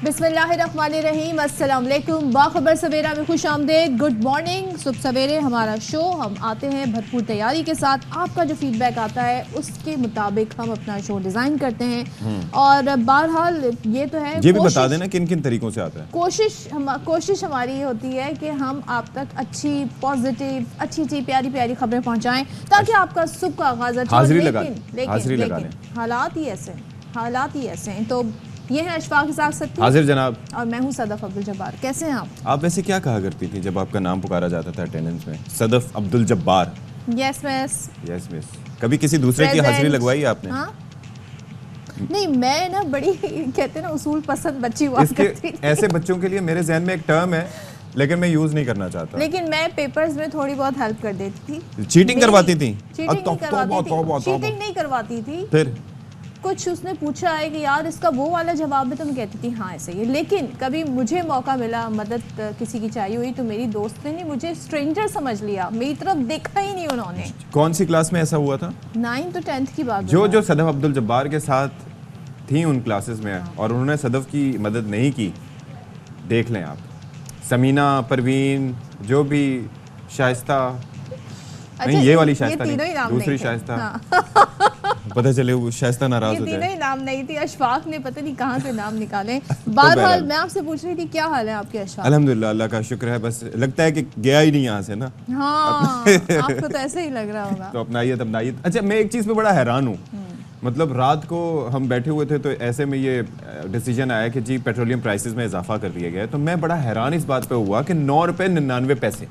बिस्मिल्लाहिर्रहमानिर्रहीम, अस्सलाम वालेकुम। बाखबर सवेरा में खुश आमदेद। Good morning. सुबह सवेरे हमारा शो, हम आते हैं भरपूर तैयारी के साथ। आपका जो फीडबैक आता है उसके मुताबिक हम अपना शो डिज़ाइन करते हैं। और बहरहाल ये तो है, ये भी बता देना किन किन तरीकों से आता है। कोशिश हमारी ये होती है कि हम आप तक अच्छी पॉजिटिव अच्छी प्यारी प्यारी खबरें पहुँचाएँ ताकि आपका सुबह का आगाज़ अच्छा हो। लेकिन हालात ही ऐसे हैं। तो ये है अशफाक इसाक सत्ती। हाजिर जनाब। और मैं हूँ सदफ अब्दुल जब्बार। कैसे हैं आप? आप वैसे क्या कहा करती थी जब आपका नाम पुकारा जाता था अटेंडेंस में? Sadaf Abdul Jabbar. Yes miss. Yes miss. कभी किसी दूसरे की हाजिरी लगवाई आपने? हाँ? नहीं, मैं ना बड़ी कहते ना उसूल पसंद बच्ची हुआ करती थी। ऐसे बच्चों के लिए मेरे जहन में एक टर्म है लेकिन मैं यूज नहीं करना चाहता। लेकिन मैं पेपर्स में थोड़ी बहुत हेल्प कर देती थी। चीटिंग करवाती थी? चीटिंग नहीं करवाती थी। फिर कुछ उसने पूछा है कि यार इसका वो वाला जवाब है, तो मैं कहती थी हाँ ऐसे ही। लेकिन कभी मुझे मौका मिला, मदद किसी की चाहिए हुई, तो मेरी दोस्त ने मुझे स्ट्रेंजर समझ लिया, मेरी तरफ देखा ही नहीं उन्होंने। कौन सी क्लास में ऐसा हुआ था? 9th to 10th की बात। जो सदफ अब्दुल जब्बार के साथ थी उन क्लासेस में और उन्होंने सदफ की मदद नहीं की, देख लें आप। समीना, परवीन, जो भी, शाइस्ता, नहीं ये वाली शाइस्ता नहीं, दूसरी शाइस्ता। पता चले वो शाइस्ता नाराज हो जाए। तीनों ही नाम नहीं थी। अशफाक ने पता नहीं कहाँ से नाम निकाले। बहरहाल मैं आपसे पूछ रही थी क्या हाल है आपके अशफाक? अल्हम्दुलिल्लाह, अल्लाह का शुक्र है। बस लगता है कि गया ही नहीं यहाँ से ना। हाँ, आपको तो ऐसे ही लग रहा होगा। तो अपनाइए। अच्छा, मैं एक चीज़ पे बड़ा हैरान हूँ। मतलब रात को हम बैठे हुए थे तो ऐसे में ये डिसीजन आया कि जी पेट्रोलियम प्राइसेस में इजाफा कर दिया गया है। तो मैं बड़ा हैरान इस बात पे हुआ कि 9 रुपये 99 पैसे,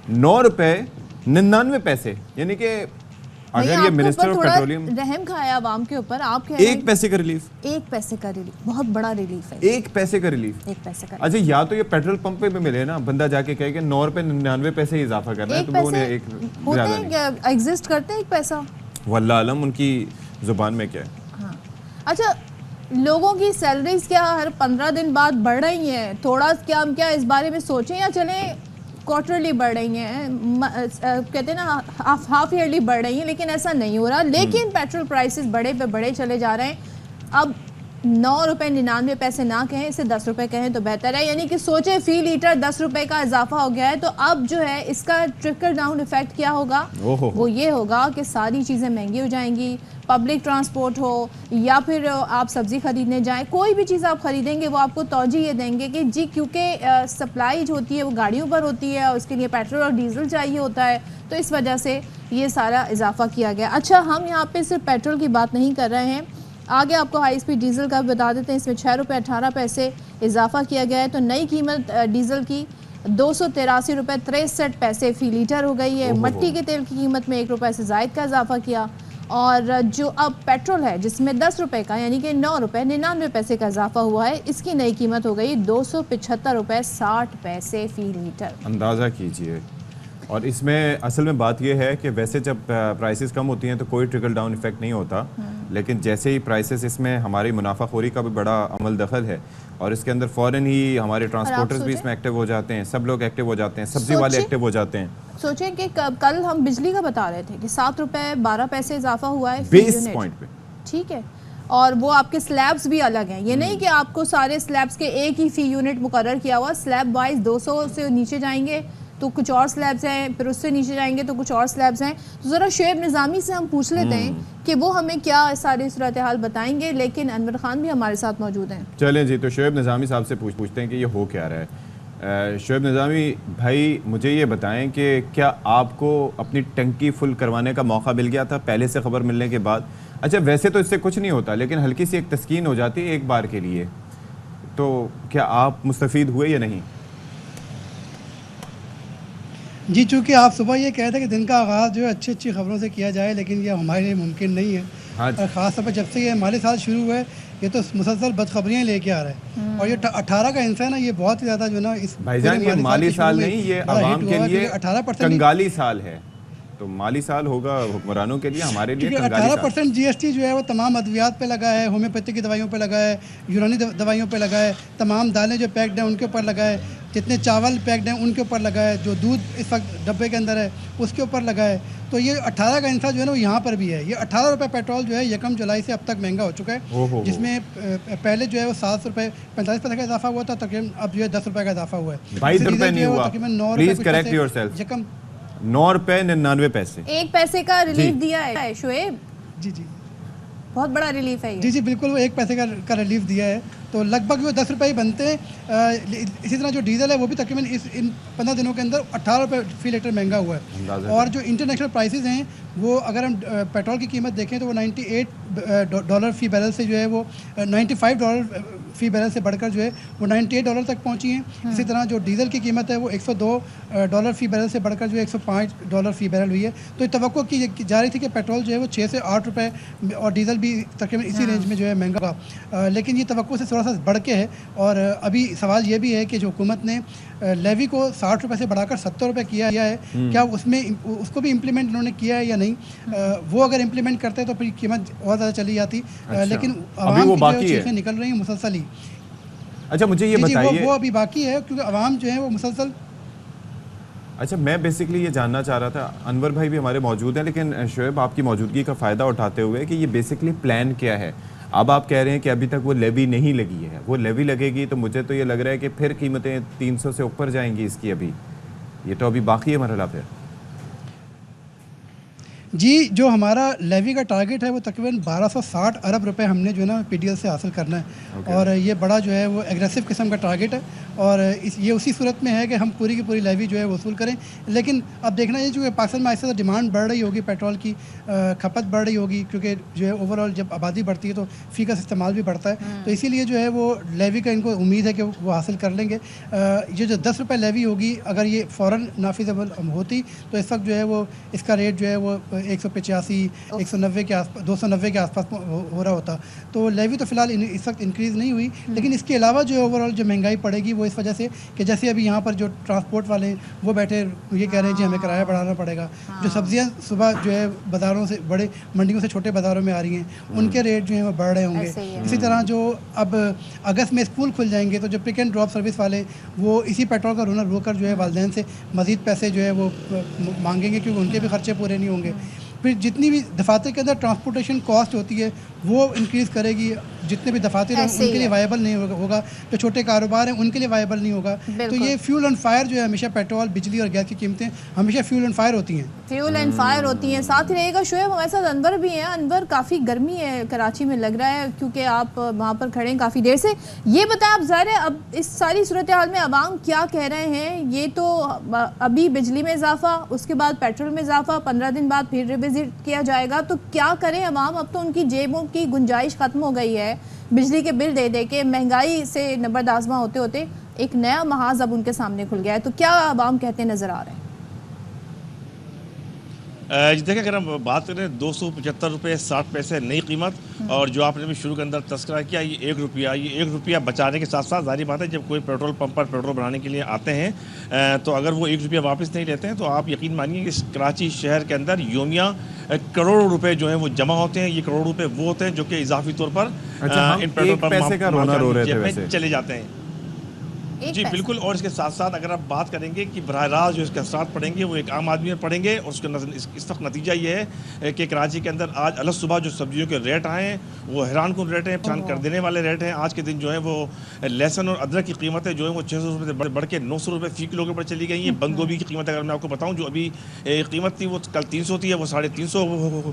9 रुपये 99 पैसे, यानी कि अगर ये मिनिस्टर ऑफ पेट्रोलियम रहम खाया आवाम के ऊपर। आप कह 1 पैसे का रिलीफ, 1 पैसे का रिलीफ, बहुत बड़ा रिलीफ है। 1 पैसे का रिलीफ, 1 पैसे का। अच्छा, या तो ये पेट्रोल पंप पे मिले ना, बंदा जाके कहे कि 9 रुपये 99 पैसे इजाफा करना है, तो लोगों ने एक एग्जिस्ट करते हैं 1 पैसा। वल्लाह आलम उनकी जुबान में क्या है। हाँ। अच्छा, लोगों की सैलरीज क्या हर 15 दिन बाद बढ़ रही हैं? थोड़ा क्या इस बारे में सोचें या चलें क्वार्टरली बढ़ रही हैं, कहते हैं ना हाफ ईयरली बढ़ रही हैं, लेकिन ऐसा नहीं हो रहा। लेकिन पेट्रोल प्राइसेस बड़े पे बड़े चले जा रहे हैं। अब 9 रुपये 99 पैसे ना कहें, इसे 10 रुपये कहें तो बेहतर है। यानी कि सोचे फी लीटर 10 रुपये का इजाफा हो गया है। तो अब जो है इसका ट्रिकल डाउन इफेक्ट क्या होगा? वो ये होगा कि सारी चीज़ें महंगी हो जाएंगी। पब्लिक ट्रांसपोर्ट हो या फिर आप सब्ज़ी ख़रीदने जाएं, कोई भी चीज़ आप ख़रीदेंगे वो आपको तौजी ये देंगे कि जी क्योंकि सप्लाई जो होती है वो गाड़ियों पर होती है और उसके लिए पेट्रोल और डीजल चाहिए होता है, तो इस वजह से ये सारा इजाफा किया गया। अच्छा, हम यहाँ पे सिर्फ पेट्रोल की बात नहीं कर रहे हैं, आगे आपको हाई स्पीड डीजल का बता देते हैं। इसमें 6 रुपये 18 पैसे इजाफा किया गया है। तो नई कीमत डीजल की 283 रुपये 63 पैसे फ़ी लीटर हो गई है। मट्टी के तेल की कीमत में 1 रुपये से ज़ायद का इजाफा किया। और जो अब पेट्रोल है जिसमें 10 रुपये का यानी कि 9 रुपये 99 पैसे का इजाफा हुआ है, इसकी नई कीमत हो गई 275 रुपये 60 पैसे फ़ी लीटर। अंदाज़ा कीजिए। और इसमें असल में बात यह है कि वैसे जब प्राइसेस कम होती हैं तो कोई ट्रिकल डाउन इफेक्ट नहीं होता, लेकिन जैसे ही प्राइसेस, इसमें हमारी मुनाफाखोरी का भी बड़ा अमल दखल है और इसके अंदर फ़ौरन ही हमारे ट्रांसपोर्टर्स भी इसमें एक्टिव हो जाते हैं, सब लोग एक्टिव हो जाते हैं, सब्जी वाले एक्टिव हो जाते हैं। सोचें कि कल हम बिजली का बता रहे थे कि 7 रुपये 12 पैसे इजाफा हुआ है बेस पॉइंट पे, ठीक है। और वो आपके स्लैब्स भी अलग हैं, ये नहीं कि आपको सारे स्लैब्स के एक ही फ़ी यूनिट मुकर्रर किया हुआ। स्लैब वाइज 200 से नीचे जाएंगे तो कुछ और स्लैब्स हैं, फिर उससे नीचे जाएंगे तो कुछ और स्लैब्स हैं। तो ज़रा शुएब निज़ामी से हम पूछ लेते हैं कि वो हमें क्या सारी सूरत हाल बताएंगे। लेकिन अनवर खान भी हमारे साथ मौजूद हैं। चलें जी, तो शुएब निज़ामी साहब से पूछते हैं कि ये हो क्या रहा है। शुएब निज़ामी भाई, मुझे ये बताएं कि क्या आपको अपनी टंकी फुल करवाने का मौका मिल गया था पहले से खबर मिलने के बाद? अच्छा, वैसे तो इससे कुछ नहीं होता, लेकिन हल्की सी एक तस्कीन हो जाती है एक बार के लिए, तो क्या आप मुस्तफ़ीद हुए या नहीं? जी, चूँकि आप सुबह ये कहते हैं कि दिन का आगाज़ जो है अच्छी अच्छी खबरों से किया जाए, लेकिन ये हमारे लिए मुमकिन नहीं है। हाँ, और ख़ास तौर पर जब से ये माली साल शुरू हुआ है, ये तो मुसलसल बदखबरियाँ लेके आ रहा है। और ये 18 का हिस्सा है ना, ये बहुत ही ज़्यादा जो ना इस भाईजान, ये माली साल नहीं, ये आवाम के लिए 18% कंगाली साल है। तो माली साल होगा हुक्मरानों के लिए, हमारे लिए क्योंकि कंगाली साल। 18% जीएसटी जो है वो तमाम अद्वियात पे लगा है, होम्योपैथी की दवाइयों पे लगा है, यूनानी दवाइयों पे लगा है, तमाम दालें जो पैक्ड हैं उनके ऊपर लगा है, जितने चावल पैक्ड हैं उनके ऊपर लगा है, जो दूध इस वक्त डब्बे के अंदर है उसके ऊपर लगा है। तो ये 18 का हिस्सा जो है ना वो यहाँ पर भी है। ये 18 रुपये पेट्रोल जो है 1 जुलाई से अब तक महंगा हो चुका है, जिसमें पहले जो है वो 7 रुपये 45 पैसे का इजाफा हुआ था, तकरीबन अब जो है 10 रुपये का इजाफा हुआ है। 22 रुपये नहीं हुआ, प्लीज करेक्ट योर योरसेल्फ, 9 रुपये 99 पैसे, 1 पैसे का रिलीफ दिया है शोएब। जी जी बहुत बड़ा रिलीफ है ये। जी बिल्कुल, वो 1 पैसे का रिलीफ दिया है, तो लगभग वो 10 रुपये ही बनते हैं। इसी तरह जो डीजल है वो भी तकरीबन इन 15 दिनों के अंदर 18 रुपये फी लीटर महंगा हुआ है। और जो इंटरनेशनल प्राइसेस हैं वो अगर हम पेट्रोल की कीमत देखें तो वो $98 फी बैरल से जो है वो $95 फी बैरल से बढ़कर जो है वो $98 तक पहुंची हैं। इसी तरह जो डीजल की कीमत है वो $102 फी बैरल से बढ़कर जो है $105 फी बैरल हुई है। तो ये तवक्को की जा रही थी कि पेट्रोल जो है वो 6 से 8 रुपये और डीजल भी तकरीबन इसी रेंज में जो है महंगा होगा, लेकिन ये तवक्को से थोड़ा सा बढ़ के है। और अभी सवाल ये भी है कि जो हुकूमत ने लेवी को 60 रुपये से बढ़ाकर 70 रुपये किया है, क्या उसमें उसको भी इम्प्लीमेंट उन्होंने किया है या नहीं? वो अगर इम्प्लीमेंट करते तो फिर कीमत और ज़्यादा चली जाती। लेकिन अभी वो बाकी है, चीज़ें निकल रही हैं मुसलसल ही। अच्छा मुझे ये बताइए, वो अभी बाकी है क्योंकि आवाम जो है वो मुसलसल। अच्छा मैं बेसिकली ये जानना चाह रहा था, अनवर भाई भी हमारे मौजूद हैं, लेकिन शोएब आपकी मौजूदगी का फ़ायदा उठाते हुए कि ये बेसिकली प्लान क्या है। अब आप कह रहे हैं कि अभी तक वो लेवी नहीं लगी है, वो लेवी लगेगी तो मुझे तो ये लग रहा है कि फिर कीमतें 300 से ऊपर जाएंगी इसकी। अभी ये तो अभी बाकी है मरहला। फिर जी जो हमारा लेवी का टारगेट है वो तकरीबन 1260 अरब रुपए हमने जो है ना पीडीएल से हासिल करना है। और ये बड़ा जो है वो एग्रेसिव किस्म का टारगेट है और ये उसी सूरत में है कि हम पूरी की पूरी लेवी जो है वसूल करें। लेकिन अब देखना ये जो पाकिस्तान में ऐसे तो डिमांड बढ़ रही होगी, पेट्रोल की खपत बढ़ रही होगी, क्योंकि जो है ओवरऑल जब आबादी बढ़ती है तो फ़ी का इस्तेमाल भी बढ़ता है। तो इसीलिए जो है वो लेवी का इनको उम्मीद है कि वो हासिल कर लेंगे। ये जो 10 रुपये लेवी होगी अगर ये फ़ौरन नाफिज़ेबल होती तो इस वक्त जो है वो इसका रेट जो है वो 185, 190 के आसपास, 290 के आसपास हो रहा होता। तो लेवी तो फ़िलहाल इस वक्त इंक्रीज़ नहीं हुई, लेकिन इसके अलावा जो ओवरऑल जो महंगाई पड़ेगी वो इस वजह से कि जैसे अभी यहाँ पर जो ट्रांसपोर्ट वाले वो बैठे ये कह रहे हैं जी हमें किराया बढ़ाना पड़ेगा। जो सब्जियाँ सुबह जो है बाज़ारों से, बड़े मंडियों से छोटे बाज़ारों में आ रही हैं, उनके रेट जो हैं वो बढ़ रहे होंगे। इसी तरह जो अब अगस्त में स्कूल खुल जाएंगे तो जो पिक एंड ड्रॉप सर्विस वाले वो इसी पेट्रोल का रोना रोकर जो है वालिदैन से मज़ीद पैसे जो है वो मांगेंगे, क्योंकि उनके भी खर्चे पूरे नहीं होंगे। फिर जितनी भी दफातर के अंदर ट्रांसपोर्टेशन कॉस्ट होती है वो इंक्रीज़ करेगी। जितने भी दफातर हैं उनके लिए वायबल नहीं होगा, जो छोटे कारोबार हैं उनके लिए वायबल नहीं होगा। तो ये फ्यूल एंड फायर जो है हमेशा पेट्रोल, बिजली और गैस की कीमतें हमेशा फ्यूल एंड फायर होती हैं, फ्यूल एंड फायर होती हैं। साथ ही रहेगा शोएब हमारे साथ अनवर भी हैं। अनवर, काफ़ी गर्मी है कराची में लग रहा है, क्योंकि आप वहाँ पर खड़े हैं काफ़ी देर से। ये बताएं आप ज़ाहिर है अब इस सारी सूरत हाल में अवाम क्या कह रहे हैं? ये तो अभी बिजली में इजाफा, उसके बाद पेट्रोल में इजाफा, 15 दिन बाद फिर रिविजिट किया जाएगा, तो क्या करें अवाम? अब तो उनकी जेबों की गुंजाइश ख़त्म हो गई है, बिजली के बिल दे दे के महंगाई से नबरदाज़मा होते होते एक नया महाज अब उनके सामने खुल गया है। तो क्या अवाम कहते नज़र आ रहे हैं? देखिए अगर हम बात करें 275 रुपये 60 पैसे नई कीमत, और जो आपने भी शुरू के अंदर तस्करा किया ये 1 रुपया, ये 1 रुपया बचाने के साथ साथ जाहिर बात है जब कोई पेट्रोल पंप पर पेट्रोल भराने के लिए आते हैं तो अगर वो 1 रुपया वापस नहीं लेते हैं तो आप यकीन मानिए कि कराची शहर के अंदर योमिया करोड़ों रुपए जो हैं वो जमा होते हैं। ये करोड़ों रुपए वो होते हैं जो कि इजाफी तौर पर इन पेट्रोल पंप चले जाते हैं। जी बिल्कुल। और इसके साथ साथ अगर आप बात करेंगे कि बराह रास्त जो इसके असरात पड़ेंगे वो एक आम आदमी में पड़ेंगे, और उसके इस वक्त नतीजा ये है कि कराची के अंदर आज अलग सुबह जो सब्जियों के रेट आए हैं वो हैरान कुन रेट हैं, परेशान कर देने वाले रेट हैं। आज के दिन जो है वो लहसुन और अदरक की कीमतें जो है वो 600 रुपये से बढ़ के 900 रुपये फ़ी किलो के ऊपर चली गई हैं। बंद गोभी की कीमत अगर मैं आपको बताऊँ जो अभी कीमत थी वो कल 300 थी, है वो 350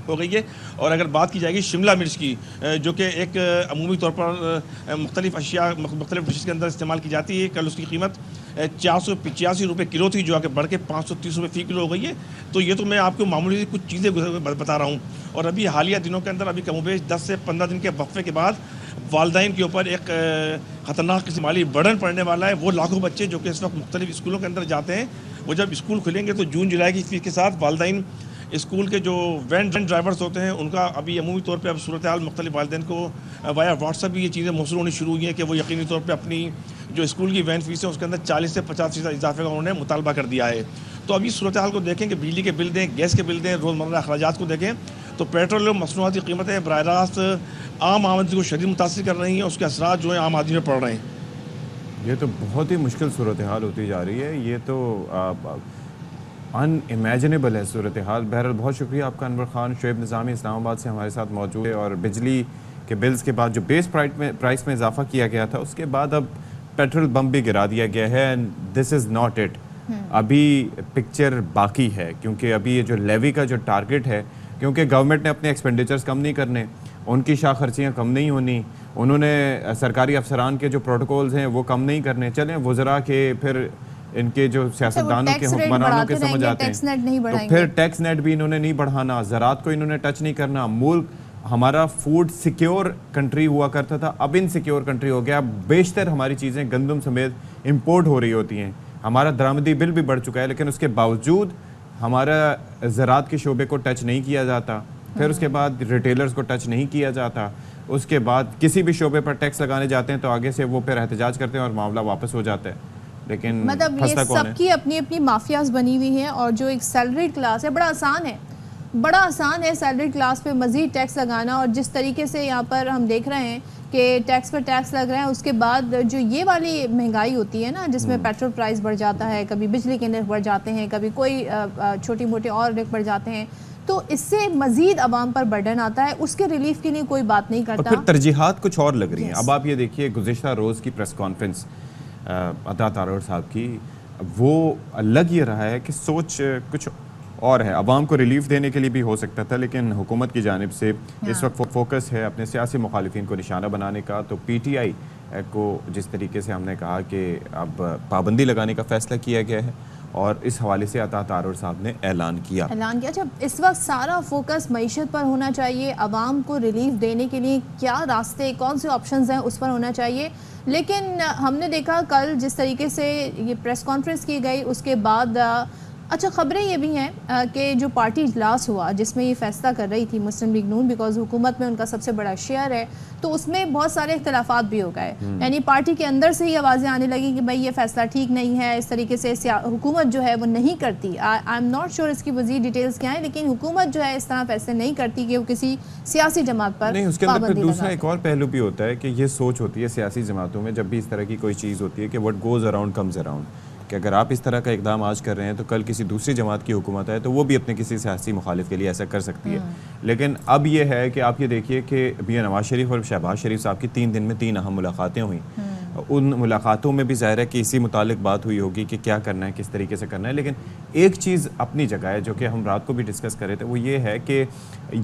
हो गई है। और अगर बात की जाएगी शिमला मिर्च की जो कि एक अमूमी तौर पर मुख्तलिफ अशिया मुख्तलिफ डिशेज़ के अंदर इस्तेमाल की जाती है, कल उसकी कीमत 485 रुपये किलो थी, जो आके बढ़ के 530 रुपये फ़ी किलो हो गई है। तो ये तो मैं आपको मामूली कुछ चीज़ें बता रहा हूँ। और अभी हालिया दिनों के अंदर अभी कमोबेश 10 से 15 दिन के वक्फे के बाद वालिदैन के ऊपर एक ख़तरनाक किस्म माली बर्डन पड़ने वाला है। वो लाखों बच्चे जो कि इस वक्त मुख्तलिफ स्कूलों के अंदर जाते हैं, वो जब स्कूल खुलेंगे तो जून जुलाई की फीस के साथ वालिदैन स्कूल के जो वैन ड्राइवर्स होते हैं उनका अभी अमूमी तौर पे अब सूरत हाल मुख्तलिफ वालिदैन को वाया व्हाट्सएप भी ये चीज़ें मौसूल होनी शुरू हुई हैं कि वो यकीनी तौर पे अपनी जो स्कूल की वैन फीस है उसके अंदर 40 से 50% इजाफे का उन्होंने मुतालबा कर दिया है। तो अभी सूरत हाल को देखें कि बिजली के बिल दें, गैस के बिल दें, रोज़मर्रा अखराजात को देखें तो पेट्रोल और मसनूआत की कीमतें बराह रास्त आम आदमी को शदीद मुतासिर कर रही हैं, उसके असरात जो है आम आदमी में पड़ रहे हैं। ये तो बहुत ही मुश्किल सूरत हाल होती जा रही है, ये तो अनइमेजिनेबल है सूरत हाल। बहरहाल बहुत शुक्रिया आपका अनवर ख़ान। शोएब निज़ामी इस्लामाबाद से हमारे साथ मौजूद है। और बिजली के बिल्स के बाद जो बेस प्राइस में इजाफा किया गया था, उसके बाद अब पेट्रोल बम भी गिरा दिया गया है। And this is not it, अभी पिक्चर बाकी है, क्योंकि अभी ये जो लेवी का जो टारगेट है, क्योंकि गवर्नमेंट ने अपने एक्सपेंडिचर्स कम नहीं करने, उनकी शाह खर्चियाँ कम नहीं होनी, उन्होंने सरकारी अफसरान के जो प्रोटोकॉल्स हैं वो कम नहीं करने, चलें वज़रा के फिर इनके जो सियासतदानों के हुक्मरानों के समझ आते हैं, तो फिर टैक्स नेट भी इन्होंने नहीं बढ़ाना, ज़रात को इन्होंने टच नहीं करना। मुल्क हमारा फूड सिक्योर कंट्री हुआ करता था, अब इनसिक्योर कंट्री हो गया। बेशतर हमारी चीज़ें गंदम समेत इम्पोर्ट हो रही होती हैं, हमारा दरामदी बिल भी बढ़ चुका है, लेकिन उसके बावजूद हमारा ज़रात के शोबे को टच नहीं किया जाता, फिर उसके बाद रिटेलर्स को टच नहीं किया जाता, उसके बाद किसी भी शोबे पर टैक्स लगाने जाते हैं तो आगे से वो फिर एहतजाज करते हैं और मामला वापस हो जाता है। लेकिन मतलब ये सबकी अपनी अपनी माफियाज बनी हुई हैं, और जो एक सैलरीड क्लास है, बड़ा आसान है सैलरीड क्लास पे मज़ीद टैक्स लगाना। और जिस तरीके से यहाँ पर हम देख रहे हैं कि टैक्स पर टैक्स लग रहे हैं, उसके बाद जो ये वाली महंगाई होती है ना, जिसमें पेट्रोल प्राइस बढ़ जाता है, कभी बिजली के नर्ख बढ़ जाते हैं, कभी कोई छोटी मोटी और नर्ख बढ़ जाते हैं, तो इससे मजीद अवाम पर बर्डन आता है, उसके रिलीफ के लिए कोई बात नहीं करता। और फिर तरजीहात कुछ और लग रही हैं। अब आप ये देखिए, गुज़िश्ता रोज़ की प्रेस कॉन्फ्रेंस अता तारड़ साहब की, वो लग ये रहा है कि सोच कुछ और है। अवाम को रिलीफ देने के लिए भी हो सकता था, लेकिन हुकूमत की जानिब से इस वक्त फोकस है अपने सियासी मुखालिफिन को निशाना बनाने का। तो PTI को जिस तरीके से हमने कहा कि अब पाबंदी लगाने का फ़ैसला किया गया है, और इस हवाले से अता तारड़ साहब ने ऐलान किया। जब इस वक्त सारा फोकस मईशत पर होना चाहिए, आवाम को रिलीफ देने के लिए क्या रास्ते, कौन से ऑप्शंस हैं, उस पर होना चाहिए। लेकिन हमने देखा कल जिस तरीके से ये प्रेस कॉन्फ्रेंस की गई, उसके बाद अच्छा खबरें ये भी हैं कि जो पार्टी इजलास हुआ जिसमें ये फैसला कर रही थी मुस्लिम लीग नून, बिकॉज हुकूमत में उनका सबसे बड़ा शेयर है, तो उसमें बहुत सारे इख्तलाफात भी हो गए। यानी पार्टी के अंदर से ही आवाज़ें आने लगी कि भाई ये फैसला ठीक नहीं है, इस तरीके से हुकूमत जो है वो नहीं करती। आई एम नॉट श्योर इसकी वज़ीद डिटेल्स क्या है, लेकिन हुकूमत जो है इस तरह फैसले नहीं करती कि वो किसी सियासी जमात पर नहीं। उसके अंदर फिर दूसरा एक और पहलू भी होता है कि ये सोच होती है सियासी जमातों में, जब भी इस तरह की कोई चीज़ होती है कि what goes around comes around, कि अगर आप इस तरह का इकदाम आज कर रहे हैं तो कल किसी दूसरी जमात की हुकूमत है तो वो भी अपने किसी सियासी मुखालिफ के लिए ऐसा कर सकती है। लेकिन अब ये है कि आप ये देखिए कि मियां नवाज शरीफ और शहबाज शरीफ साहब की 3 दिन में 3 अहम मुलाकातें हुई। उन मुलाकातों में भी ज़ाहिर है कि इसी मुतालिक बात हुई होगी कि क्या करना है, किस तरीके से करना है। लेकिन एक चीज़ अपनी जगह है जो कि हम रात को भी डिस्कस कर रहे थे, वो ये है कि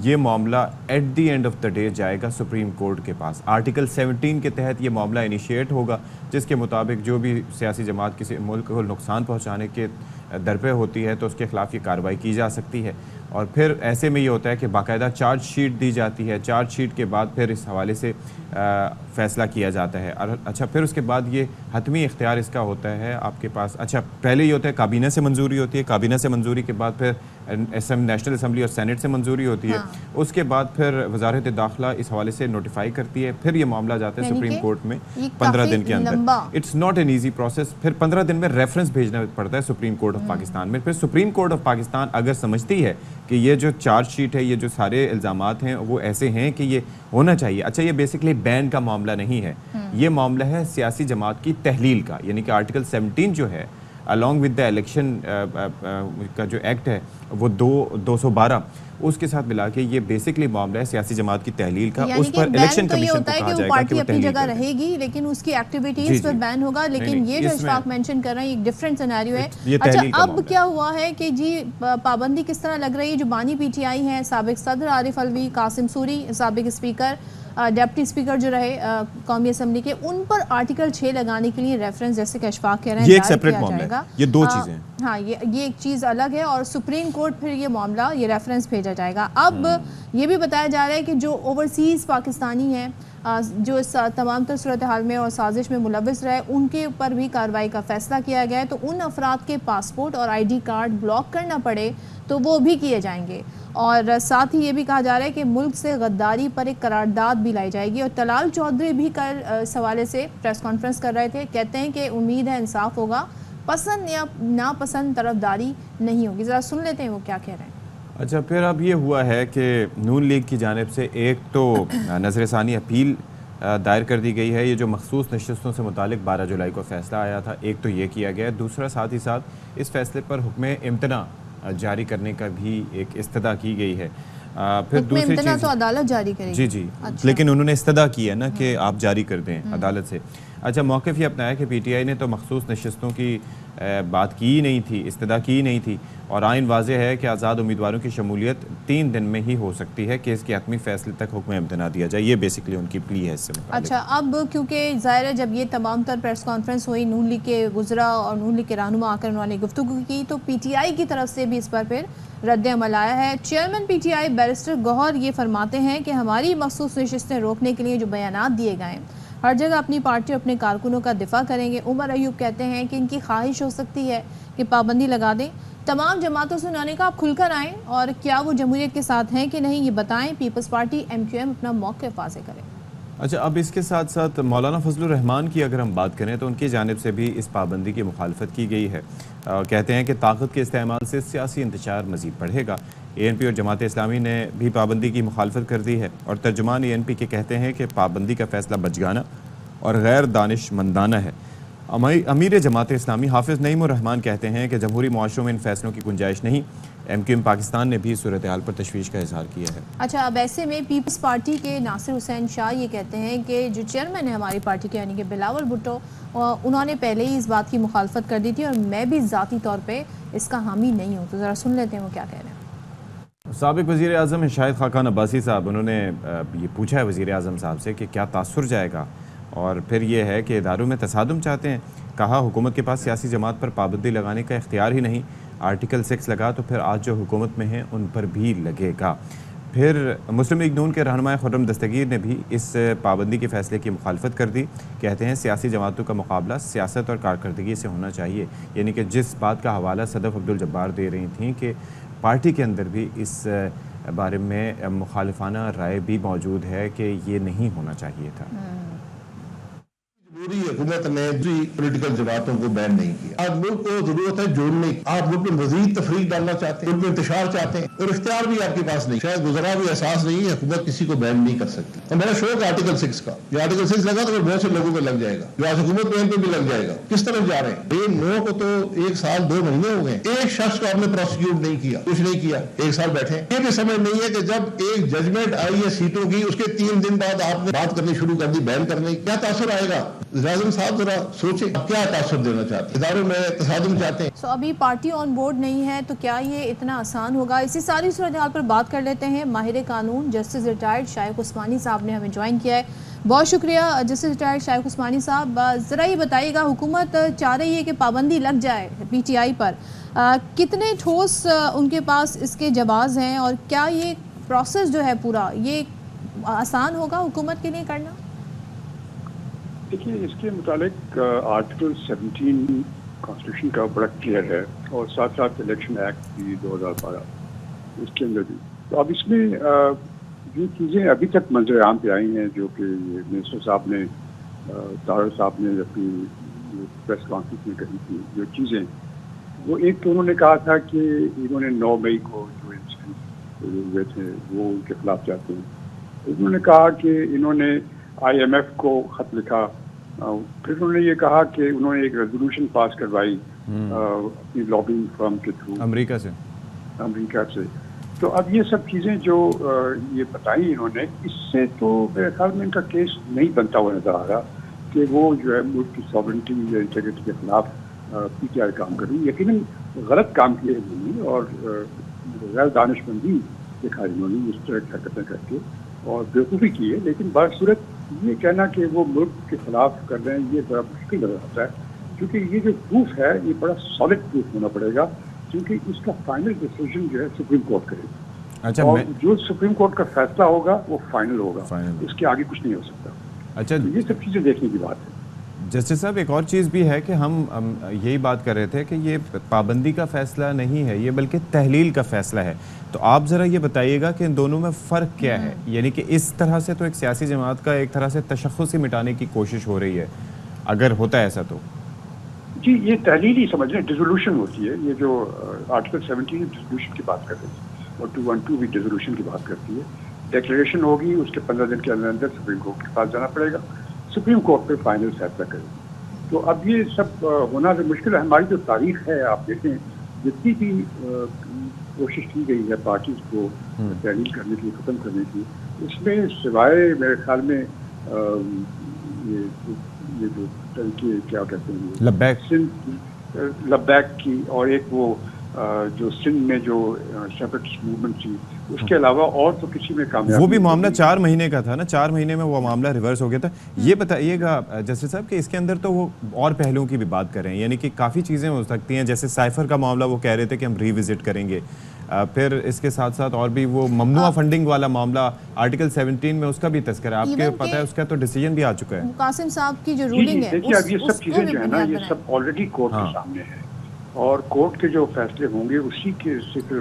ये मामला at the end of the day जाएगा सुप्रीम कोर्ट के पास। आर्टिकल 17 के तहत ये मामला इनिशिएट होगा, जिसके मुताबिक जो भी सियासी जमात किसी मुल्क को नुकसान पहुँचाने के दर पे होती है तो उसके खिलाफ ये कार्रवाई की जा सकती है। और फिर ऐसे में ये होता है कि बाकायदा चार्ज शीट दी जाती है, चार्ज शीट के बाद फिर इस हवाले से फ़ैसला किया जाता है। और अच्छा, फिर उसके बाद ये हतमी इख्तियार इसका होता है आपके पास। अच्छा, पहले ये होता है काबीना से मंजूरी होती है, काबीना से मंजूरी के बाद फिर नेशनल असम्बली और सेनेट से मंजूरी होती है। उसके बाद फिर वजारत दाखिला इस हवाले से नोटिफाई करती है, फिर ये मामला जाता है सुप्रीम कोर्ट में 15 दिन के अंदर। It's not an easy process. फिर 15 दिन में रेफरेंस भेजना पड़ता है सुप्रीम कोर्ट ऑफ पाकिस्तान में। फिर सुप्रीम कोर्ट ऑफ पाकिस्तान अगर समझती है कि ये जो चार्ज शीट है, ये जो सारे इल्ज़ामात हैं वो ऐसे हैं कि ये होना चाहिए। अच्छा, ये बेसिकली बैन का मामला नहीं है, ये मामला है सियासी जमात की तहलील का, यानी कि आर्टिकल 17 जो है अलॉन्ग विद द इलेक्शन का जो एक्ट है वो 212 उसके साथ मिला के ये बेसिकली मामला है सियासी जमात की तहलील का। उस पर इलेक्शन कमीशन को कहा जाएगा पार्टी अपनी जगह रहेगी लेकिन उसकी एक्टिविटीज पर बैन होगा। लेकिन ये जो इशफाक मेंशन कर रहे हैं एक डिफरेंट सिनेरियो है। अच्छा, अब क्या हुआ है कि जी पाबंदी किस तरह लग रही है? जो बानी PTI हैं, साबिक सदर आरिफ अलवी, कासिम सूरी, साबिक स्पीकर, डिप्टी स्पीकर जो रहे कौमी असम्बली के, उन पर आर्टिकल 6 लगाने के लिए रेफरेंस, जैसे कि अशफाक कह रहे हैं, ये एक सेपरेट मामला है, ये 2 चीजें। हाँ, ये एक चीज़ अलग है और सुप्रीम कोर्ट फिर ये मामला, ये रेफरेंस भेजा जाएगा। अब ये भी बताया जा रहा है कि जो ओवरसीज़ पाकिस्तानी हैं जो इस तमाम तर सूरत हाल में और साजिश में मुलविस रहे, उनके ऊपर भी कार्रवाई का फैसला किया गया है। तो उन अफराद के पासपोर्ट और ID कार्ड ब्लॉक करना पड़े तो वो भी किए जाएंगे। और साथ ही ये भी कहा जा रहा है कि मुल्क से गद्दारी पर एक करारदाद भी लाई जाएगी। और तलाल चौधरी भी कल इस हवाले से प्रेस कॉन्फ्रेंस कर रहे थे, कहते हैं कि उम्मीद है इंसाफ होगा, पसंद या नापसंद तरफदारी नहीं होगी। ज़रा सुन लेते हैं वो क्या कह रहे हैं। अच्छा, फिर अब ये हुआ है कि नून लीग की जानिब से एक तो नज़रसानी अपील दायर कर दी गई है, ये जो मखसूस नशस्तों से मुतालिक 12 जुलाई को फ़ैसला आया था, एक तो ये किया गया है, दूसरा साथ ही साथ इस फैसले पर हुक्म इम्तना जारी करने का भी एक इस्तदा की गई है। फिर दूसरी चीज़ तो अदालत जारी करेगी। जी। अच्छा। लेकिन उन्होंने इस्तदा की है ना कि आप जारी कर दें अदालत से। अच्छा, मौक़िफ़ ये अपनाया कि PTI ने तो मखसूस नशस्तों की बात की ही नहीं थी, इस्तदा की ही नहीं थी, और आइन वाज़ेह है कि आज़ाद उम्मीदवारों की शमूलियत 3 दिन में ही हो सकती है, केस के हतमी फैसले तक हुक्म इम्तना दिया जाए। ये बेसिकली उनकी प्ली है इससे मुताल्लिक़। अच्छा, अब क्योंकि ज़ाहिर है जब ये तमाम तर प्रेस कॉन्फ्रेंस हुई, नून लीग के गुजरा और नून लीग के रहनुमा आकर उन्होंने गुफ्तगू की, तो PTI की तरफ से भी इस पर फिर रद्द अमल आया है। चेयरमैन PTI बैरिस्टर गौहर ये फरमाते हैं कि हमारी मखसूस नशिस्तें रोकने के लिए जो बयानात दिए गए हैं, हर जगह अपनी पार्टी और अपने कारकुनों का दिफा करेंगे। उमर अयूब कहते हैं कि इनकी ख्वाहिश हो सकती है कि पाबंदी लगा दें। तमाम जमातों से उन्होंने कहा आप खुलकर आएँ और क्या वो जमहूरियत के साथ हैं कि नहीं ये बताएं। पीपल्स पार्टी MQM अपना मौक़िफ़ वाज़ेह करें। अच्छा, अब इसके साथ साथ मौलाना फजलुर रहमान की अगर हम बात करें तो उनकी जानिब से भी इस पाबंदी की मुखालफत की गई है। कहते हैं कि ताकत के इस्तेमाल से सियासी इंतशार मज़ीद बढ़ेगा। ANP और जमात इस्लामी ने भी पाबंदी की मुखालफत कर दी है, और तर्जुमान ANP के कहते हैं कि पाबंदी का फ़ैसला बचगाना और गैर दानिशमंदाना है। अमीर जमात इस्लामी हाफिज़ नईमुर रहमान कहते हैं कि जमहूरी मुआशरों में इन फैसलों की गुंजाइश नहीं। MQM पाकिस्तान ने भी सूरत हाल पर तशवीश का इजहार किया है। अच्छा, अब ऐसे में पीपल्स पार्टी के नासिर हुसैन शाह ये कहते हैं कि जो चेयरमैन है हमारी पार्टी के यानी कि बिलावल भुट्टो, उन्होंने पहले ही इस बात की मुखालफत कर दी थी और मैं भी ज़ाती तौर पर इसका हामी नहीं हूँ। तो ज़रा सुन लेते हैं वो क्या कह रहे हैं। साबिक़ वज़ीर आज़म शाहिद खाकान अब्बासी साहब, उन्होंने ये पूछा है वज़ीर आज़म साहब से कि क्या तासुर जाएगा, और फिर ये है कि इदारों में तसादुम चाहते हैं। कहा हुकूमत के पास सियासी जमात पर पाबंदी लगाने का इख्तियार ही नहीं, आर्टिकल 6 लगा तो फिर आज जो हुकूमत में हैं उन पर भी लगेगा। फिर मुस्लिम लीग नून के रहनुमा खुर्रम दस्तगीर ने भी इस पाबंदी के फ़ैसले की मुखालफत कर दी। कहते हैं सियासी जमातों का मुकाबला सियासत और कारकर्दगी से होना चाहिए, यानी कि जिस बात का हवाला सदफ़ अब्दुल जब्बार दे रही थी कि पार्टी के अंदर भी इस बारे में मुखालिफाना राय भी मौजूद है कि ये नहीं होना चाहिए था। पूरी हुकूमत ने भी पॉलिटिकल जमातों को बैन नहीं किया। आज मुल्क को जरूरत है जोड़ने की। आप मुल्क में मजीद तफरीक डालना चाहते हैं, मुल्क में इंतशार चाहते हैं, और इख्तियार भी आपके पास नहीं, शायद गुजरा भी एहसास नहीं है, हुकूमत किसी को बैन नहीं कर सकती। और मेरा शौक आर्टिकल 6 का, जो आर्टिकल 6 लगा तो बहुत से लोगों को लग जाएगा, जो आज हुकूमत में पे भी लग जाएगा। किस तरफ जा रहे हैं? 9 को तो 1 साल 2 महीने हो गए, एक शख्स को आपने प्रोसिक्यूट नहीं किया, कुछ नहीं किया, 1 साल बैठे। ये भी समझ नहीं है कि जब एक जजमेंट आई है सीटों की, उसके 3 दिन बाद आपने बात करनी शुरू कर दी बैन करने की, क्या तासुर आएगा? आज़म साहब जरा सोचे, क्या तासुर देना चाहते हैं? इदारों में तसादुम चाहते हैं। अभी पार्टी ऑन बोर्ड नहीं है तो क्या ये इतना आसान होगा? इसी सारी सूरत हाल पर बात कर लेते हैं। माहिर कानून जस्टिस रिटायर्ड शाइख उस्मानी साहब ने हमें ज्वाइन किया है। बहुत शुक्रिया जस्टिस रिटायर्ड शाइख उस्मानी साहब। ज़रा ये बताइएगा, हुकूमत चाह रही है कि पाबंदी लग जाए PTI पर, कितने ठोस उनके पास इसके जवाब हैं, और क्या ये प्रोसेस जो है पूरा ये आसान होगा हुकूमत के लिए करना? देखिए, इसके मुतालिक आर्टिकल 17 कॉन्स्टिट्यूशन का बड़ा क्लियर है, और साथ साथ इलेक्शन एक्ट भी 2012 इसके अंदर भी। तो अब इसमें जो चीज़ें अभी तक मंजर आम पे आई हैं, जो कि मिनिस्टर साहब ने तारड़ साहब ने अपनी प्रेस कॉन्फ्रेंस में कही थी, जो चीज़ें, वो एक तो उन्होंने कहा था कि इन्होंने 9 मई को जो इंसिडेंट हुए थे वो उनके खिलाफ जाते हैं। उन्होंने कहा कि इन्होंने IMF को ख़त लिखा, फिर उन्होंने ये कहा कि उन्होंने एक रेजोल्यूशन पास करवाई अपनी लॉबिंग फर्म के थ्रू अमेरिका से। तो अब ये सब चीज़ें जो ये बताई इन्होंने, इससे तो मेरे ख्याल में इनका केस नहीं बनता हुआ नजर आ रहा कि वो जो है मुल्क की सॉवरेंटी या इंटीग्रिटी के खिलाफ PTI काम कर रही। यकीनन गलत काम किए इन्होंने, और गैर दानिशमंदी दिखाई इन्होंने इस तरह की हरकतें करके, और बेवकूफ़ी की है। लेकिन बासूरत ये कहना कि वो मुल्क के खिलाफ कर रहे हैं, ये बड़ा मुश्किल नजर आता है, क्योंकि ये जो प्रूफ है ये बड़ा सॉलिड प्रूफ होना पड़ेगा, क्योंकि इसका फाइनल डिसीजन जो है सुप्रीम कोर्ट करेगी। अच्छा, और जो सुप्रीम कोर्ट का फैसला होगा वो फाइनल होगा, इसके आगे कुछ नहीं हो सकता। अच्छा, तो ये सब चीज़ें देखने की बात है। जस्टिस साहब, एक और चीज़ भी है कि हम यही बात कर रहे थे कि ये पाबंदी का फ़ैसला नहीं है, ये बल्कि तहलील का फ़ैसला है। तो आप ज़रा ये बताइएगा कि इन दोनों में फ़र्क क्या है? यानी कि इस तरह से तो एक सियासी जमात का एक तरह से तशख़्ख़ुस ही मिटाने की कोशिश हो रही है, अगर होता है ऐसा तो। जी, ये तहलील ही समझ लें, डिसोल्यूशन होती है। ये जो आर्टिकल 17 डिसोल्यूशन की बात कर रही है और 212 भी डिसोल्यूशन की बात करती है। डिक्लेरेशन होगी, उसके 15 दिन के अंदर सुप्रीम कोर्ट के पास जाना पड़ेगा, सुप्रीम कोर्ट पे फाइनल फैसला करेगी। तो अब ये सब होना तो मुश्किल है। हमारी जो तारीख है, आप देखें जितनी भी कोशिश की गई है पार्टीज को तहलील करने की, ख़त्म करने की, उसमें सिवाय मेरे ख्याल में ये जो तरीके क्या कहते हैं, लब्बैक की और एक वो जो सिंध में जो सेपरेटिस्ट मूवमेंट थी, उसके अलावा और तो किसी में कामयाब वो भी मामला 4 महीने का था ना, 4 महीने में वो मामला रिवर्स हो गया था। ये बताइएगा जस्टिस साहब कि इसके अंदर तो वो और पहलुओं की भी बात कर रहे हैं, यानी कि काफ़ी चीज़ें हो सकती हैं, जैसे साइफर का मामला वो कह रहे थे कि हम रिविजिट करेंगे। फिर इसके साथ साथ और भी वो ममनुआ फंडिंग वाला मामला आर्टिकल 17 में उसका भी तस्करा आपके पता है, उसका तो डिसीजन भी आ चुका है। कासिम साहब की जो रूलिंग है, देखिए अब ये सब चीज़ें जो है ना, ये सब ऑलरेडी कोर्ट के सामने है और कोर्ट के जो फैसले होंगे उसी के से फिर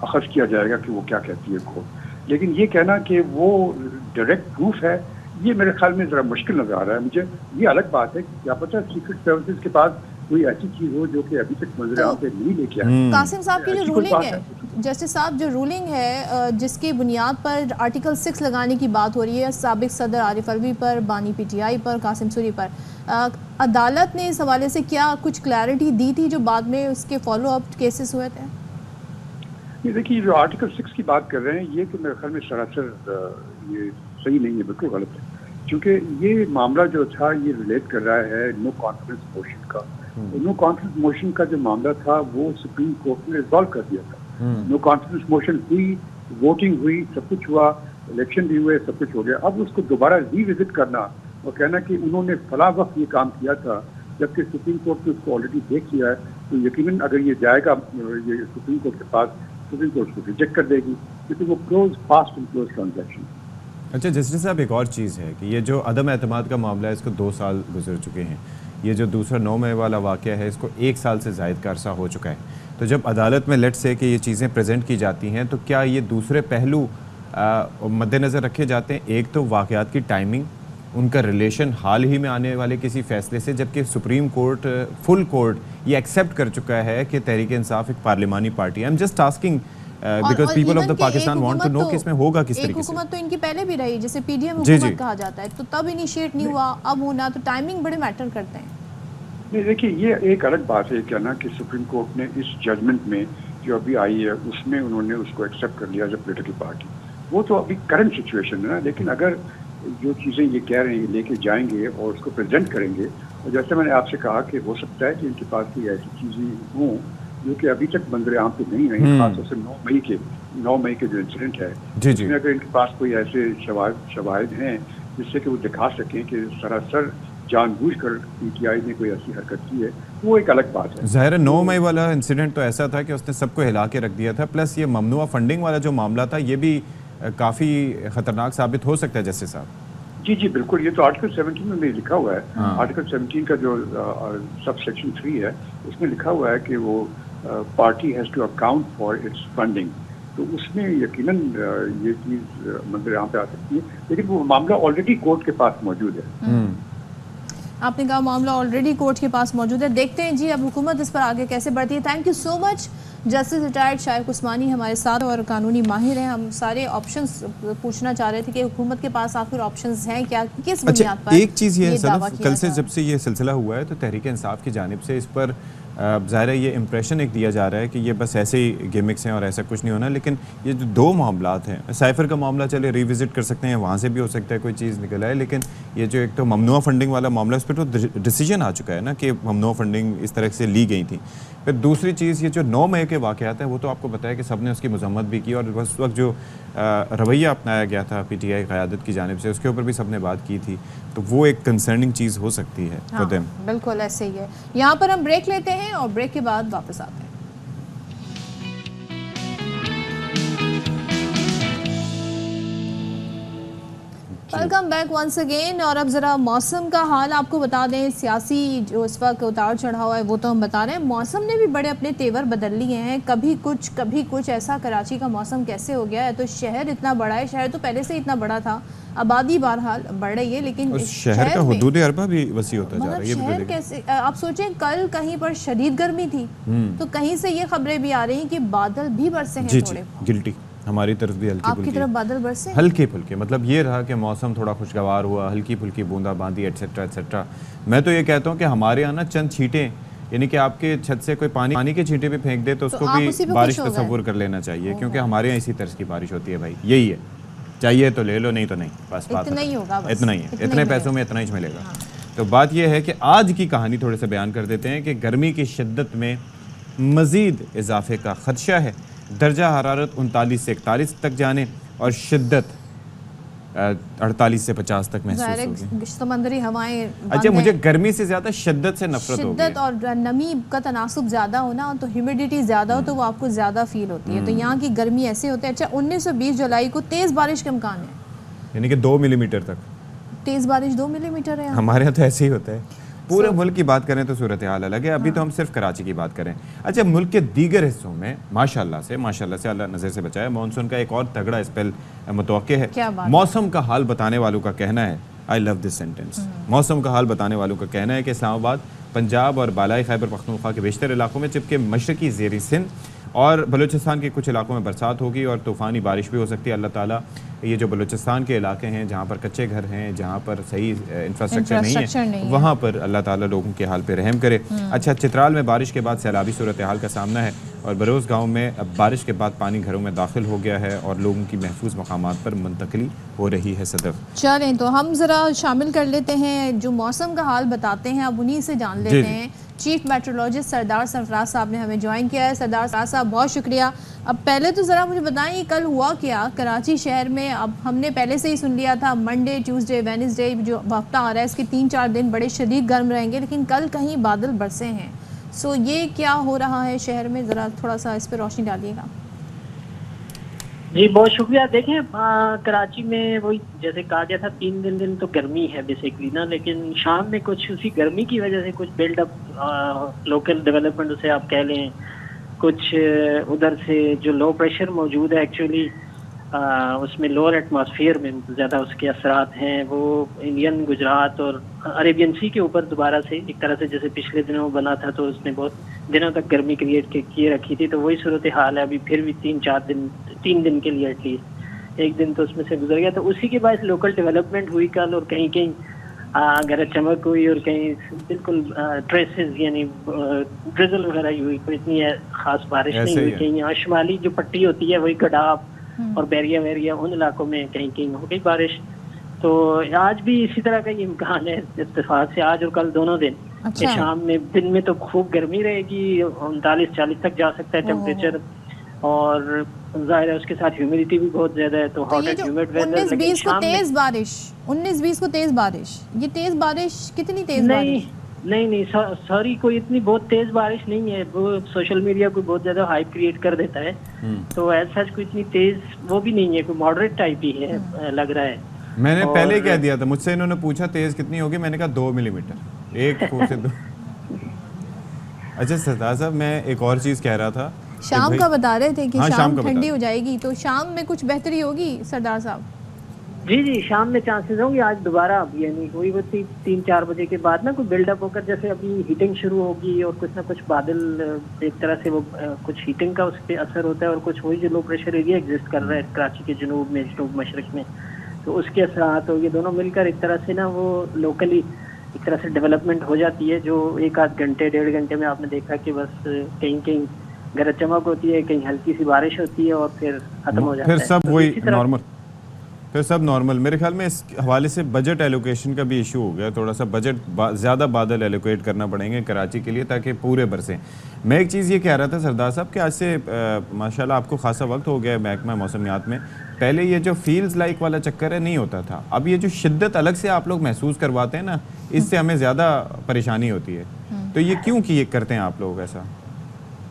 अखज़ किया जाएगा कि वो क्या कहती है कोर्ट। लेकिन ये कहना कि वो डायरेक्ट प्रूफ है, ये मेरे ख्याल में ज़रा मुश्किल नज़र आ रहा है मुझे। ये अलग बात है कि क्या पता सीक्रेट सर्विसेज के पास कोई ऐसी चीज़ हो जो कि अभी तक मंजर पे नहीं लेके आए। कासिम साहब की जो रूलिंग है, जस्टिस साहब जो रूलिंग है जिसकी बुनियाद पर आर्टिकल 6 लगाने की बात हो रही है साबिक सदर आरिफ अलवी पर, बानी PTI पर, कासिम सूरी पर, अदालत ने इस हवाले से क्या कुछ क्लैरिटी दी थी जो बाद में उसके फॉलो अप केसेस हुए थे? ये देखिए जो आर्टिकल 6 की बात कर रहे हैं, ये तो मेरे ख्याल में सरासर ये सही नहीं है, बिल्कुल गलत है। क्योंकि ये मामला जो था ये रिलेट कर रहा है नो कॉन्फिडेंस मोशन का। नो कॉन्फिडेंस मोशन का जो मामला था वो सुप्रीम कोर्ट ने रिजॉल्व कर दिया था। नो कॉन्फिडेंस मोशन हुई, वोटिंग हुई, सब कुछ हुआ, इलेक्शन भी हुए, सब कुछ हो गया। अब उसको दोबारा रिविजिट करना और कहना कि उन्होंने फला वक्त ये काम किया था, जबकि सुप्रीम कोर्ट ने उसको ऑलरेडी देख लिया है, तो यकीनन अगर ये जाएगा ये सुप्रीम कोर्ट के पास, सुप्रीम कोर्ट को रिजेक्ट कर देगी, क्योंकि वो close fast and close transaction. अच्छा जस्टिस साहब, एक और चीज़ है कि ये जो अदम एतमाद का मामला है, इसको 2 साल गुजर चुके हैं। ये जो दूसरा 9 मई वाला वाक़या है, इसको 1 साल से ज़ायद का अरसा हो चुका है। तो जब अदालत में लेट से कि ये चीज़ें प्रेजेंट की जाती हैं, तो क्या ये दूसरे पहलू मद्देनज़र रखे जाते हैं? एक तो वाक़यात की टाइमिंग, उनका रिलेशन हाल ही में आने वाले किसी फ़ैसले से, जबकि सुप्रीम कोर्ट फुल कोर्ट ये एक्सेप्ट कर चुका है कि तहरीक इंसाफ एक पार्लिमानी पार्टी है। I am just asking because people of the Pakistan want to know कि इसमें होगा किस तरीके से। हुकूमत तो इनकी पहले भी रही, जैसे PDM हुकूमत कहा जाता है, तो तब इनिशिएट नहीं हुआ, अब होना, तो टाइमिंग बड़े मैटर करते हैं। नहीं देखिए, ये एक अलग बात है कहना कि सुप्रीम कोर्ट ने इस जजमेंट में जो अभी आई है उसमें उन्होंने उसको एक्सेप्ट कर लिया एज अ पॉलिटिकल पार्टी। वो तो अभी करंट सिचुएशन है ना, लेकिन अगर जो चीज़ें ये कह रहे हैं लेके जाएंगे और उसको प्रेजेंट करेंगे, और जैसे मैंने आपसे कहा कि हो सकता है कि इनके पास कोई ऐसी चीज़ें हों जो कि अभी तक मंजर आम पे नहीं आई, खासतौर से 9 मई के जो इंसिडेंट है, उसमें अगर इनके पास कोई ऐसे शवाहिद हैं जिससे कि वो दिखा सकें कि सरासर जानबूझकर PTI ने कोई ऐसी हरकत की है, वो एक अलग बात है। ज़ाहिर है 9 मई वाला इंसिडेंट तो ऐसा था कि उसने सबको हिला के रख दिया था, प्लस ये ममनुआ फंडिंग वाला जो मामला था ये भी काफ़ी ख़तरनाक साबित हो सकता है जस्टिस साहब। जी बिल्कुल, ये तो आर्टिकल 17 में लिखा हुआ है। आर्टिकल 17 का जो सब सेक्शन 3 है उसमें लिखा हुआ है कि वो party has to account for its funding, तो उसमें यकीनन ये चीज़ मंजर यहाँ पे आ सकती है, लेकिन वो मामला ऑलरेडी कोर्ट के पास मौजूद है। आपने कहा मामला ऑलरेडी कोर्ट के पास मौजूद है, देखते हैं जी अब हुकूमत इस पर आगे कैसे बढ़ती है। Thank you so much justice retired Shaikh Usmani हमारे साथ और कानूनी माहिर हैं। हम सारे ऑप्शंस पूछना चाह रहे थे कि हुकूमत के पास आखिर ऑप्शंस हैं क्या, किस बुनियाद पर। एक चीज़ ये है सनफ, कल से जब से ये सिलसिला हुआ है तो तहरीक इंसाफ की जानिब से इस पर ज़ाहिर है ये इंप्रेशन एक दिया जा रहा है कि ये बस ऐसे ही गिमिक्स हैं और ऐसा कुछ नहीं होना, लेकिन ये जो 2 मामलात हैं, साइफर का मामला चले रिविजिट कर सकते हैं, वहाँ से भी हो सकता है कोई चीज़ निकल आए, लेकिन ये जो एक तो ममनुआ फंडिंग वाला मामला, उस पर तो डिसीजन आ चुका है ना कि ममनुआ फंडिंग इस तरह से ली गई थी। फिर दूसरी चीज़ ये जो 9 मई के वाक़यात हैं वो तो आपको बताया कि सब ने उसकी मजम्मत भी की, और उस वक्त जो रवैया अपनाया गया था PTI क़यादत की जानिब से उसके ऊपर भी सब ने बात की थी, तो वो एक कंसर्निंग चीज़ हो सकती है। हाँ, बिल्कुल ऐसे ही है। यहाँ पर हम ब्रेक लेते हैं और ब्रेक के बाद वापस आते हैं। Welcome back once again. और अब ज़रा मौसम का हाल आपको बता दें, सियासी जो इस वक्त उतार चढ़ाव है वो तो हम बता रहे हैं, मौसम ने भी बड़े अपने तेवर बदल लिए हैं, कभी कुछ ऐसा। कराची का मौसम कैसे हो गया है, तो शहर इतना बड़ा है, शहर तो पहले से इतना बड़ा था आबादी बहरहाल बढ़ रही है, लेकिन उस शहर का में हुदूद अरबा भी वसी होता जा रहा मतलब है। ये भी तो शहर देखिए। कैसे, आप सोचें कल कहीं पर शदीद गर्मी थी, तो कहीं से ये खबरें भी आ रही हैं कि बादल भी बरसे हैं जी थोड़े। गिल्टी, हमारी तरफ भी हल्की आपकी फुल्की तरफ बादल बरसे? हल्के फुल्के, मतलब ये रहा कि मौसम थोड़ा खुशगवार हुआ, हल्की फुल्की बूंदाबांदी एटसेट्रा एटसेट्रा। मैं तो ये कहता हूँ कि हमारे यहाँ ना चंद छींटें, यानी कि आपके छत से कोई पानी के छींटे भी फेंक दे तो उसको आप भी उसी पे बारिश खुश हो गए? तस्वुर कर लेना चाहिए, क्योंकि हमारे यहाँ इसी तरह की बारिश होती है भाई। यही है, चाहिए तो ले लो, नहीं तो नहीं, बस बात इतना ही खत्म। होगा बस, इतना ही है, इतना इतने ही पैसों में इतना ही मिलेगा। तो बात यह है कि आज की कहानी थोड़े से बयान कर देते हैं कि गर्मी की शिद्दत में मज़ीद इजाफे का खदशा है। दर्जा हरारत 39 से 41 तक जाने और शिद्दत 48 से 50 तक महसूस होगी। समंदरी हवाएं अच्छा, बंद मुझे हैं। गर्मी से ज़्यादा शिद्दत से नफरत हो गई शिद्दत और नमी का तनासुब ज़्यादा होना, तो ह्यूमिडिटी ज़्यादा हो तो वो आपको ज़्यादा फील होती है। तो यहाँ की गर्मी ऐसे होती है। अच्छा, 19 और 20 जुलाई को तेज़ बारिश का इम्कान है, यानी कि 2 मिलीमीटर तक। तेज़ बारिश 2 मिलीमीटर है यहाँ। हमारे यहाँ तो ऐसे ही होता है। पूरे मुल्क की बात करें तो सूरत हाल अलग है। अभी तो हम सिर्फ कराची की बात करें। अच्छा, मुल्क के दीगर हिस्सों में माशाल्लाह से अल्लाह नज़र से बचाए, मानसून का एक और तगड़ा स्पेल मुतवक्के है। क्या बात है? मौसम का हाल बताने वालों का कहना है, आई लव दिस सेंटेंस, मौसम का हाल बताने वालों का कहना है कि इस्लामाबाद, पंजाब और बालाई खैबर पख्तूनख्वा के बेशतर इलाकों में, जबकि मशरकी ज़ेरी सिंध और बलूचिस्तान के कुछ इलाकों में बरसात होगी और तूफ़ानी बारिश भी हो सकती है। अल्लाह ताला ये जो बलूचिस्तान के इलाके हैं जहाँ पर कच्चे घर हैं, जहाँ पर सही इंफ्रास्ट्रक्चर नहीं है, वहाँ पर अल्लाह ताला लोगों के हाल पे रहम करे। अच्छा, चित्राल में बारिश के बाद सैलाबी सूरत हाल का सामना है और बरोज़ गाँव में अब बारिश के बाद पानी घरों में दाखिल हो गया है और लोगों की महफूज मकामात पर मुंतकली हो रही है। सदफ, चलें तो हम ज़रा शामिल कर लेते हैं जो मौसम का हाल बताते हैं, अब उन्हीं से जान लेते हैं। चीफ मेट्रोलॉजिस्ट सरदार सरफराज साहब ने हमें ज्वाइन किया है। सरदार सरफराज साहब, बहुत शुक्रिया। अब पहले तो ज़रा मुझे बताएं कल हुआ क्या कराची शहर में। अब हमने पहले से ही सुन लिया था मंडे, ट्यूसडे, वेडनेसडे जो हफ्ता आ रहा है इसके 3-4 दिन बड़े शदीद गर्म रहेंगे, लेकिन कल कहीं बादल बरसे हैं। सो ये क्या हो रहा है शहर में, ज़रा थोड़ा सा इस पर रोशनी डालिएगा। जी बहुत शुक्रिया। देखें, कराची में वही जैसे कहा गया था 3 दिन तो गर्मी है बेसिकली ना, लेकिन शाम में कुछ उसी गर्मी की वजह से कुछ बिल्डअप लोकल डेवलपमेंट उसे आप कह लें, कुछ उधर से जो लो प्रेशर मौजूद है एक्चुअली उसमें लोअर एटमॉस्फेयर में ज़्यादा उसके असरात हैं, वो इंडियन, गुजरात और अरेबियन सी के ऊपर दोबारा से एक तरह से जैसे पिछले दिनों में बना था तो उसने बहुत दिनों तक गर्मी क्रिएट किए रखी थी। तो वही सूरत हाल है अभी फिर भी 3 दिन के लिए एटलीस्ट। एक दिन तो उसमें से गुजर गया, तो उसी के बाद लोकल डेवलपमेंट हुई कल और कहीं कहीं गरज चमक हुई और कहीं बिल्कुल ट्रेसेस यानी ड्रिजल वगैरह ही हुई, कोई इतनी खास बारिश नहीं हुई। कहीं यहाँ शुमाली जो पट्टी होती है वही गडाब और बैरिया वैरिया उन इलाकों में कहीं कहीं हो गई बारिश। तो आज भी इसी तरह का ये इम्कान है इत्तेफाक से, आज और कल दोनों दिन। अच्छा। शाम में, दिन में तो खूब गर्मी रहेगी, 39-40 तक जा सकता है टेम्परेचर, और जाहिर है उसके साथ ह्यूमिडिटी भी बहुत ज्यादा है, तो हॉट एंड ह्यूमिड वेदर। 19-20 को तेज बारिश, 19-20 को तेज बारिश, ये तेज बारिश कितनी तेज बारिश? नहीं सॉरी, कोई इतनी बहुत तेज बारिश नहीं है, वो सोशल मीडिया को बहुत ज्यादा हाइप क्रिएट कर देता है, तो ऐसा कोई इतनी तेज वो भी नहीं है, कोई मॉडरेट टाइप ही है लग रहा है। मैंने पहले ही कह दिया था, मुझसे इन्होंने पूछा तेज कितनी होगी, मैंने कहा 2 मिलीमीटर, 1 फुट से 2। अच्छा सरदार साहब, मैं एक और चीज़ कह रहा था, शाम का बता रहे थे कि हाँ, शाम ठंडी हो जाएगी, तो शाम में कुछ बेहतरी होगी सरदार साहब? जी शाम में चांसेस होंगे आज दोबारा, यानी कोई वो 3-4 बजे के बाद ना कोई बिल्डअप होकर जैसे अभी हीटिंग शुरू होगी और कुछ ना कुछ बादल एक तरह से वो कुछ हीटिंग का उस पर असर होता है और कुछ वही जो लो प्रेशर एरिया एग्जिस्ट कर रहा है कराची के जनूब में, जनूब मशरक में, तो उसके असरात हो, ये दोनों मिलकर एक तरह से ना वो लोकली एक तरह से डेवलपमेंट हो जाती है, जो 1-8 घंटे 1.5 घंटे में आपने देखा कि बस कहीं कहीं गरज चमक होती है, कहीं हल्की सी बारिश होती है और फिर खत्म हो जाता है। फिर सब तो वही नॉर्मल, फिर सब नॉर्मल। मेरे ख्याल में इस हवाले से बजट एलोकेशन का भी इशू हो गया, थोड़ा सा बजट ज़्यादा बादल एलोकेट करना पड़ेंगे कराची के लिए ताकि पूरे बरसें। मैं एक चीज़ ये कह रहा था सरदार साहब कि आज से माशाल्लाह आपको खासा वक्त हो गया है महकमा मौसमियात में, पहले ये जो फील्स लाइक वाला चक्कर है नहीं होता था, अब ये जो शिद्दत अलग से आप लोग महसूस करवाते हैं ना, इससे हमें ज़्यादा परेशानी होती है। तो ये क्यों कि ये करते हैं आप लोग ऐसा?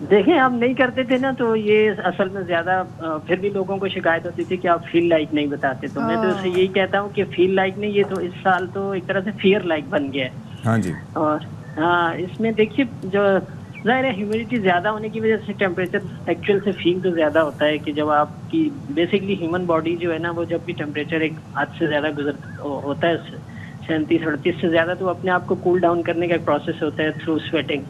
देखें, हम नहीं करते थे ना, तो ये असल में ज्यादा फिर भी लोगों को शिकायत होती थी कि आप फील लाइक नहीं बताते, तो मैं तो उससे यही कहता हूँ कि फील लाइक नहीं, ये तो इस साल तो एक तरह से फियर लाइक बन गया है। हाँ जी। और हाँ, इसमें देखिए जो ज़ाहिर है ह्यूमिडिटी ज़्यादा होने की वजह से टेम्परेचर एक्चुअल से फील तो ज़्यादा होता है कि जब आपकी बेसिकली ह्यूमन बॉडी जो है ना, वो जब भी टेम्परेचर एक हद से ज़्यादा होता है 37-38 से ज़्यादा, तो अपने आप को कूल डाउन करने का एक प्रोसेस होता है थ्रू स्वेटिंग।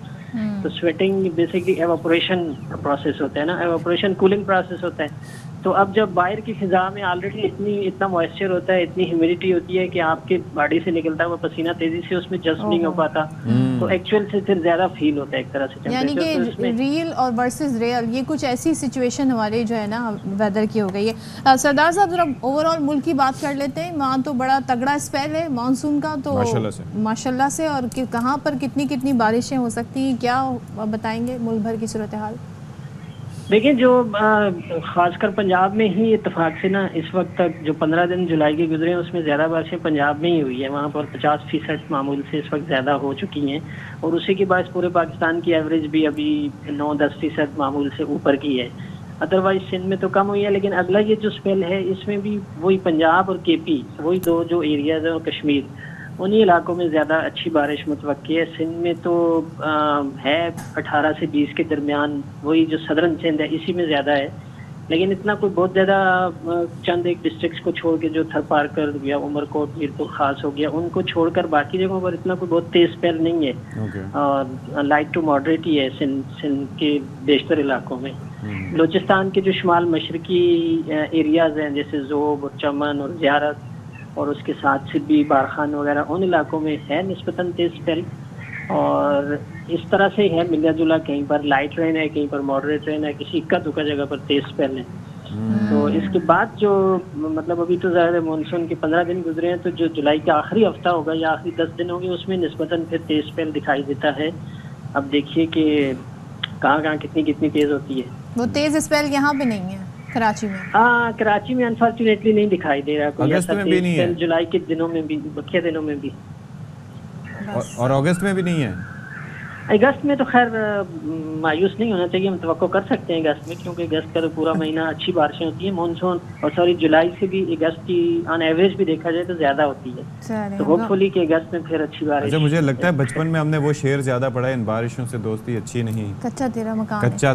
तो स्वेटिंग बेसिकली एवापोरेशन प्रोसेस होता है ना, एवापोरेशन कूलिंग प्रोसेस होता है। तो अब जब बाहर की फिजा में ऑलरेडी इतना मॉइस्चर होता है, इतनी ह्यूमिडिटी होती है कि आपके बॉडी से निकलता हुआ पसीना तेजी से उसमें जस्ट नहीं हो पाता, तो एक्चुअल से फिर ज्यादा फील होता है एक तरह से यानी कि टेम्परेचर। रियल और वर्सेस रियल, ये कुछ ऐसी सिचुएशन हमारे जो है ना वेदर की हो गई है। सरदार साहब जरा ओवरऑल मुल्क की बात कर लेते हैं। वहाँ तो बड़ा तगड़ा स्पेल है मानसून का, तो माशाल्लाह से और कहाँ पर कितनी कितनी बारिशें हो सकती हैं, क्या बताएंगे मुल्क भर की सूरत हाल? देखिए, जो खासकर पंजाब में ही इत्तेफाक से ना इस वक्त तक जो 15 दिन जुलाई के गुजरे हैं उसमें ज़्यादा बारिशें पंजाब में ही हुई है। वहाँ पर 50% मामूल से इस वक्त ज़्यादा हो चुकी हैं, और उसी के बाद पूरे पाकिस्तान की एवरेज भी अभी 9-10% मामूल से ऊपर की है। अदरवाइज सिंध में तो कम हुई है, लेकिन अगला ये जो स्पेल है इसमें भी वही पंजाब और केपी, वही दो जो एरियाज हैं, और कश्मीर, उन्हीं इलाकों में ज़्यादा अच्छी बारिश मुतवक्की है। सिंध में तो है 18 से 20 के दरमियान, वही जो सदरन सिंध है इसी में ज़्यादा है, लेकिन इतना कोई बहुत ज़्यादा चंद एक डिस्ट्रिक्ट्स को छोड़ के जो थर पारकर या उमरकोट, मीरपुर खास हो गया, उनको छोड़कर बाकी जगहों पर इतना कोई बहुत तेज स्पेल नहीं है, और लाइट टू मॉडरेट ही है सिंध के बेशतर इलाकों में। बलूचिस्तान के जो शुमाल मशरकी एरियाज हैं जैसे जोब और चमन और ज़ियारत, और उसके साथ सिद्दी, बारखान वगैरह, उन इलाकों में है निस्बतन तेज स्पेल, और इस तरह से है मिला जुला, कहीं पर लाइट रेन है, कहीं पर मॉडरेट रेन है, किसी इक्का दुक्का जगह पर तेज स्पेल है। तो इसके बाद जो मतलब अभी तो ज़्यादा मानसून के 15 दिन गुजरे हैं, तो जो जुलाई का आखिरी हफ्ता होगा या आखिरी 10 दिन होंगे उसमें निस्बतन फिर तेज स्पेल दिखाई देता है। अब देखिए कि कहाँ कितनी तेज होती है। वो तेज स्पेल यहाँ पे नहीं है कराची में? हाँ, कराची में अनफॉर्चुनेटली नहीं दिखाई दे रहा कोई अगस्त में भी नहीं है, जुलाई के दिनों में भी, बकिया दिनों में भी, और अगस्त में भी नहीं है। अगस्त में तो खैर मायूस नहीं होना चाहिए, हम तवक्को कर सकते हैं अगस्त में, क्योंकि अगस्त का तो पूरा महीना अच्छी बारिशें होती है। मानसून और सॉरी जुलाई से भी अगस्त की ऑन एवरेज भी देखा जाए तो ज्यादा होती है, तो होपफुली कि अगस्त में फिर अच्छी बारिश। अच्छा, मुझे लगता है बचपन में हमने वो शेर ज्यादा पढ़ा है, इन बारिशों से दोस्ती अच्छी नहीं, कच्चा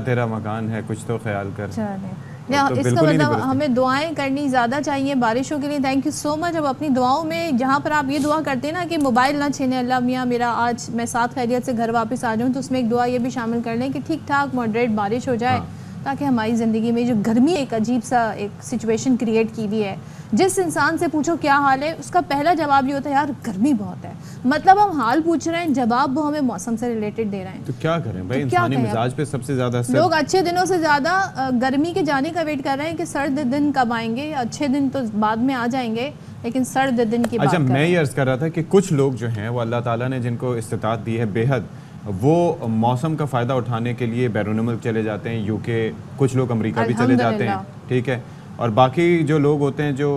तेरा मकान है, कुछ तो ख्याल कर। तो इसका मतलब हमें दुआएं करनी ज़्यादा चाहिए बारिशों के लिए। Thank you so much. अब अपनी दुआओं में जहाँ पर आप ये दुआ करते हैं ना कि मोबाइल ना छीने, अल्लाह मियाँ मेरा आज मैं साथ खैरियत से घर वापस आ जाऊँ, तो उसमें एक दुआ ये भी शामिल कर लें कि ठीक ठाक मॉडरेट बारिश हो जाए, ताकि हमारी ज़िंदगी में जो गर्मी एक अजीब सा एक सिचुएशन क्रिएट की हुई है। जिस इंसान से पूछो क्या हाल है, उसका पहला जवाब ये होता है यार गर्मी बहुत है। मतलब हम हाल पूछ रहे हैं, जवाब वो हमें मौसम से रिलेटेड दे रहे हैं। तो क्या करें भाई, इंसानी मिजाज पे सबसे ज़्यादा लोग अच्छे दिनों से ज़्यादा गर्मी के जाने का वेट कर रहे हैं कि सर्द दिन कब आएंगे। अच्छे दिन तो बाद में आ जाएंगे, लेकिन सर्द दिन की बात अच्छा, मैं ये अर्ज़ कर रहा था कि कुछ लोग जो हैं वो अल्लाह ताला ने जिनको इस्तिताअत दी है बेहद, वो मौसम का फ़ायदा उठाने के लिए बैरून मुल्क चले जाते हैं, यूके, कुछ लोग अमेरिका भी चले जाते हैं, ठीक है, और बाकी जो लोग होते हैं जो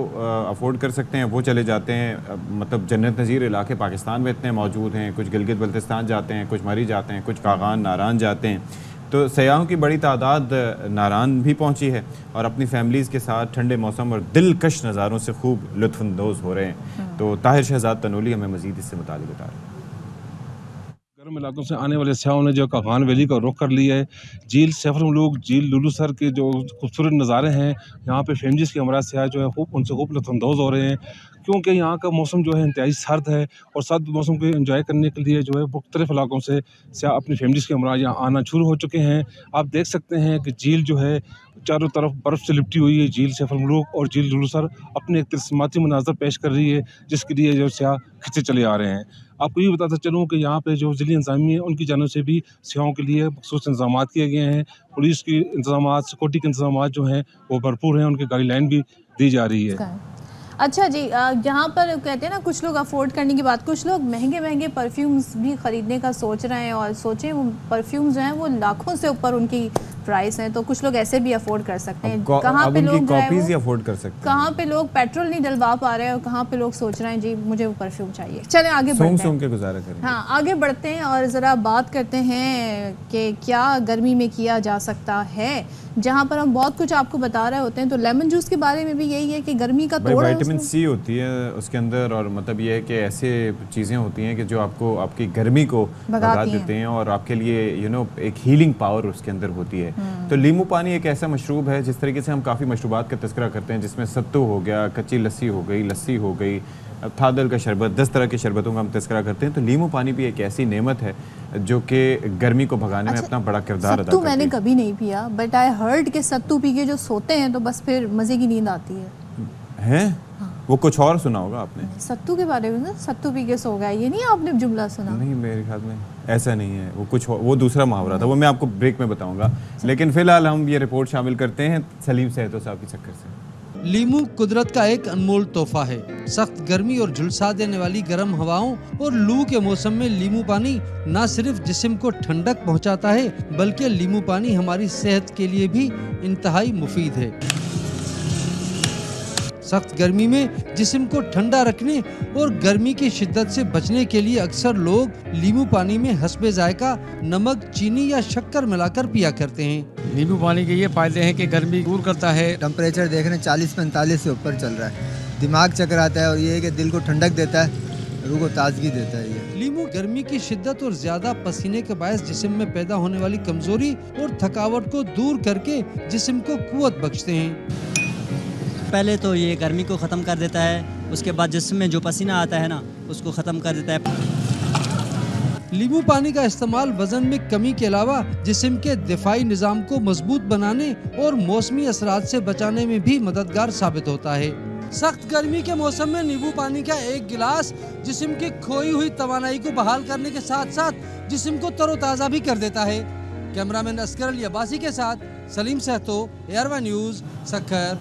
अफोर्ड कर सकते हैं वो चले जाते हैं। मतलब जन्नत नज़ीर इलाके पाकिस्तान में इतने मौजूद हैं, कुछ गिलगित बल्तिस्तान जाते हैं, कुछ मरी जाते हैं, कुछ कागान, नारान जाते हैं। तो सयाहों की बड़ी तादाद नारान भी पहुंची है और अपनी फैमिलीज़ के साथ ठंडे मौसम और दिलकश नज़ारों से खूब लुत्फ़अंदोज़ हो रहे हैं। तो ताहिर शहजाद तनोली हमें मज़ीद इससे मुताल्लिक़ बता रहे हैं। गर्म इलाकों से आने वाले सयाहों ने जो कागान वैली का रुख कर लिया है। झील सैफुल-मलूक, झील लुलू सर के जो खूबसूरत नज़ारे हैं, यहाँ पे फैमिलीज़ के हमरा सयाह जो है खूब उनसे खूब लुत्फ़अंदोज़ हो रहे हैं, क्योंकि यहाँ का मौसम जो है इंतहाई सर्द है, और सर्द मौसम को एंजॉय करने के लिए जो है मुख्तलिफ़ इलाकों से सयाह अपनी फैमिलीज़ के हमरा यहाँ आना शुरू हो चुके हैं। आप देख सकते हैं कि झील जो है चारों तरफ बर्फ़ से लिपटी हुई है। झील सैफुल-मलूक और झील लुलू सर अपने एक तिरस्माती मनाज़र पेश कर रही है, जिसके लिए जो सयाह खिंचे चले आ रहे हैं। आपको ये बताता चलूँ कि यहाँ पे जो ज़िली इंतज़ामिया है उनकी जानिब से भी सयाहों के लिए मख़सूस इंतज़ामात किए गए हैं। पुलिस के इंतज़ामात, सिक्योरिटी के इंतज़ामात जो हैं वो भरपूर हैं, उनकी गाइडलाइन भी दी जा रही है। अच्छा जी, जहाँ पर कहते हैं ना कुछ लोग अफोर्ड करने की बात, कुछ लोग महंगे महंगे परफ्यूम्स भी ख़रीदने का सोच रहे हैं, और सोचें वो परफ्यूम्स जो हैं वो लाखों से ऊपर उनकी प्राइस हैं, तो कुछ लोग ऐसे भी अफोर्ड कर सकते हैं। अब कहाँ पे उनकी लोग जो है कॉपीज ही वो अफोर्ड कर सकते हैं। कहाँ पे लोग पेट्रोल नहीं डलवा पा रहे हैं और कहाँ पे लोग सोच रहे हैं जी मुझे वो परफ्यूम चाहिए। चलें आगे बढ़ते हैं। सूंघ के गुजारा करें। हाँ आगे बढ़ते हैं और ज़रा बात करते हैं कि क्या गर्मी में किया जा सकता है। जहाँ पर हम बहुत कुछ आपको बता रहे होते हैं, तो लेमन जूस के बारे में भी यही है कि गर्मी का भाई तोड़ है विटामिन उसमें। सी होती है उसके अंदर, और मतलब ये है कि ऐसे चीज़ें होती हैं कि जो आपको आपकी गर्मी को भगा भगाती हैं। देते हैं और आपके लिए एक हीलिंग पावर उसके अंदर होती है। तो नींबू पानी एक ऐसा मशरूब है जिस तरीके से हम काफ़ी मशरूबात का तज़किरा करते हैं, जिसमें सत्तू हो गया, कच्ची लस्सी हो गई, लस्सी हो गई, थादल का शरबत, 10 तरह के शरबतों का हम तज़किरा करते हैं। तो नींबू पानी भी एक ऐसी नेमत है जो कि गर्मी को भगाने में अपना बड़ा किरदार अदा सत्तू करती मैंने है। कभी नहीं पिया, बट आई हर्ड के सत्तू पी के जो सोते हैं तो बस फिर मज़े की नींद आती है। हैं? वो कुछ और सुना होगा आपने। सत्तू के बारे में ना, सत्तू पी के सो गया, ये नहीं आपने जुमला सुना? नहीं, मेरे ख्याल में ऐसा नहीं है, वो कुछ वो दूसरा मुहावरा था, वो मैं आपको ब्रेक में बताऊंगा। लेकिन फिलहाल हम ये रिपोर्ट शामिल करते हैं सलीम सेहतो साहब की चक्कर से। लीमू कुदरत का एक अनमोल तोहफा है। सख्त गर्मी और झुलसा देने वाली गर्म हवाओं और लू के मौसम में लीमू पानी न सिर्फ जिस्म को ठंडक पहुंचाता है, बल्कि लीमू पानी हमारी सेहत के लिए भी इंतहाई मुफीद है। सख्त गर्मी में जिस्म को ठंडा रखने और गर्मी की शिद्दत से बचने के लिए अक्सर लोग लीमू पानी में हस्बे जायका नमक, चीनी या शक्कर मिलाकर पिया करते हैं। नींबू पानी के ये फायदे हैं कि गर्मी दूर करता है। टेम्परेचर देख रहे हैं 40-45 से ऊपर चल रहा है, दिमाग चकर आता है और ये है कि दिल को ठंडक देता है, रूह को ताजगी देता है। ये लीमू गर्मी की शिद्दत और ज्यादा पसीने के बायस जिस्म में पैदा होने वाली कमजोरी और थकावट को दूर करके जिस्म को कुव्वत बख्शते हैं। पहले तो ये गर्मी को ख़त्म कर देता है, उसके बाद जिस्म में जो पसीना आता है ना उसको ख़त्म कर देता है। लीमू पानी का इस्तेमाल वजन में कमी के अलावा जिस्म के दिफाई निज़ाम को मजबूत बनाने और मौसमी असरात से बचाने में भी मददगार साबित होता है। सख्त गर्मी के मौसम में नींबू पानी का एक गिलास जिस्म की खोई हुई तवानाई को बहाल करने के साथ साथ जिस्म को तरोताज़ा भी कर देता है। कैमरामैन असगर अली अब्बासी के साथ सलीम सेहतो, एयरवा न्यूज़, सक्खर।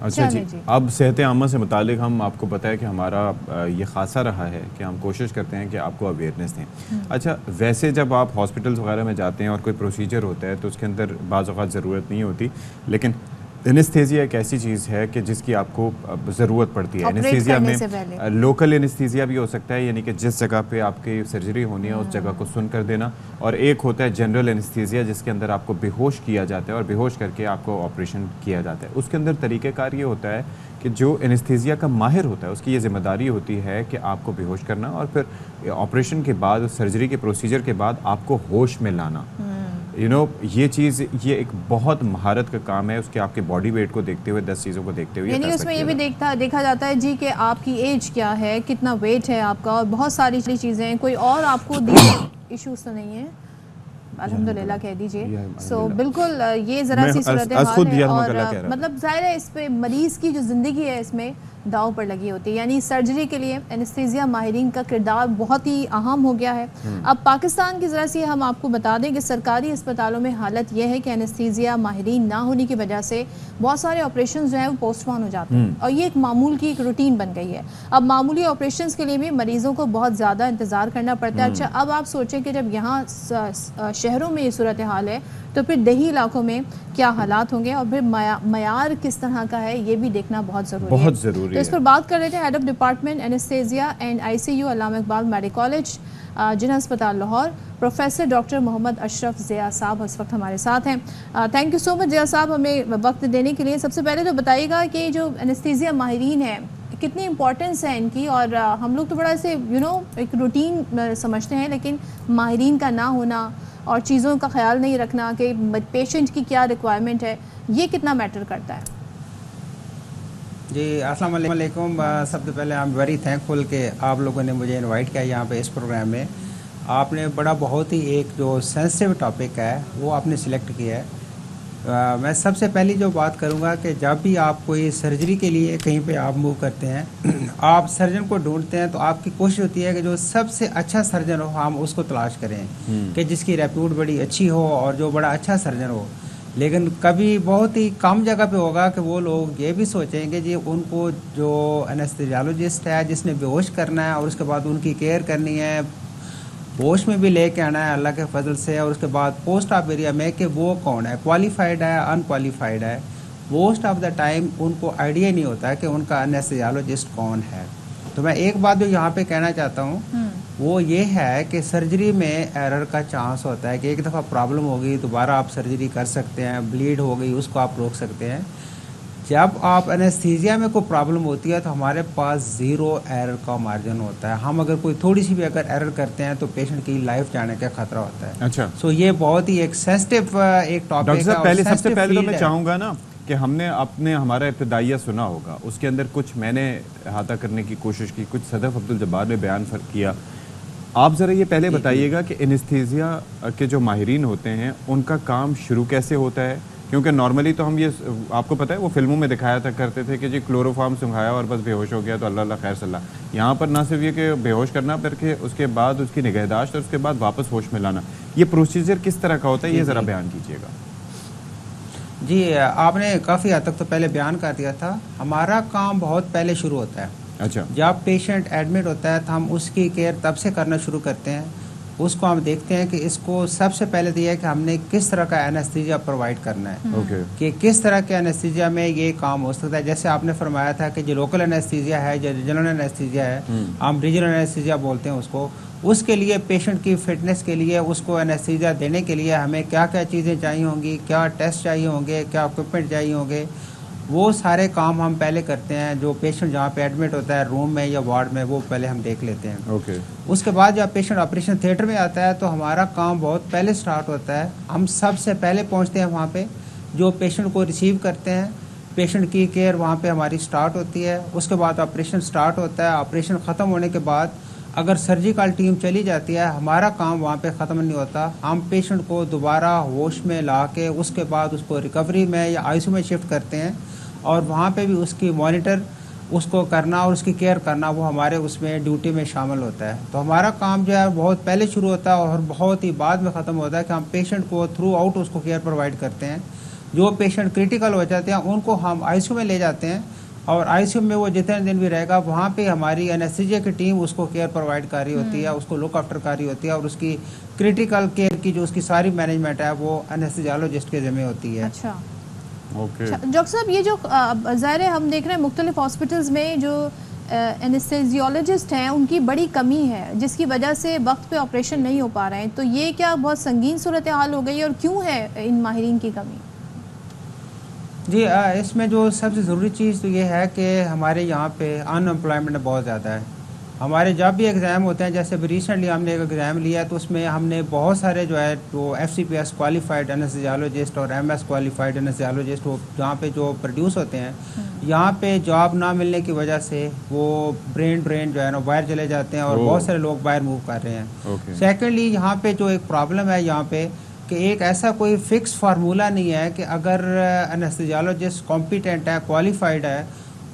अच्छा जी, अब सेहत आमा से मुतालिक हम आपको पता है कि हमारा ये खासा रहा है कि हम कोशिश करते हैं कि आपको अवेयरनेस दें। अच्छा, वैसे जब आप हॉस्पिटल्स वगैरह में जाते हैं और कोई प्रोसीजर होता है तो उसके अंदर बाज़ औक़ात ज़रूरत नहीं होती, लेकिन एनेस्थीसिया एक ऐसी चीज़ है कि जिसकी आपको ज़रूरत पड़ती है। एनेस्थीसिया में लोकल एनेस्थीसिया भी हो सकता है, यानी कि जिस जगह पे आपकी सर्जरी होनी है उस जगह को सुन कर देना, और एक होता है जनरल एनेस्थीसिया जिसके अंदर आपको बेहोश किया जाता है और बेहोश करके आपको ऑपरेशन किया जाता है। उसके अंदर तरीक़ेकार ये होता है कि जो एनेस्थीसिया का माहिर होता है उसकी ये ज़िम्मेदारी होती है कि आपको बेहोश करना और फिर ऑपरेशन के बाद, सर्जरी के प्रोसीजर के बाद आपको होश में लाना। ये चीज़, ये एक बहुत महारत का काम है, उसके आपके बॉडी वेट को देखते हुए, 10 चीज़ों को देखते हुए। यानी उसमें ये भी देखा जाता है जी कि आपकी एज क्या है, कितना वेट है आपका, और बहुत सारी चीज़ें। कोई और आपको इश्यूज तो नहीं है अल्हम्दुलिल्लाह कह दीजिए। सो बिल्कुल ये ज़रा सी सूरत हाल है, और मतलब ज़ाहिर है इस पे मरीज़ की जो ज़िंदगी है इसमें दाव पर लगी होती है। यानी सर्जरी के लिए एनेस्थीसिया माहिरीन का किरदार बहुत ही अहम हो गया है। अब पाकिस्तान की ज़रा सी हम आपको बता दें कि सरकारी अस्पतालों में हालत यह है कि एनेस्थीसिया माहिरीन ना होने की वजह से बहुत सारे ऑपरेशन जो हैं वो पोस्टपोन हो जाते हैं, और ये एक मामूल की एक रूटीन बन गई है। अब मामूली ऑपरेशन के लिए भी मरीज़ों को बहुत ज़्यादा इंतज़ार करना पड़ता है। अच्छा, अब आप सोचें कि जब यहाँ शहरों में ये सूरत हाल है तो फिर देही इलाकों में क्या हालात होंगे, और फिर मयार किस तरह का है ये भी देखना बहुत ज़रूरी है। तो इस पर बात कर रहे थे head of department anaesthesia and ICU Allama Iqbal medical college Jinnah अस्पताल लाहौर, प्रोफेसर डॉक्टर मोहम्मद अशरफ ज़िया साहब इस वक्त हमारे साथ हैं। Thank you so much Zia sahab हमें वक्त देने के लिए। सबसे पहले तो बताइएगा कि जो एनेस्थीसिया माहिरीन है कितनी इंपॉर्टेंस है इनकी, और हम लोग तो बड़ा ऐसे एक रूटीन समझते हैं, लेकिन माहिरीन का ना होना और चीज़ों का ख्याल नहीं रखना कि पेशेंट की क्या रिक्वायरमेंट है, ये कितना मैटर करता है। जी अस्सलाम वालेकुम। सबसे पहले आई एम वेरी थैंकफुल कि आप लोगों ने मुझे इनवाइट किया यहाँ पे इस प्रोग्राम में। आपने बहुत ही एक जो सेंसिटिव टॉपिक है वो आपने सिलेक्ट किया है। मैं सबसे पहली जो बात करूँगा कि जब भी आप कोई सर्जरी के लिए कहीं पे आप मूव करते हैं, आप सर्जन को ढूंढते हैं तो आपकी कोशिश होती है कि जो सबसे अच्छा सर्जन हो हम उसको तलाश करें, कि जिसकी रेप्यूट बड़ी अच्छी हो और जो बड़ा अच्छा सर्जन हो। लेकिन कभी बहुत ही कम जगह पे होगा कि वो लोग ये भी सोचेंगे जी उनको जो एनेस्थीसियोलॉजिस्ट है जिसने बेहोश करना है और उसके बाद उनकी केयर करनी है, होश में भी लेके आना है अल्लाह के फजल से, और उसके बाद पोस्ट ऑफ एरिया में कि वो कौन है, क्वालिफाइड है अनक्वालिफाइड है। मोस्ट ऑफ द टाइम उनको आइडिया नहीं होता है कि उनका एनेस्थीसियोलॉजिस्ट कौन है। तो मैं एक बात जो यहाँ पे कहना चाहता हूँ वो ये है कि सर्जरी में एरर का चांस होता है कि एक दफ़ा प्रॉब्लम होगी दोबारा आप सर्जरी कर सकते हैं, ब्लीड हो गई उसको आप रोक सकते हैं। जब आप एनेस्थीसिया में कोई प्रॉब्लम होती है तो हमारे पास ज़ीरो एरर का मार्जिन होता है। हम अगर कोई थोड़ी सी भी अगर एरर करते हैं तो पेशेंट की लाइफ जाने का खतरा होता है। अच्छा, सो ये बहुत ही एक सेंसिटिव एक टॉपिक है। पहले सबसे पहले तो मैं चाहूँगा ना कि हमने अपने हमारा इब्तदाइया सुना होगा, उसके अंदर कुछ मैंने अहाता करने की कोशिश की, कुछ सदफ अब्दुल जब्बार ने बयान किया। आप ज़रा ये पहले बताइएगा कि एनेस्थीसिया के जो माहिरीन होते हैं उनका काम शुरू कैसे होता है, क्योंकि नॉर्मली तो हम ये आपको पता है वो फिल्मों में दिखाया था करते थे कि जी क्लोरोफार्म सुंघाया और बस बेहोश हो गया तो अल्लाह खैर सल्ला। यहाँ पर ना सिर्फ ये कि बेहोश करना बल्कि उसके बाद उसकी निगहदाश्त और उसके बाद वापस होश में लाना, ये प्रोसीजर किस तरह का होता है, ये ज़रा बयान कीजिएगा। जी आपने काफ़ी हद तक तो पहले बयान कर दिया था। हमारा काम बहुत पहले शुरू होता है। अच्छा, जब पेशेंट एडमिट होता है तो हम उसकी केयर तब से करना शुरू करते हैं। उसको हम देखते हैं कि इसको सबसे पहले तो यह है कि हमने किस तरह का एनेस्थीसिया प्रोवाइड करना है, कि किस तरह के एनेस्थीसिया में ये काम हो सकता है। जैसे आपने फरमाया था कि जो लोकल एनेस्थीसिया है, जो रीजनल एनेस्थीसिया है, हम रीजनल एनेस्थीसिया बोलते हैं उसको, उसके लिए पेशेंट की फिटनेस के लिए उसको एनेस्थीसिया देने के लिए हमें क्या क्या चीज़ें चाहिए होंगी, क्या टेस्ट चाहिए होंगे, क्या इक्विपमेंट चाहिए होंगे, वो सारे काम हम पहले करते हैं। जो पेशेंट जहाँ पे एडमिट होता है रूम में या वार्ड में, वो पहले हम देख लेते हैं। उसके बाद जब पेशेंट ऑपरेशन थिएटर में आता है तो हमारा काम बहुत पहले स्टार्ट होता है। हम सबसे पहले पहुँचते हैं वहाँ पे, जो पेशेंट को रिसीव करते हैं, पेशेंट की केयर वहाँ पे हमारी स्टार्ट होती है। उसके बाद ऑपरेशन स्टार्ट होता है। ऑपरेशन ख़त्म होने के बाद अगर सर्जिकल टीम चली जाती है, हमारा काम वहाँ पे ख़त्म नहीं होता। हम पेशेंट को दोबारा होश में ला के उसके बाद उसको रिकवरी में या आईसीयू में शिफ्ट करते हैं, और वहाँ पे भी उसकी मॉनिटर उसको करना और उसकी केयर करना वो हमारे उसमें ड्यूटी में शामिल होता है। तो हमारा काम जो है बहुत पहले शुरू होता है और बहुत ही बाद में ख़त्म होता है कि हम पेशेंट को थ्रू आउट उसको केयर प्रोवाइड करते हैं। जो पेशेंट क्रिटिकल हो जाते हैं उनको हम आईसीयू में ले जाते हैं, और आईसीयू में वो जितने दिन भी रहेगा वहाँ पे हमारी एनेस्थीसिया की टीम उसको केयर प्रोवाइड कर रही होती है, उसको लुक आफ्टर कर रही होती है, और उसकी क्रिटिकल केयर की जो उसकी सारी मैनेजमेंट है वो एनेस्थीसियोलॉजिस्ट के ज़िम्मे होती है। अच्छा, ओके। डॉक्टर साहब, ये जो ज़ाहिर है हम देख रहे हैं मुख्तलिफ हॉस्पिटल्स में जो एनेस्थीसियोलॉजिस्ट हैं उनकी बड़ी कमी है, जिसकी वजह से वक्त पे ऑपरेशन नहीं हो पा रहे हैं, तो ये क्या बहुत संगीन सूरत हाल हो गई और क्यों है इन माहिरीन की कमी? जी इसमें जो सबसे ज़रूरी चीज़ तो ये है कि हमारे यहाँ पे अनएम्प्लॉयमेंट बहुत ज़्यादा है। हमारे जब भी एग्ज़ाम होते हैं, जैसे अभी रिसेंटली हमने एक एग्ज़ाम लिया तो उसमें हमने बहुत सारे जो है वो FCPS क्वालिफाइड एनेस्थीसियोलॉजिस्ट और MS क्वालिफाइड एनेस्थीसियोलॉजिस्ट वो जहाँ पे जो प्रोड्यूस होते हैं, यहाँ पे जॉब ना मिलने की वजह से वो ब्रेन ड्रेन जो है ना बाहर चले जाते हैं और बहुत सारे लोग बाहर मूव कर रहे हैं। सेकेंडली यहाँ पे जो एक प्रॉब्लम है यहाँ पे कि एक ऐसा कोई फिक्स फार्मूला नहीं है कि अगर एनेस्थीसियोलॉजिस्ट कॉम्पिटेंट है, क्वालिफाइड है,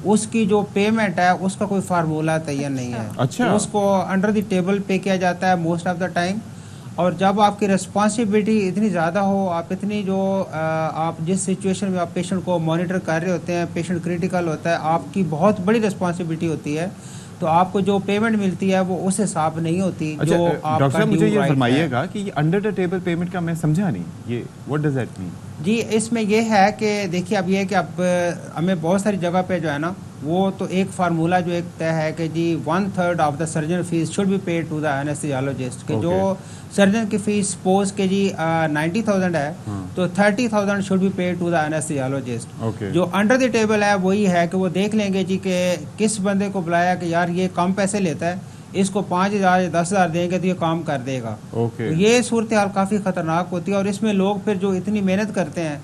उसकी जो पेमेंट है उसका कोई फार्मूला तैयार नहीं है। अच्छा, तो उसको अंडर द टेबल पे किया जाता है मोस्ट ऑफ द टाइम। और जब आपकी रिस्पॉन्सिबिलिटी इतनी ज़्यादा हो, आप इतनी जो आप जिस सिचुएशन में आप पेशेंट को मॉनिटर कर रहे होते हैं, पेशेंट क्रिटिकल होता है, आपकी बहुत बड़ी रिस्पॉन्सिबिलिटी होती है, तो आपको जो पेमेंट मिलती है वो उस हिसाब नहीं होती। अच्छा, जो डॉक्टर साहब मुझे ये फरमाइएगा कि ये अंडर द टेबल पेमेंट का मैं समझा नहीं, ये व्हाट डज दैट मीन? जी इसमें ये है कि देखिए अब ये है कि अब हमें बहुत सारी जगह पे जो है ना वो तो एक फार्मूला जो एक तय है कि जी 1/3 of the surgeon fees should be paid to the anaesthesiologist, कि जो सर्जन की फीस सपोज के जी 90,000 है तो 30,000 should be paid to the anaesthesiologist. जो अंडर द टेबल है वही है कि वो देख लेंगे जी कि किस बंदे को बुलाया कि यार ये कम पैसे लेता है, इसको 5,000 या 10,000 देंगे तो ये काम कर देगा। तो ये सूरत हाल काफ़ी ख़तरनाक होती है, और इसमें लोग फिर जो इतनी मेहनत करते हैं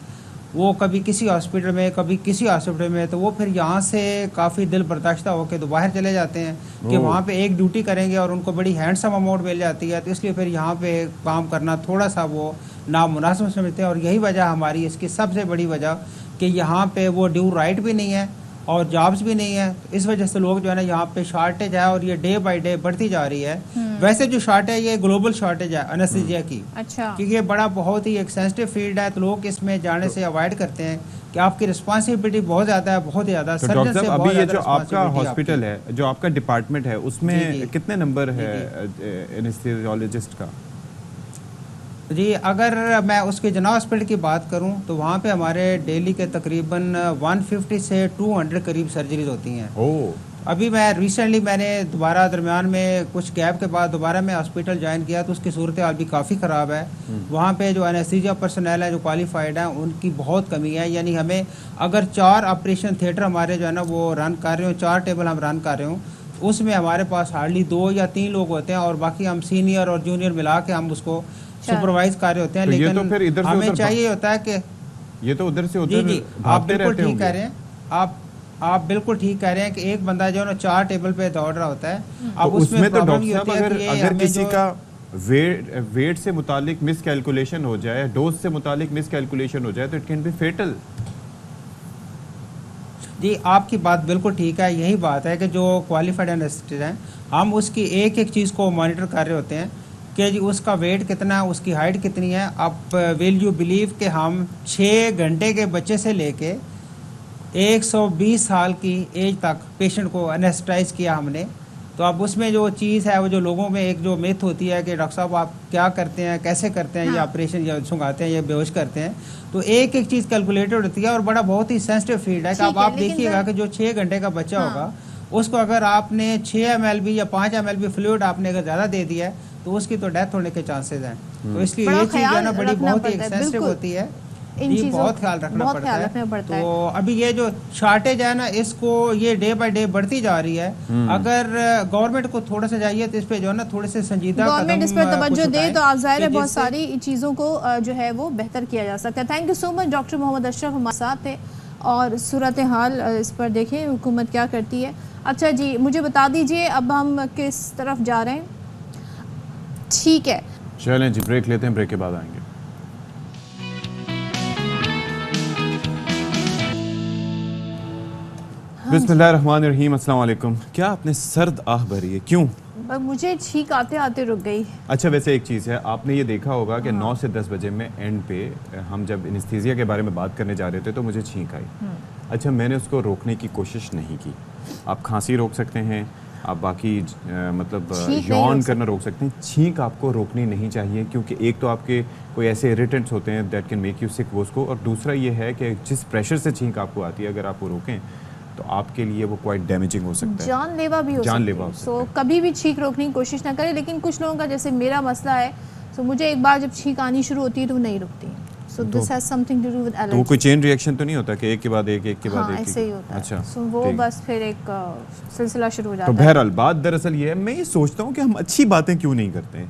वो कभी किसी हॉस्पिटल में कभी किसी हॉस्पिटल में, तो वो फिर यहाँ से काफ़ी दिल बर्दाश्ता होकर तो बाहर चले जाते हैं कि वहाँ पे एक ड्यूटी करेंगे और उनको बड़ी हैंडसम अमाउंट मिल जाती है, तो इसलिए फिर यहाँ पे काम करना थोड़ा सा वो नामुनासिब समझते हैं। और यही वजह हमारी इसकी सबसे बड़ी वजह कि यहाँ पे वो ड्यू राइट भी नहीं है और जॉब्स भी नहीं है। इस वजह से लोग जो है ना यहाँ पे शॉर्टेज है और ये डे बाय डे बढ़ती जा रही है। वैसे जो शॉर्ट है ये ग्लोबल शॉर्टेज है एनेस्थीसिया की। अच्छा, क्योंकि ये बड़ा बहुत ही एक सेंसिटिव फील्ड है, तो लोग इसमें जाने से अवॉइड करते हैं कि आपकी रिस्पॉन्सिबिलिटी बहुत ज़्यादा है, बहुत ज़्यादा। तो डॉक्टर साहब, अभी ये जो आपका हॉस्पिटल है, जो आपका डिपार्टमेंट है, उसमें कितने नंबर है एनेस्थीसियोलॉजिस्ट का? जी, अगर मैं उसके जना हॉस्पिटल की बात करूं तो वहाँ पे हमारे डेली के तकरीबन 150 से 200 करीब सर्जरीज होती हैं। अभी मैं रिसेंटली मैंने दोबारा दरमियान में कुछ गैप के बाद दोबारा मैं हॉस्पिटल ज्वाइन किया, तो उसकी सूरत हाल भी काफ़ी ख़राब है। वहाँ पे जो एनेस्थीसिया पर्सनल है, जो क्वालिफाइड है, उनकी बहुत कमी है। यानी हमें अगर 4 ऑपरेशन थिएटर हमारे जो है ना वो रन कर रहे हो, 4 टेबल हम रन कर रहे हो, उसमें हमारे पास हार्डली 2 या 3 लोग होते हैं, और बाकी हम सीनियर और जूनियर मिला के हम उसको सुपरवाइज कर रहे होते हैं। तो लेकिन तो फिर इधर से हमें चाहिए होता है कि ये तो उधर से उधर। जी, आप बिल्कुल ठीक कह रहे हैं, आप बिल्कुल ठीक कह रहे हैं कि एक बंदा जो है ना 4 टेबल पे दौड़ रहा होता है। अब उसमें तो डॉक्टर साहब अगर किसी का वेट से मुतालिक मिस कैलकुलेशन हो जाए, डोज से मुतालिक मिस कैलकुलेशन हो जाए, तो इट कैन बी फेटल। जी, आपकी बात बिल्कुल ठीक है। यही बात है कि जो क्वालिफाइड एनेस्थेटिस्ट हैं, हम उसकी एक एक चीज़ को मॉनिटर कर रहे होते हैं कि जी उसका वेट कितना है, उसकी हाइट कितनी है। अब विल यू बिलीव कि हम 6 घंटे के बच्चे से लेके 120 साल की एज तक पेशेंट को एनेस्थेटाइज किया हमने। तो अब उसमें जो चीज़ है, वो जो लोगों में एक जो मिथ होती है कि डॉक्टर साहब आप क्या करते हैं, कैसे करते हैं, ये ऑपरेशन या सुंघाते हैं, ये बेहोश करते हैं, तो एक एक चीज़ कैलकुलेटेड होती है और बड़ा बहुत ही सेंसिटिव फील्ड है। कि अब आप देखिएगा कि जो 6 घंटे का बच्चा होगा, उसको अगर आपने 6 ml या 5 ml फ्लूइड आपने अगर ज़्यादा दे दिया है, तो उसकी तो डेथ होने के चांसेस हैं। तो इसलिए ये चीज़ जो है ना बड़ी बहुत ही सेंसिटिव होती है, ये बहुत ख्याल रखना पड़ता है। तो अभी ये जो शॉर्टेज है ना, इसको ये डे बाय डे बढ़ती जा रही है। अगर गवर्नमेंट को थोड़ा सा चाहिए तो इस पे जो है ना थोड़े से संजीदा गवर्नमेंट इस पर तवज्जो दे, तो आप ज़ाहिर है बहुत सारी चीज़ों को जो है वो बेहतर किया जा सकता है। Thank you so much. Doctor Mohammad Ashraf हमारे साथ थे और सूरत हाल इस पर देखें हुकूमत क्या करती है। अच्छा जी, मुझे बता दीजिए अब हम किस तरफ जा रहे हैं? ठीक है, चलें जी, ब्रेक लेते हैं, ब्रेक के बाद आएंगे। बिस्मिल्लाहिर्रहमानिर्रहीम, अस्सलाम वालेकुम। क्या आपने सर्द आह भरी है? क्यों? मुझे छींक आते आते रुक गई। अच्छा, वैसे एक चीज़ है, आपने ये देखा होगा कि 9 से 10 बजे में एंड पे हम जब एनेस्थीसिया के बारे में बात करने जा रहे थे तो मुझे छींक आई। अच्छा, मैंने उसको रोकने की कोशिश नहीं की। आप खांसी रोक सकते हैं, आप बाकी मतलब यौन करना रोक सकते हैं, छींक आपको रोकनी नहीं चाहिए, क्योंकि एक तो आपके कोई ऐसे इरिटेंट्स होते हैं that can make you sick वो उसको, और दूसरा ये है कि जिस प्रेशर से छींक आपको आती है, अगर आप वो रोकें तो आपके लिए वो क्वाइट डैमेजिंग हो सकता है, जानलेवा भी हो सकता है। सो कभी भी छींक रोकने की कोशिश ना करें। लेकिन कुछ लोगों का, जैसे मेरा मसला है, सो मुझे एक बार जब छींक आनी शुरू होती है तो नहीं रुकती। So this has something to do with allergy. तो कोई चेन रिएक्शन तो नहीं होता कि एक के बाद एक के बाद एक? ऐसे ही होता है। अच्छा, सो वो बस फिर एक सिलसिला शुरू हो जाता है। तो बहरहाल बात दरअसल ये है, मैं ये सोचता हूँ कि हम अच्छी बातें क्यों नहीं करते।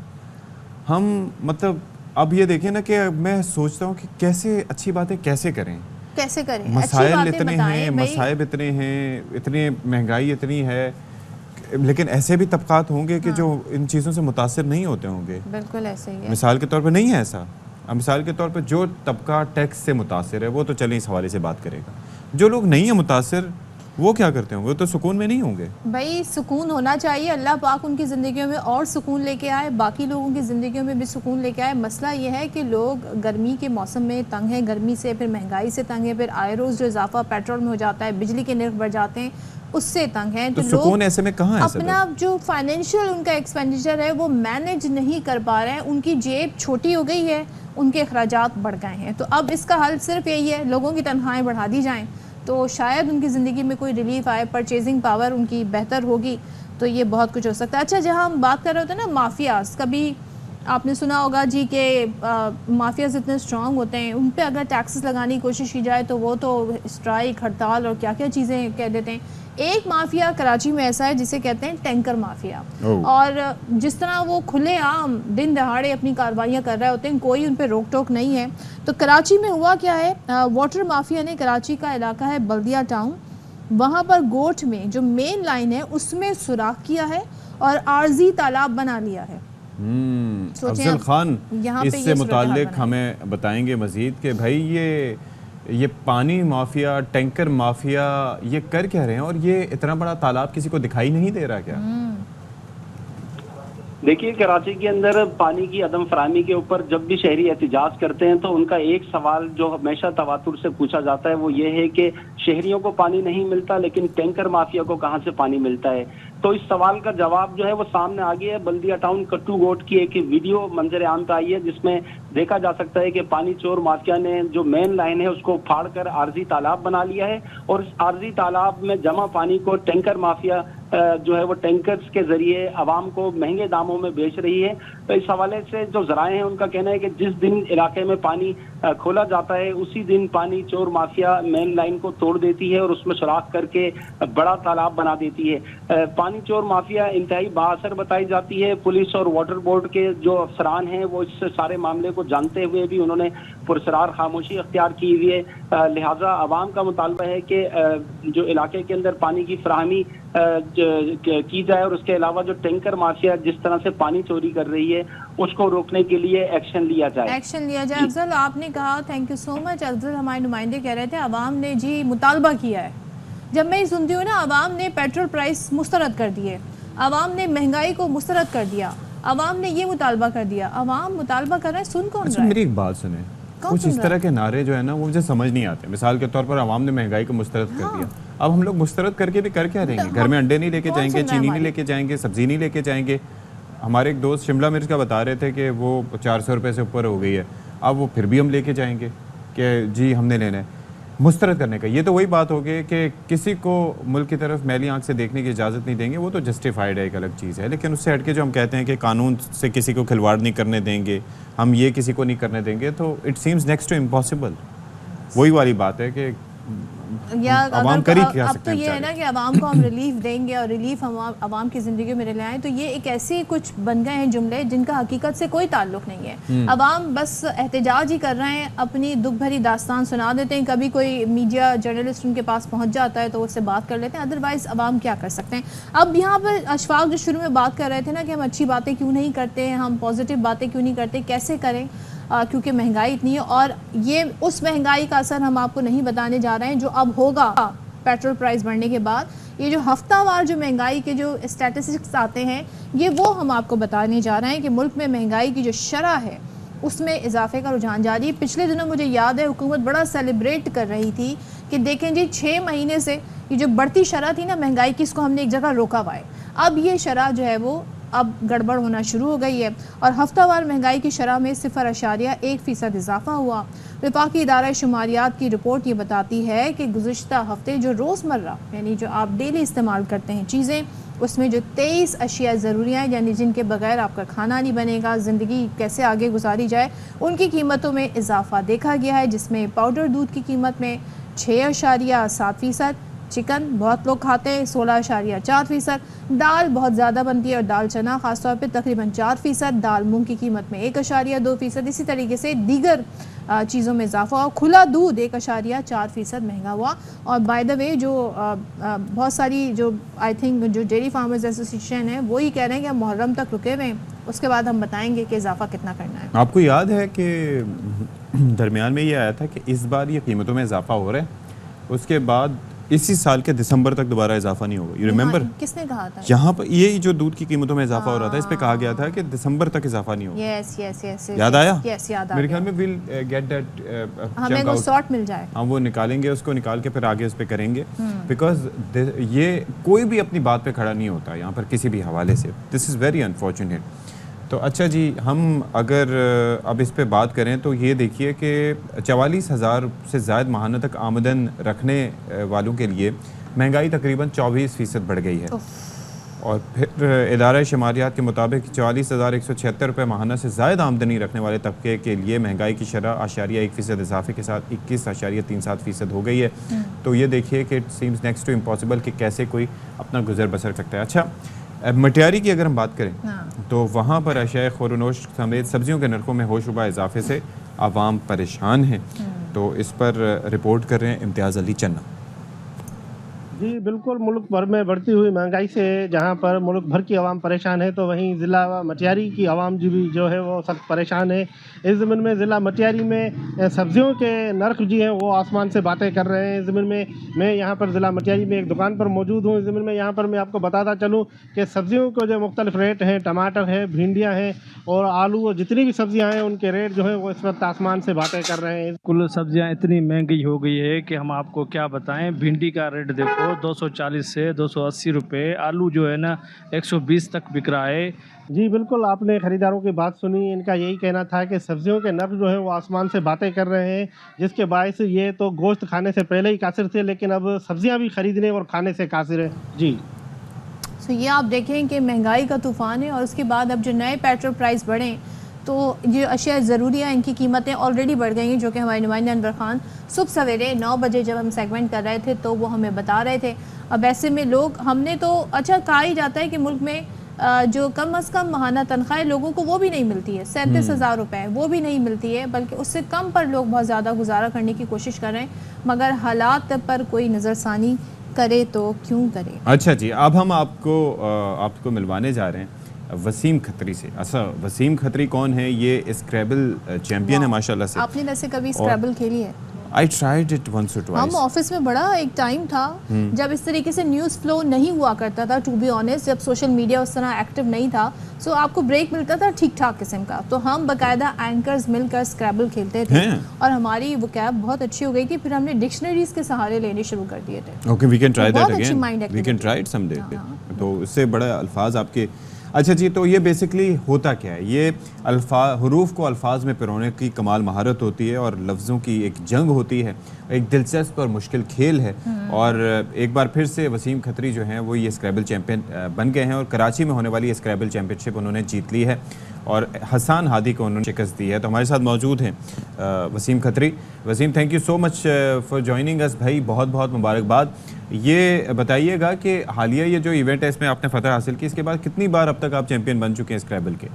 हम मतलब अब ये देखें ना कि मैं सोचता हूँ कि कैसे अच्छी बातें कैसे करें, कैसे करें। मसाइल इतने हैं, मसाइब इतने हैं, इतनी महंगाई इतनी है, लेकिन ऐसे भी तबकात होंगे कि जो इन चीज़ों से मुतासिर नहीं होते होंगे। बिल्कुल ऐसे ही है। मिसाल के तौर पे नहीं है ऐसा। अब मिसाल के तौर पे जो तबका टैक्स से मुतासिर है वो तो चलें इस हवाले से बात करेगा, जो लोग नहीं है मुतासिर वो क्या करते होंगे? वो तो सुकून में नहीं होंगे। भाई सुकून होना चाहिए, अल्लाह पाक उनकी ज़िंदगियों में और सुकून लेके आए, बाकी लोगों की ज़िंदगियों में भी सुकून लेके आए। मसला ये है कि लोग गर्मी के मौसम में तंग हैं, गर्मी से, फिर महंगाई से तंग है, फिर आए रोज़ जो इजाफा पेट्रोल में हो जाता है, बिजली के निर्ख बढ़ जाते हैं, उससे तंग हैं। तो सुकून ऐसे में कहाँ है? अपना जो फाइनेंशियल उनका एक्सपेंडिचर है वो मैनेज नहीं कर पा रहे हैं, उनकी जेब छोटी हो गई है, उनके अखराजात बढ़ गए हैं। तो अब इसका हल सिर्फ यही है, लोगों की तनख्वाहें बढ़ा दी जाएँ तो शायद उनकी ज़िंदगी में कोई रिलीफ आए, परचेजिंग पावर उनकी बेहतर होगी, तो ये बहुत कुछ हो सकता है। अच्छा, जहाँ हम बात कर रहे होते हैं ना माफियाज़, कभी आपने सुना होगा जी कि माफियाज़ इतने स्ट्रांग होते हैं, उन पे अगर टैक्सेस लगाने की कोशिश की जाए तो वो तो स्ट्राइक, हड़ताल और क्या क्या चीज़ें कह देते हैं। एक माफिया कराची में ऐसा है जिसे कहते हैं टैंकर माफिया, और जिस तरह वो खुलेआम दिन दहाड़े अपनी कार्रवाइयाँ कर रहे होते हैं, कोई उन पर रोक टोक नहीं है। तो कराची में हुआ क्या है, वाटर माफिया ने कराची का इलाका है बल्दिया टाउन, वहाँ पर गोठ में जो मेन लाइन है उसमें सुराख किया है और आर्जी तालाब बना लिया है। अफजल खान इससे मुताल्लिक हमें बताएंगे मजीद कि भाई ये पानी माफिया, टैंकर माफिया ये कर क्या रहे हैं, और ये इतना बड़ा तालाब किसी को दिखाई नहीं दे रहा क्या? देखिए, कराची के अंदर पानी की अदम फराहमी के ऊपर जब भी शहरी एहतिजाज करते हैं तो उनका एक सवाल जो हमेशा तवातुर से पूछा जाता है वो ये है कि शहरियों को पानी नहीं मिलता, लेकिन टैंकर माफिया को कहाँ से पानी मिलता है। तो इस सवाल का जवाब जो है वो सामने आ गया है। बल्दिया टाउन कट्टू गोट की एक वीडियो मंजर आम पे आई है जिसमें देखा जा सकता है कि पानी चोर माफिया ने जो मेन लाइन है उसको फाड़कर आर्जी तालाब बना लिया है और इस आर्जी तालाब में जमा पानी को टैंकर माफिया जो है वो टैंकर्स के जरिए आवाम को महंगे दामों में बेच रही है। तो इस हवाले से जो जराए हैं उनका कहना है कि जिस दिन इलाके में पानी खोला जाता है उसी दिन पानी चोर माफिया मेन लाइन को तोड़ देती है और उसमें सुराख करके बड़ा तालाब बना देती है। पानी चोर माफिया इंतहाई बाअसर बताई जाती है। पुलिस और वाटर बोर्ड के जो अफसरान हैं वो इस सारे मामले को जानते हुए भी उन्होंने पुरसरार खामोशी अख्तियार की हुई है। लिहाजा आवाम का मुतालबा है कि जो इलाके के अंदर पानी की फराहमी की जाए और उसके अलावा जो टैंकर माफिया जिस तरह से पानी चोरी कर रही है उसको रोकने के लिए एक्शन लिया जाए। अफजल, आपने कहा, thank you so much. Afzal हमारे नुमाइंदे कह रहे थे आवाम ने जी मुतालबा किया है। जब मैं सुनती हूँ ना, आवाम ने पेट्रोल प्राइस मुस्तरद कर दिए, आवाम ने महंगाई को मुस्तरद कर दिया, आवाम ने ये मुतालबा कर दिया, आवाम मुतालबा कर रहा है, सुन कौन रहा है? मेरी एक बात सुने, कुछ इस तरह के नारे जो है ना वो मुझे समझ नहीं आते। मिसाल के तौर पर आवाम ने महंगाई को मुस्तरद कर दिया, अब हम लोग मुस्तरद करके भी कर क्या देंगे? घर में अंडे नहीं लेके जाएंगे, चीनी नहीं लेके जाएंगे, सब्जी नहीं लेके जाएंगे। हमारे एक दोस्त शिमला मिर्च का बता रहे थे कि वो 400 रुपये से ऊपर हो गई है, अब वो फिर भी हम लेके जाएंगे कि जी हमने लेना है। मुस्तरद करने का ये तो वही बात हो गई कि किसी को मुल्क की तरफ मैली आंख से देखने की इजाज़त नहीं देंगे, वो तो जस्टिफाइड है, एक अलग चीज़ है। लेकिन उससे हटके जो हम कहते हैं कि कानून से किसी को खिलवाड़ नहीं करने देंगे, हम ये किसी को नहीं करने देंगे, तो it seems next to impossible. वही वाली बात है कि या अब तो ये है ना कि आवाम को हम रिलीफ देंगे और रिलीफ हम आवाम की ज़िंदगी में ले आए, तो ये एक ऐसे कुछ बन गए हैं जुमले जिनका हकीकत से कोई ताल्लुक नहीं है। आवाम बस एहतजाज ही कर रहे हैं, अपनी दुख भरी दास्तान सुना देते हैं, कभी कोई मीडिया जर्नलिस्ट उनके पास पहुंच जाता है तो उससे बात कर लेते हैं, अदरवाइज़ आवाम क्या कर सकते हैं। अब यहाँ पर अशफाक जो शुरू में बात कर रहे थे ना कि हम अच्छी बातें क्यों नहीं करते, हम पॉजिटिव बातें क्यों नहीं करते, कैसे करें, क्योंकि महंगाई इतनी है और ये उस महंगाई का असर हम आपको नहीं बताने जा रहे हैं जो अब होगा पेट्रोल प्राइस बढ़ने के बाद। ये जो हफ्तावार जो महंगाई के जो स्टैटिस्टिक्स आते हैं ये वो हम आपको बताने जा रहे हैं कि मुल्क में महंगाई की जो शरह है उसमें इजाफे का रुझान जारी है। पिछले दिनों मुझे याद है हुकूमत बड़ा सेलिब्रेट कर रही थी कि देखें जी 6 महीने से ये जो बढ़ती शरह थी ना महंगाई की, इसको हमने एक जगह रोका हुआ है। अब ये शरह जो है वो अब गड़बड़ होना शुरू हो गई है और हफ्तावार महंगाई की शरह में 0.1% इजाफा हुआ। वफाकी इदारा शुमारियात की रिपोर्ट ये बताती है कि गुज़िश्ता हफ्ते जो रोज़मर्रा यानी जो आप डेली इस्तेमाल करते हैं चीज़ें, उसमें जो 23 अशिया ज़रूरियाँ यानी जिनके बगैर आपका खाना नहीं बनेगा, ज़िंदगी कैसे आगे गुजारी जाए, उनकी कीमतों में इजाफा देखा गया है, जिसमें पाउडर दूध की कीमत में 6.7%, चिकन बहुत लोग खाते हैं 16.4%, दाल बहुत ज़्यादा बनती है और दाल चना ख़ासतौर पे तकरीबन 4%, दाल मूंग की कीमत में 1.2%, इसी तरीके से दीगर चीज़ों में इजाफा हुआ। खुला दूध 1.4% महंगा हुआ। और बाय द वे जो बहुत सारी जो आई थिंक जो डेयरी फार्मर्स एसोसिएशन है वो ही कह रहे हैं कि हम मुहर्रम तक रुके हुए हैं, उसके बाद हम बताएंगे कि इजाफा कितना करना है। आपको याद है कि दरमियान में ये आया था कि इस बार ये कीमतों में इजाफा हो रहा है, उसके बाद इसी साल के दिसंबर तक दोबारा इजाफा नहीं होगा। You remember? किसने कहा था? यहाँ पर ये जो दूध की कीमतों में इजाफा हो रहा था, इस पे कहा गया था कि दिसंबर तक इजाफा नहीं होगा। यस यस यस, याद आया? यस, याद आ मेरे ख्याल में विल गेट दैट, हमें वो सॉर्ट मिल जाए, हम वो निकालेंगे, उसको निकाल के फिर आगे उस पे करेंगे, बिकॉज ये कोई भी अपनी बात पे खड़ा नहीं होता यहाँ पर किसी भी हवाले से। This is very unfortunate. तो अच्छा जी, हम अगर अब इस पे बात करें तो ये देखिए कि 44,000 से ज़ायद माहाना तक आमदन रखने वालों के लिए महंगाई तकरीबन 24% बढ़ गई है। और फिर इदारा शुमारियात के मुताबिक 44,176 रुपये माहाना से ज़ायद आमदनी रखने वाले तबके के लिए महंगाई की शरह 1% इजाफे के साथ 21.37% हो गई है। तो ये देखिए कि it seems next to impossible कि कैसे कोई अपना गुजर बसर सकता है। अच्छा, मटियारी की अगर हम बात करें तो वहाँ पर अशिया खुरनोश समेत सब्जियों के नरखों में होशरुबा इजाफे से आवाम परेशान है। तो इस पर रिपोर्ट कर रहे हैं इम्तियाज़ अली चन्ना। जी बिल्कुल, मुल्क भर में बढ़ती हुई महंगाई से जहां पर मुल्क भर की आवाम परेशान है, तो वहीं ज़िला मटियारी की आवाम भी जो है वो सख्त परेशान है। इस ज़मीन में ज़िला मटियारी में सब्जियों के नर्ख जी हैं वो आसमान से बातें कर रहे हैं। इस ज़मीन में मैं यहाँ पर ज़िला मटियारी में एक दुकान पर मौजूद हूँ। इस ज़मीन में यहाँ पर मैं आपको बताता चलूँ कि सब्जियों को जो मुख्तलिफ रेट हैं, टमाटर है, भिंडियाँ हैं और आलू और जितनी भी सब्जियाँ हैं उनके रेट जो है वो इस वक्त आसमान से बातें कर रहे हैं। कुल सब्जियाँ इतनी महंगी हो गई है कि हम आपको क्या बताएं। भिंडी का रेट देखो 240 से 280 रुपये, आलू जो है ना 120 तक बिक रहा है। जी बिल्कुल, आपने ख़रीदारों की बात सुनी। इनका यही कहना था कि सब्जियों के नर्ख जो है वो आसमान से बातें कर रहे हैं, जिसके बायस ये तो गोश्त खाने से पहले ही कासिर थे, लेकिन अब सब्जियां भी खरीदने और खाने से कासिर है। जी तो ये आप देखें कि महंगाई का तूफ़ान है और उसके बाद अब जो नए पेट्रोल प्राइस बढ़े तो ये अशिया ज़रूरिया इनकी कीमतें ऑलरेडी बढ़ गई हैं, जो कि हमारे नुमाइंदे अनवर ख़ान सुबह सवेरे 9 बजे जब हम सेगमेंट कर रहे थे तो वो हमें बता रहे थे। अब ऐसे में लोग, हमने तो अच्छा कहा ही जाता है कि मुल्क में जो कम अज़ कम माहाना तनख्वाहें लोगों को वो भी नहीं मिलती है, 37,000 रुपये वो भी नहीं मिलती है, बल्कि उससे कम पर लोग बहुत ज़्यादा गुजारा करने की कोशिश कर रहे हैं, मगर हालात पर कोई नज़रसानी करे तो क्यों करे। अच्छा जी, अब हम आपको मिलवाने जा रहे हैं वसीम खत्री से। अच्छा, वसीम खत्री कौन है? ये स्क्रैबल चैंपियन है माशाल्लाह से। आपने वैसे कभी स्क्रैबल खेली है? I tried it once or twice. हम ऑफिस में बड़ा एक टाइम था जब इस तरीके से न्यूज़ फ्लो नहीं हुआ करता था, टू बी ऑनेस्ट, जब सोशल मीडिया उस तरह एक्टिव नहीं था, सो आपको ब्रेक मिलता था ठीक ठाक किस्म का, तो हम बाकायदा एंकर्स मिलकर स्क्रैबल खेलते थे और हमारी वोकैब बहुत अच्छी हो गई थी। फिर हमने डिक्शनरीज के सहारे लेने शुरू कर दिए थे। Okay, we can try that again, we can try it someday. तो इससे बड़ा अल्फाज आपके। अच्छा जी, तो ये बेसिकली होता क्या है? ये हरूफ को अल्फाज में पिरोने की कमाल महारत होती है और लफ्ज़ों की एक जंग होती है, एक दिलचस्प और मुश्किल खेल है। और एक बार फिर से वसीम खत्री जो हैं वो ये स्क्रैबल चैंपियन बन गए हैं और कराची में होने वाली ये स्क्रैबल चैंपियनशिप उन्होंने जीत ली है और हसान हादी को उन्होंने शिकस्त दी है। तो हमारे साथ मौजूद हैं Waseem Khatri. Waseem, thank you so much for joining us भाई, बहुत बहुत मुबारकबाद। ये बताइएगा कि हालिया ये जो इवेंट है इसमें आपने फतह हासिल की, इसके बाद कितनी बार अब तक आप चैंपियन बन चुके हैं स्क्रैबल के?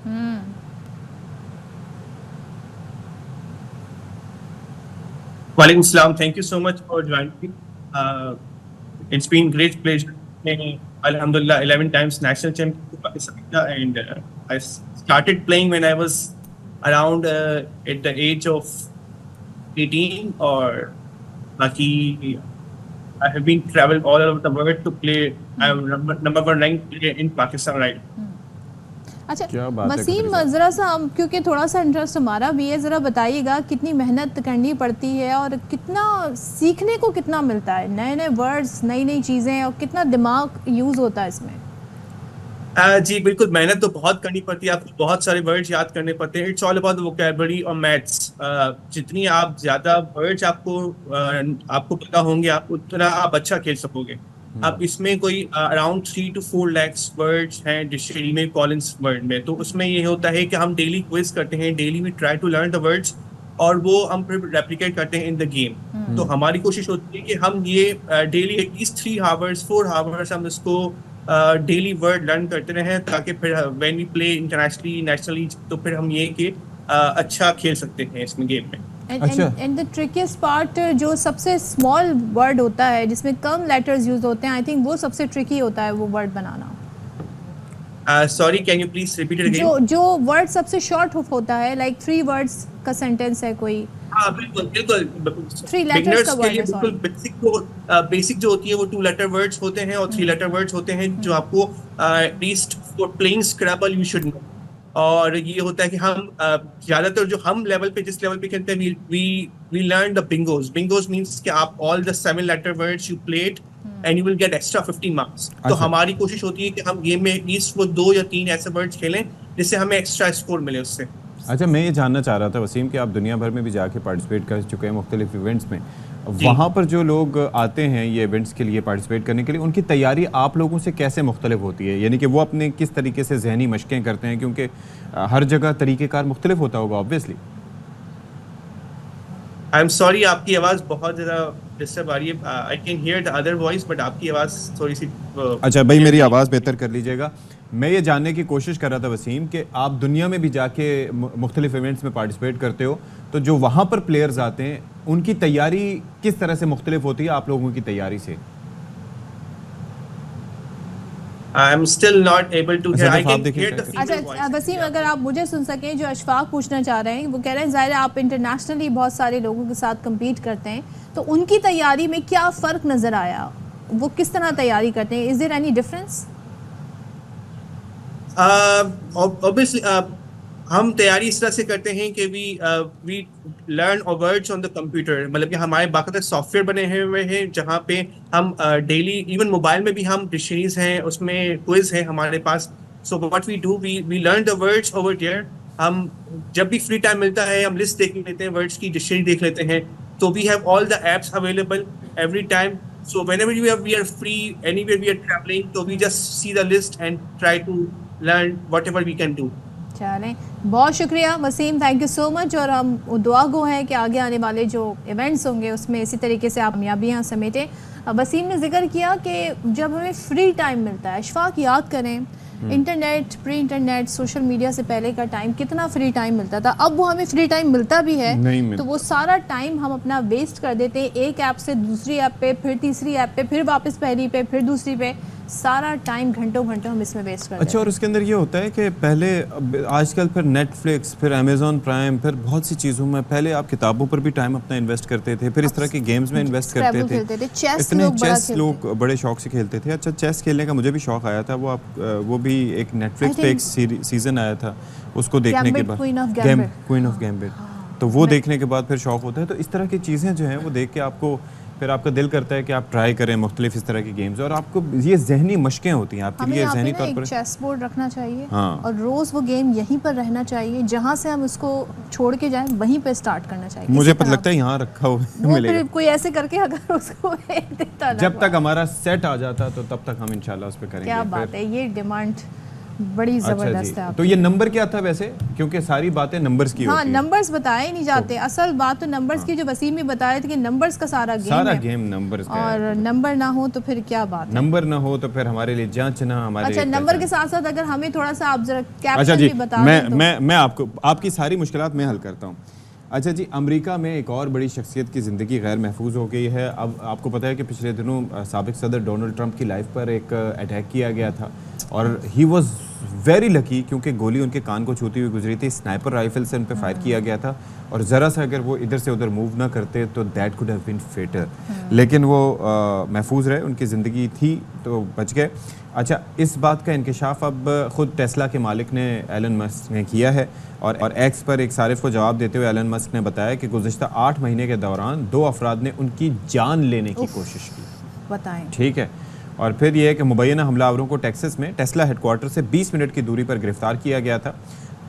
वालेकुम सलाम, thank you so much for joining. It's been great pleasure. Alhamdulillah, 11 times national champion of Pakistan, and I started playing when I was around at the age of 18, or lucky I have been traveled all over the world to play. I am number 1 ranked player in Pakistan right now. अच्छा वसीम, ज़रा सा हम, क्योंकि थोड़ा सा interest हमारा भी है, ज़रा बताइएगा कितनी मेहनत करनी पड़ती है और कितना सीखने को कितना मिलता है, नए नए वर्ड्स, नई नई चीज़ें, और कितना दिमाग यूज़ होता है इसमें? जी बिल्कुल, मेहनत तो बहुत करनी पड़ती है, आपको बहुत सारे वर्ड्स याद करने पड़ते हैं। इट्स ऑल अबाउट वोकैबुलरी और मैथ्स। जितनी आप ज़्यादा वर्ड्स आपको पता होंगे, आप उतना आप अच्छा खेल सकोगे। अब इसमें कोई अराउंड 3 to 4 lakhs वर्ड्स हैं डिक्शनरी में, कॉलिंस वर्ड में। तो उसमें ये होता है कि हम डेली क्विज करते हैं, daily we try to learn the words और वो हम फिर रेप्लिकेट करते हैं इन द गेम। तो हमारी कोशिश होती है कि हम ये डेली एटलीस्ट 3 hours 4 hours हम इसको डेली वर्ड लर्न करते रहें, ताकि फिर when we play internationally, nationally, तो फिर हम ये कि अच्छा खेल सकते हैं इसमें गेम में। एंड द ट्रिकीस्ट पार्ट, जो सबसे स्मॉल वर्ड होता है जिसमें कम लेटर्स यूज होते हैं, आई थिंक वो सबसे ट्रिकी होता है, वो word banana. Sorry, can you please repeat it again? जो वर्ड सबसे शॉर्ट होता है, लाइक 3 words का सेंटेंस है कोई। हाँ बिल्कुल बिल्कुल, 3 letters का वर्ड है। बिल्कुल बेसिक जो होती है वो 2 letter वर्ड्स होते हैं और 3 letter वर्ड्स होते हैं, जो आपको at least for playing Scrabble you should know. और ये होता है कि हम ज़्यादातर जो हम लेवल पे, जिस लेवल पे खेलते हैं, वी लर्न द बिंगोज। बिंगोज मींस कि आप all the 7 letter words you played and you will get extra 15 marks। तो हमारी कोशिश होती है कि हम गेम में एटलीस्ट वो 2 या 3 ऐसे वर्ड्स खेलें जिससे हमें एक्स्ट्रा स्कोर मिले उससे। अच्छा, मैं ये जानना चाह रहा था वसीम कि आप दुनिया भर में भी जाके पार्टिसिपेट कर चुके हैं मुख्तलिफ इवेंट्स में, वहाँ पर जो लोग आते हैं ये इवेंट्स के लिए पार्टिसिपेट करने के लिए, उनकी तैयारी आप लोगों से कैसे मुख्तलिफ होती है? यानी कि वो अपने किस तरीके से जहनी मशक़ें करते हैं, क्योंकि हर जगह तरीक़ेकार मुख्तलिफ होता होगा ऑब्वियसली। आई एम सॉरी, आपकी आवाज़ बहुत ज़्यादा डिस्टर्ब आ रही है। I can hear the other voice, but आपकी आवाज़ थोड़ी सी अच्छा भाई, मेरी आवाज़ बेहतर कर लीजिएगा। मैं ये जानने की कोशिश कर रहा था वसीम कि आप दुनिया में भी जाके मुख्तलिफ इवेंट्स में पार्टिसिपेट करते हो, तो जो वहाँ पर प्लेयर्स आते हैं उनकी तैयारी किस तरह से मुख्तलिफ होती है आप लोगों की तैयारी से? I'm still not able to hear. I आप can देखिए hear the female voice. अच्छा वसीम, अगर आप मुझे सुन सकें, जो अशफाक पूछना चाह रहे हैं, वो कह रहे हैं ज़ाहिर है आप इंटरनेशनली बहुत सारे लोगों के साथ कम्पीट करते हैं, तो उनकी तैयारी में क्या फ़र्क नज़र आया, वो किस तरह तैयारी करते हैं, is there any difference? Obviously, हम तैयारी इस तरह से करते हैं कि we learn words on the computer, मतलब कि हमारे बाकायदा सॉफ्टवेयर बने हुए हैं जहाँ पे हम डेली, इवन मोबाइल में भी हम डिक्शनरीज हैं, उसमें क्विज है हमारे पास. So what we do, we learn the words over there. हम जब भी फ्री टाइम मिलता है हम लिस्ट देख लेते हैं, वर्ड्स की डिक्शनरी देख लेते हैं. तो we have all the apps available every time. So whenever we are free, anywhere we are traveling, so we just see the list and try to learn whatever we can do. चलें, बहुत शुक्रिया Waseem, thank you so much. और हम दुआ गो हैं कि आगे आने वाले जो इवेंट्स होंगे उसमें इसी तरीके से आप कामयाबियाँ समेटें. वसीम ने जिक्र किया कि जब हमें फ्री टाइम मिलता है, अशफाक याद करें internet, pre internet, social media से पहले का टाइम कितना फ्री टाइम मिलता था. अब वो हमें फ्री टाइम मिलता भी है तो वो सारा टाइम हम अपना वेस्ट कर देते हैं, एक ऐप से दूसरी ऐप पे, फिर तीसरी ऐप पे, फिर वापस पहली पे, फिर दूसरी पे, सारा टाइम घंटों हम इसमें वेस्ट कर देते हैं. अच्छा, और उसके अंदर ये होता है कि पहले, आजकल फिर नेटफ्लिक्स, फिर अमेज़ॉन प्राइम, फिर बहुत सी चीज़ों में, पहले आप किताबों पर भी टाइम अपना इन्वेस्ट करते थे, फिर इस तरह के गेम्स में इन्वेस्ट करते थे. इतने चेस लोग बड़े शौक से खेलते थे. अच्छा, चेस खेलने का मुझे भी शौक आया था. वो भी एक नेटफ्लिक्स पे एक सीजन आया था, उसको देखने के बाद क्वीन ऑफ गैम्बिट, तो वो देखने के बाद फिर शौक होता है. तो इस तरह की चीज़ें जो हैं वो देख के आपको फिर आपका दिल करता है कि आप ट्राई करें मुख्तलिफ इस तरह की गेम्स, और आपको ये जहनी मशकें होती हैं आपके लिए जहनी तौर पर. चेस बोर्ड रखना चाहिए, हाँ. और रोज़ वो गेम यहीं पर रहना चाहिए, जहाँ से हम उसको छोड़ के जाएं वहीं पे स्टार्ट करना चाहिए. मुझे पता लगता है यहाँ रखा हुआ मिलेगा. कोई ऐसे करके अगर उसको देता, जब तक हमारा सेट आ जाता तो तब तक हम इंशाल्लाह उस पर करेंगे. क्या बात है, ये डिमांड बड़ी जबरदस्त है. तो ये नंबर क्या था वैसे, क्योंकि सारी बातें नंबर्स की होती हैं. नंबर्स बताए नहीं जाते. असल बात तो नंबर्स की, जो वसीम भी बता रहे थे कि नंबर्स का सारा गेम नंबर्स का और नंबर ना हो तो फिर क्या बात है. नंबर ना हो तो फिर हमारे लिए जांचना, हमारे. अच्छा, नंबर के साथ साथ अगर हमें थोड़ा सा आप जरा कैप्शन अच्छा जी, भी बता दें तो. मैं आपको आपकी सारी मुश्किलात मैं हल करता हूँ. अच्छा जी, अमेरिका में एक और बड़ी शख्सियत की ज़िंदगी गैर महफूज हो गई है. अब आपको पता है कि पिछले दिनों साबिक सदर डोनाल्ड ट्रंप की लाइफ पर एक अटैक किया गया था, और ही वॉज वेरी लकी क्योंकि गोली उनके कान को छूती हुई गुजरी थी. स्नाइपर राइफल से उन पर फायर किया गया था, और ज़रा सा अगर वो इधर से उधर मूव ना करते तो that could have been fatal. लेकिन वो महफूज रहे, उनकी ज़िंदगी थी तो बच गए. अच्छा, इस बात का इंकशाफ अब ख़ुद टेस्ला के मालिक ने, एलन मस्क ने किया है, और एक्स पर एक सारिफ को जवाब देते हुए एलन मस्क ने बताया कि गुज़श्ता 8 महीने के दौरान 2 अफराद ने उनकी जान लेने की कोशिश की. बताएं. ठीक है. और फिर यह है कि मुबैना हमलावरों को टेक्सास में टेस्ला हेडक्वार्टर से 20 मिनट की दूरी पर गिरफ्तार किया गया था.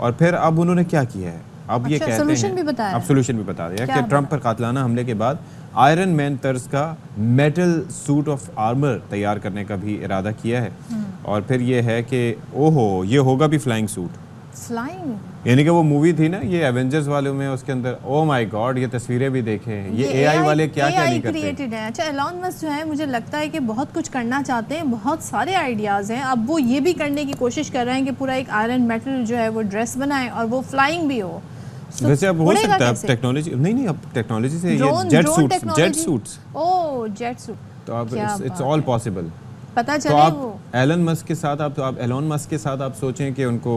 और फिर अब उन्होंने क्या किया है, अब ये कहते हैं, अब सोल्यूशन भी बता दिया कि ट्रंप पर कातलाना हमले के बाद आयरन मैन तर्ज का मेटल सूट ऑफ आर्मर तैयार करने का भी इरादा किया है. और फिर ये है कि ओहो, ये होगा भी फ्लाइंग सूट. फ्लाइंग यानी कि वो मूवी थी ना, ये एवेंजर्स वालों में, उसके अंदर ओ माय गॉड, ये तस्वीरें भी देखें, ये एआई वाले क्या नहीं करते. क्रिएटेड है. अच्छा, एलन मस्क जो है, मुझे लगता है कि बहुत कुछ करना चाहते हैं, बहुत सारे आइडियाज़ हैं. अब वो ये भी करने की कोशिश कर रहे हैं कि पूरा एक आयरन मेटल जो है वो ड्रेस बनाए और वो फ्लाइंग भी हो. वैसे अब हो सकता है, अब टेक्नोलॉजी नहीं, अब टेक्नोलॉजी से ये जेट सूट्स. ओह, जेट सूट. तो अब इट्स ऑल पॉसिबल. पता चले. तो आप एलन मस्क के साथ, आप एलन मस्क के साथ आप सोचें कि उनको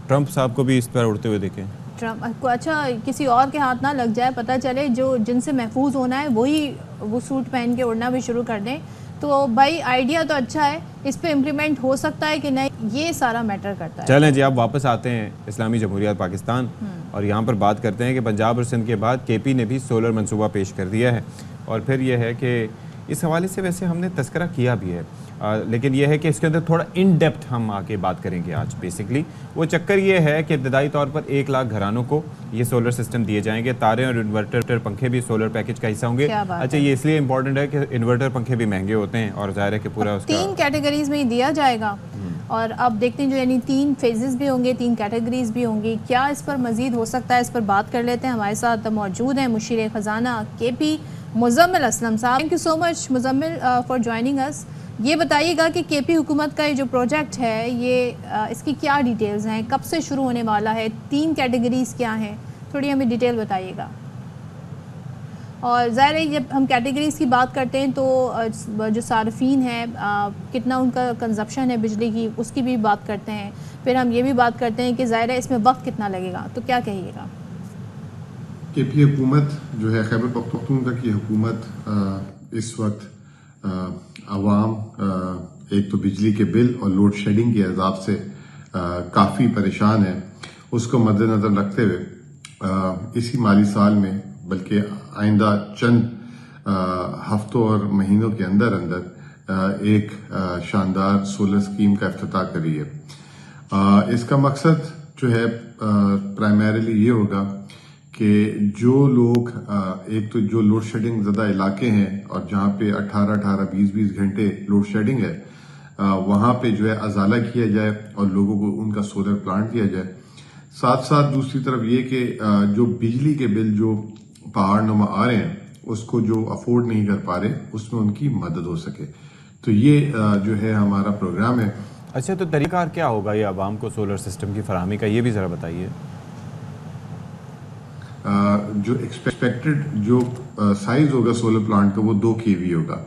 ट्रंप साहब को भी इस पर उड़ते हुए देखें. ट्रंप को, अच्छा, किसी और के हाथ ना लग जाए, पता चले जो जिनसे महफूज होना है वही वो सूट पहन के उड़ना भी शुरू कर दें. तो भाई आइडिया तो अच्छा है, इस पे इम्प्लीमेंट हो सकता है कि नहीं, ये सारा मैटर करता है. चलें जी, आप वापस आते हैं इस्लामी जमहूरियत पाकिस्तान, और यहाँ पर बात करते हैं कि पंजाब और सिंध के बाद केपी ने भी सोलर मंसूबा पेश कर दिया है. और फिर यह है कि इस हवाले से वैसे हमने तस्करा किया भी है, लेकिन यह है कि इसके अंदर थोड़ा इन डेप्थ हम आके बात करेंगे आज. बेसिकली वो चक्कर ये है कि इब्तदाई तौर पर 1 लाख घरानों को ये सोलर सिस्टम दिए जाएंगे. तारे और इन्वर्टर पंखे भी सोलर पैकेज का हिस्सा होंगे. अच्छा, ये इसलिए इंपॉर्टेंट है कि इन्वर्टर पंखे भी महंगे होते हैं, और जाहिर है कि पूरा उसका 3 कैटेगरीज में ही दिया जाएगा. और अब देखते हैं, जो यानी 3 फेजेस भी होंगे, 3 कैटेगरीज भी होंगी. क्या इस पर मजीद हो सकता है, इस पर बात कर लेते हैं. हमारे साथ मौजूद हैं मुशीर ख़जाना केपी मुज़म्मिल असलम साहब. Thank you so much Muzammil for joining us. ये बताइएगा कि केपी हुकूमत का ये जो प्रोजेक्ट है, ये इसकी क्या डिटेल्स हैं, कब से शुरू होने वाला है, 3 कैटेगरीज क्या हैं, थोड़ी हमें डिटेल बताइएगा. और ज़ाहिर है जब हम कैटेगरीज़ की बात करते हैं तो जो सार्फिन है कितना उनका कंजप्शन है बिजली की, उसकी भी बात करते हैं। फिर हम ये भी बात करते हैं कि ज़ाहिर है इसमें वक्त कितना लगेगा, तो क्या कहिएगा? KP हुकूमत जो है खैबर पख्तूनख्वा की हुकूमत इस वक्त आवाम एक तो बिजली के बिल और लोड शेडिंग के अजाब से काफ़ी परेशान है। उसको मद्देनज़र रखते हुए इसी माली साल में बल्कि आइंदा चंद हफ्तों और महीनों के अंदर अंदर एक शानदार सोलर स्कीम का इफ्तिताह करी है। इसका मकसद जो है प्राइमरीली ये होगा कि जो लोग एक तो जो लोड शेडिंग ज़्यादा इलाके हैं और जहाँ पे 18-18, 20-20 घंटे लोड शेडिंग है वहाँ पे जो है अजाला किया जाए और लोगों को उनका सोलर प्लांट दिया जाए। साथ साथ दूसरी तरफ ये कि जो बिजली के बिल जो पहाड़ नुमा आ रहे हैं उसको जो अफोर्ड नहीं कर पा रहे उसमें उनकी मदद हो सके, तो ये जो है हमारा प्रोग्राम है। अच्छा, तो तरीक़ाकार क्या होगा ये आवाम को सोलर सिस्टम की फराहमी का, ये भी ज़रा बताइए। जो एक्सपेक्टेड जो साइज होगा सोलर प्लांट का वो 2 kV होगा।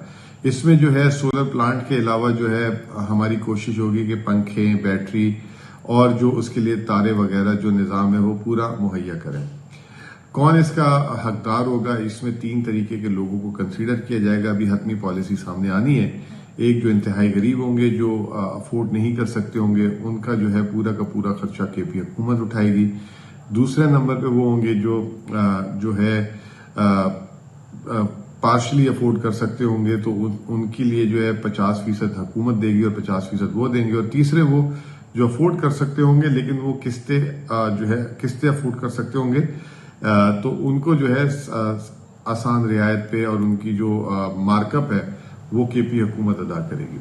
इसमें जो है सोलर प्लांट के अलावा जो है हमारी कोशिश होगी कि पंखे, बैटरी और जो उसके लिए तारे वगैरह जो निज़ाम है वो पूरा मुहैया करें। कौन इसका हकदार होगा, इसमें 3 तरीके के लोगों को कंसीडर किया जाएगा। अभी हतमी पॉलिसी सामने आनी है। एक जो इंतहाई गरीब होंगे, जो अफोर्ड नहीं कर सकते होंगे, उनका जो है पूरा का पूरा खर्चा KP हुकूमत उठाएगी। दूसरे नंबर पे वो होंगे जो है पार्शली अफोर्ड कर सकते होंगे, तो उनके लिए जो है 50% हुकूमत देगी और 50% वो देंगे। और तीसरे वो जो अफोर्ड कर सकते होंगे लेकिन वो किस्तें अफोर्ड कर सकते होंगे, तो उनको जो है आसान रियायत पे और उनकी जो मार्कअप है वो KP हुकूमत अदा करेगी।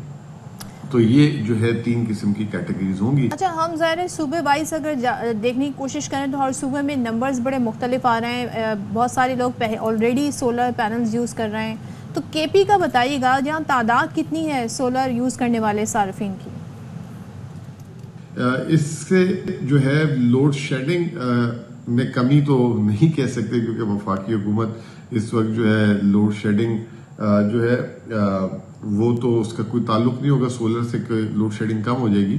तो ये जो है 3 किस्म की कैटेगरीज होंगी। अच्छा, हम ज़ाहिर सूबे वाइज अगर देखने की कोशिश करें तो हर सूबे में नंबर्स बड़े मुख्तलिफ आ रहे हैं। बहुत सारे लोग ऑलरेडी सोलर पैनल्स यूज़ कर रहे हैं, तो KP का बताइएगा जहाँ तादाद कितनी है सोलर यूज़ करने वाले सार्फिन की? इससे जो है लोड शेडिंग में कमी तो नहीं कह सकते, क्योंकि वफाकी हुकूमत इस वक्त जो है लोड शेडिंग जो है वो तो उसका कोई ताल्लुक नहीं होगा सोलर से कि लोड शेडिंग कम हो जाएगी।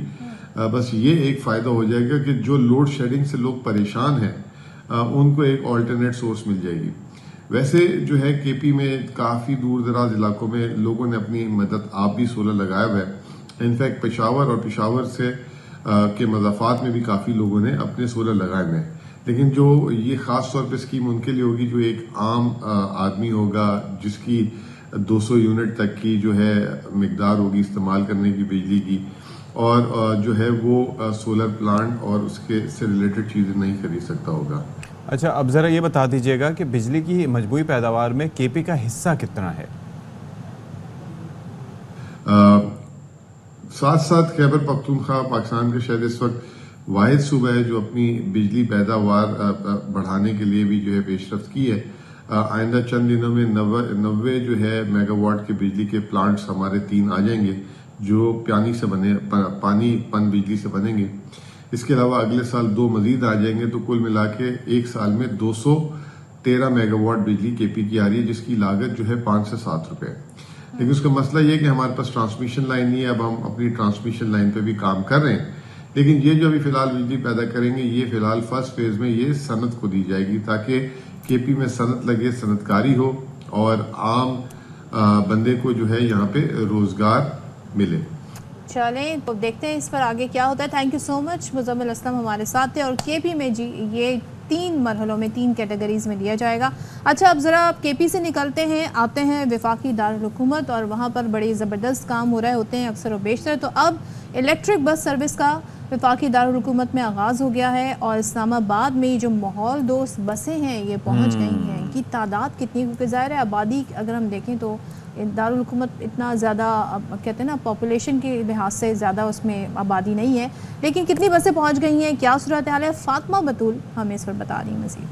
बस ये एक फ़ायदा हो जाएगा कि जो लोड शेडिंग से लोग परेशान हैं उनको एक ऑल्टरनेट सोर्स मिल जाएगी। वैसे जो है KP में काफ़ी दूर दराज इलाकों में लोगों ने अपनी मदद आप भी सोलर लगाया हुआ है। इनफैक्ट पेशावर और पेशावर से के मज़ाफ़ात में भी काफ़ी लोगों ने अपने सोलर लगाए हुए हैं। लेकिन जो ये ख़ास तौर पे स्कीम उनके लिए होगी जो एक आम आदमी होगा जिसकी 200 यूनिट तक की जो है मिकदार होगी इस्तेमाल करने की बिजली की, और जो है वो सोलर प्लांट और उसके से रिलेटेड चीज़ें नहीं खरीद सकता होगा। अच्छा, अब ज़रा ये बता दीजिएगा कि बिजली की मजबूरी पैदावार में KP का हिस्सा कितना है? साथ साथ खैबर पख्तूनख्वा पाकिस्तान के शायद इस वक्त वाहिद सूबा है जो अपनी बिजली पैदावार बढ़ाने के लिए भी जो है पेशरफ्त की है। आइंदा चंद दिनों में 90 जो है मेगावाट के बिजली के प्लांट्स हमारे 3 आ जाएंगे जो पानी पन बिजली से बनेंगे। इसके अलावा अगले साल 2 मजीद आ जाएंगे, तो कुल मिला के एक साल में 213 मेगावाट बिजली KP की आ रही है, जिसकी लागत जो है 5 से 7 रुपए। लेकिन उसका मसला ये है कि हमारे पास ट्रांसमिशन लाइन नहीं है। अब हम अपनी ट्रांसमिशन लाइन पे भी काम कर रहे हैं, लेकिन ये जो अभी फिलहाल बिजली पैदा करेंगे ये फिलहाल फर्स्ट फेज में ये सनत को दी जाएगी ताकि KP में सनत लगे, सनतकारी हो और आम बंदे को जो है यहाँ पे रोजगार मिले। चलें तो देखते हैं इस पर आगे क्या होता है। Thank you so much. Muzammil Aslam हमारे साथ थे। और KP में जी ये 3 मरहलों में 3 कैटेगरीज में दिया जाएगा। अच्छा, अब ज़रा KP से निकलते हैं, आते हैं वफाकी दारुल हुकूमत, और वहाँ पर बड़े ज़बरदस्त काम हो रहे होते हैं अक्सर व बेशतर। तो अब इलेक्ट्रिक बस सर्विस का वफाकी दारुल हुकूमत में आगाज़ हो गया है और इस्लामाबाद में जो माहौल दोस्त बसें हैं ये पहुँच गई हैं। इनकी तादाद कितनी, क्योंकि ज़ाहिर है आबादी अगर हम देखें तो दारुल हुकूमत इतना ज़्यादा कहते हैं ना पॉपुलेशन के लिहाज से ज़्यादा उसमें आबादी नहीं है, लेकिन कितनी बसें पहुंच गई हैं, क्या सूरत हाल है, फातिमा बतूल हमें इस पर बता रही हैं मज़ीद।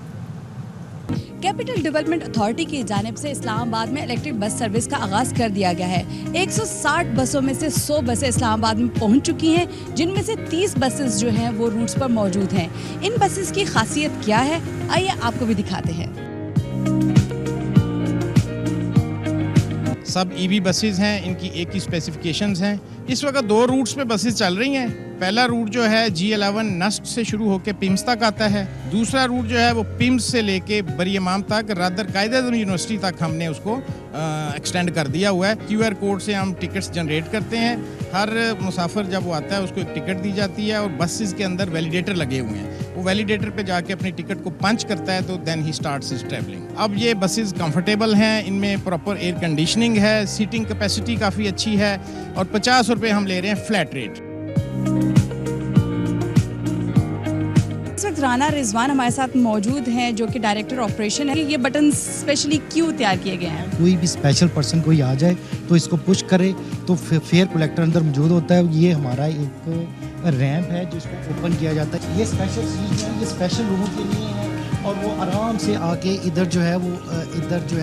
कैपिटल डेवलपमेंट अथॉरिटी की जानिब से इस्लामाबाद में इलेक्ट्रिक बस सर्विस का आगाज़ कर दिया गया है। 160 बसों में से 100 बसें इस्लामाबाद में पहुंच चुकी हैं, जिनमें से 30 बसेस जो हैं वो रूट्स पर मौजूद हैं। इन बसेस की खासियत क्या है, आइए आपको भी दिखाते हैं। सब ईवी बसेस हैं, इनकी एक ही स्पेसिफिकेशंस हैं। इस वक्त 2 रूट्स पे बसेस चल रही हैं। पहला रूट जो है G11 नस्ट से शुरू होकर पिम्स तक आता है। दूसरा रूट जो है वो पिम्स से लेके बरी इमाम तक, रादर कायद-ए-आज़म यूनिवर्सिटी तक हमने उसको एक्सटेंड कर दिया हुआ है। QR कोड से हम टिकट्स जनरेट करते हैं। हर मुसाफिर जब वो आता है उसको एक टिकट दी जाती है और बसेस के अंदर वैलिडेटर लगे हुए हैं। वो वैलिडेटर पे जाके अपनी टिकट को पंच करता है तो then he starts his travelling. अब ये बसेस कंफर्टेबल हैं, इनमें प्रॉपर एयर कंडीशनिंग है, सीटिंग कैपेसिटी काफ़ी अच्छी है और 50 रुपये हम ले रहे हैं फ्लैट रेट। इस वक्त राना रिजवान हमारे साथ मौजूद हैं जो कि डायरेक्टर ऑपरेशन है। ये बटन स्पेशली क्यों तैयार किए गए हैं? कोई भी स्पेशल पर्सन कोई आ जाए तो इसको पुश करे तो फेयर कलेक्टर अंदर मौजूद होता है। ये हमारा एक रैंप है जिसको ओपन किया जाता है। ये स्पेशल सीट है, ये स्पेशल लोगों के लिए है और वो आराम से आके इधर जो है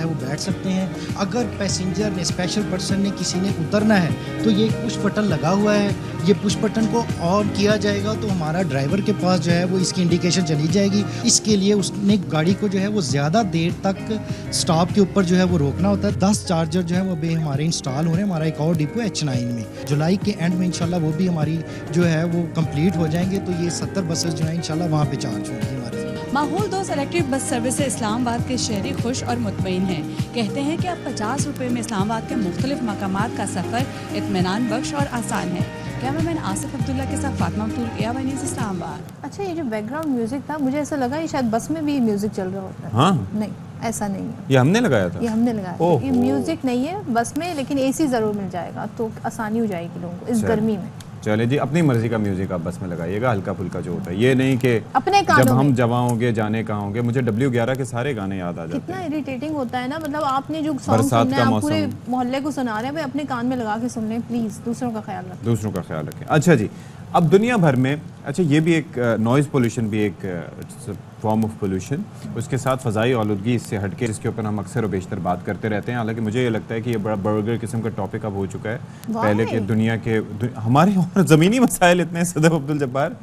वो बैठ सकते हैं। अगर पैसेंजर ने, स्पेशल पर्सन ने, किसी ने उतरना है तो ये पुश बटन लगा हुआ है। ये पुश बटन को ऑन किया जाएगा तो हमारा ड्राइवर के पास जो है वो इसकी इंडिकेशन चली जाएगी। इसके लिए उसने गाड़ी को जो है वो ज़्यादा देर तक स्टॉप के ऊपर जो है वो रोकना होता है। 10 चार्जर जो है वो अभी हमारे इंस्टॉल हो रहे हैं। हमारा एक और डिपो H9 में, जुलाई के एंड में इंशाल्लाह वो भी हमारी जो है वो कंप्लीट हो जाएंगे। तो ये 70 बसेस जो है इंशाल्लाह वहाँ पे चार्ज होंगी हमारे। माहौल दोस्त इलेक्ट्रिक बस सर्विस से इस्लामाबाद के शहरी खुश और मुतमईन हैं। कहते हैं कि अब 50 रुपये में इस्लामाबाद के मुख्तलिफ मकामात का सफ़र इत्मीनान बख्श और आसान है। कैमरामैन आसिफ अब्दुल्ला के साथ फातिमा अब्दुल, AY न्यूज़ इस्लामाबाद। अच्छा, ये जो बैकग्राउंड म्यूजिक था, मुझे ऐसा लगा ये शायद बस में भी म्यूजिक चल रहा होता है। हाँ, नहीं, ऐसा नहीं है। ये हमने लगाया था। ये हमने लगाया था। ये म्यूजिक नहीं है बस में, लेकिन AC ज़रूर मिल जाएगा तो आसानी हो जाएगी लोगों को इस गर्मी में। चले जी, अपनी मर्जी का म्यूजिक आप बस में लगाइएगा, हल्का फुल्का जो होता है। ये नहीं कि अपने जब हम जवां होंगे जाने कहाँ होंगे। मुझे W11 के सारे गाने याद आ जाते हैं। कितना इरिटेटिंग होता है ना, मतलब आपने जो सॉन्ग सुनना है, आप पूरे मोहल्ले को सुना रहे हैं, भाई अपने कान में लगा के सुन लें प्लीज़। दूसरों का ख्याल रखें। दूसरों का ख्याल रखें। अच्छा जी, अब दुनिया भर में, अच्छा ये भी एक नॉइज़ पोल्यूशन भी एक फॉर्म ऑफ पोल्यूशन, उसके साथ फ़ज़ाई आलूदगी इससे हटके, जिसके ऊपर हम अक्सर और बेशतर बात करते रहते हैं। हालांकि मुझे ये लगता है कि ये बड़ा बर्गर किस्म का टॉपिक अब हो चुका है। पहले के दुनिया के हमारे और ज़मीनी मसाइल इतने सदफ अब्दुल जब्बार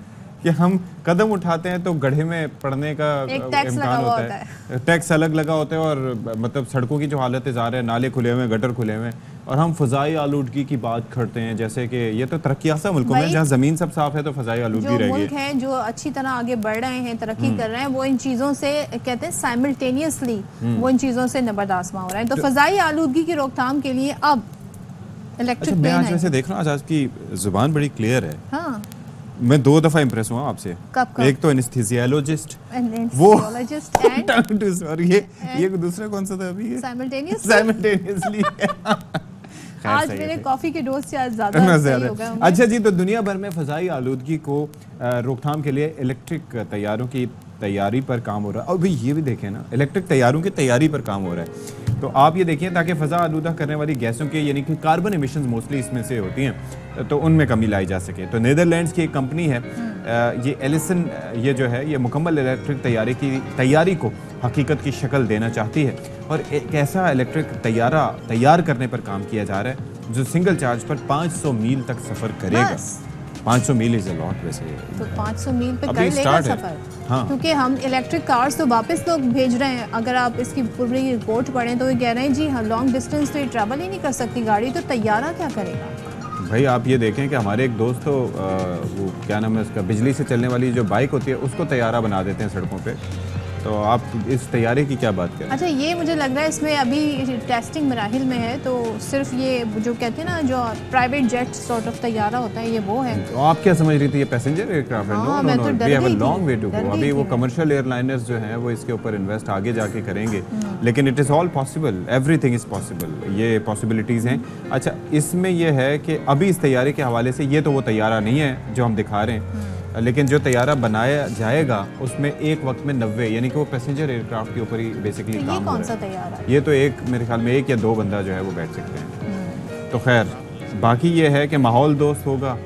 कि हम कदम उठाते हैं तो गड्ढे में पड़ने का इम्कान होता है। टैक्स अलग लगा होता है और मतलब सड़कों की जो हालत ज़ाहिर है, नाले खुले हुए, गटर खुले हुए, और हम फ़ज़ाई आलूदगी की बात करते हैं जैसे कि ये तो तरक्की याफ्ता मुल्कों में जहाँ ज़मीन सब साफ है तो फ़ज़ाई आलूदगी रहेगी। जो मुल्क हैं जो अच्छी तरह आगे बढ़ रहे हैं, तरक्की कर रहे हैं, वो इन चीज़ों से कहते हैं साइमल्टेनियसली वो इन चीज़ों से नबरदास्मा हो रहा है। तो फ़ज़ाई आलूदगी की रोकथाम के लिए अब इलेक्ट्रिक मैं आज वैसे देख रहा हूँ, आज आपकी ज़ुबान बड़ी क्लियर है। हाँ, मैं 2 दफ़ा इम्प्रेस हुआ आपसे। कब? एक तो एनेस्थीसियोलॉजिस्ट वो और ये दूसरा कौन सा था अभी? साइमल्टेनियसली। आज मेरे कॉफी के डोज से ज़्यादा सही हो गया। अच्छा जी, तो दुनिया भर में फ़ज़ाई आलूदगी को रोकथाम के लिए इलेक्ट्रिक तैयारों की तैयारी पर काम हो रहा है। और भाई ये भी देखें ना, इलेक्ट्रिक तैयारों की तैयारी पर काम हो रहा है। तो आप ये देखिए, ताकि फ़ज़ा आलूदा करने वाली गैसों के, यानी कि कार्बन एमिशंस मोस्टली इसमें से होती हैं, तो उनमें कमी लाई जा सके। तो नीदरलैंड्स की एक कंपनी है, ये एलिसन, ये जो है ये मुकम्मल इलेक्ट्रिक तैयारी को हकीकत की शक्ल देना चाहती है और एक ऐसा इलेक्ट्रिक तैयार करने पर काम किया जा रहा है जो सिंगल चार्ज पर 500 मील तक सफ़र करेगा। 500 मील इज़ अ लॉट वैसे। तो 500 मील पे कर लेगा सफ़र। हाँ, क्योंकि हम इलेक्ट्रिक कार्स तो वापस लोग भेज रहे हैं। अगर आप इसकी पूरी रिपोर्ट पढ़ें तो ये कह रहे हैं जी हाँ, लॉन्ग डिस्टेंस तो ये ट्रैवल ही नहीं कर सकती गाड़ी, तो तैयारा क्या करेगा? भाई आप ये देखें कि हमारे एक दोस्त तो वो क्या नाम है उसका, बिजली से चलने वाली जो बाइक होती है उसको तैयारा बना देते हैं सड़कों पे। तो आप इस तैयारी की क्या बात करें? अच्छा, ये मुझे लग रहा है इसमें अभी टेस्टिंग मराहिल में है, तो सिर्फ ये जो कहते हैं ना जो प्राइवेट जेट सॉर्ट ऑफ तैयारा होता है, ये वो है। तो आप क्या समझ रही थी ये पैसेंजर एयरक्राफ्ट है? No, we have a long way to go. अभी वो कमर्शियल एयरलाइनर्स जो हैं वो इसके ऊपर इन्वेस्ट आगे जाके करेंगे, लेकिन it is all possible, everything is possible, ये पॉसिबिलिटीज़ हैं। अच्छा, इसमें यह है कि अभी इस तैयारी के हवाले से ये तो वो तैयारा नहीं है जो हम दिखा रहे हैं, लेकिन जो तैयारा बनाया जाएगा उसमें एक वक्त में 90, यानी कि वो पैसेंजर एयरक्राफ्ट के ऊपर ही बेसिकली काम हो रहा है। कौन सा तैयारा है? ये तो एक, मेरे ख्याल में 1 या 2 बंदा जो है वो बैठ सकते हैं। तो खैर, बाकी ये है कि माहौल दोस्त होगा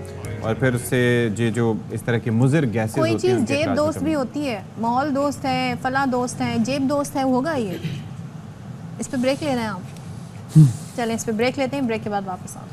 और फिर उससे जो इस तरह की मुज़िर गैसेस कोई चीज़ जेब दोस्त भी होती है, माहौल दोस्त है, फला दोस्त है, जेब दोस्त है, होगा ये। इस पे ब्रेक लेना है आप? चलें इस पे ब्रेक लेते हैं, ब्रेक के बाद वापस आओ।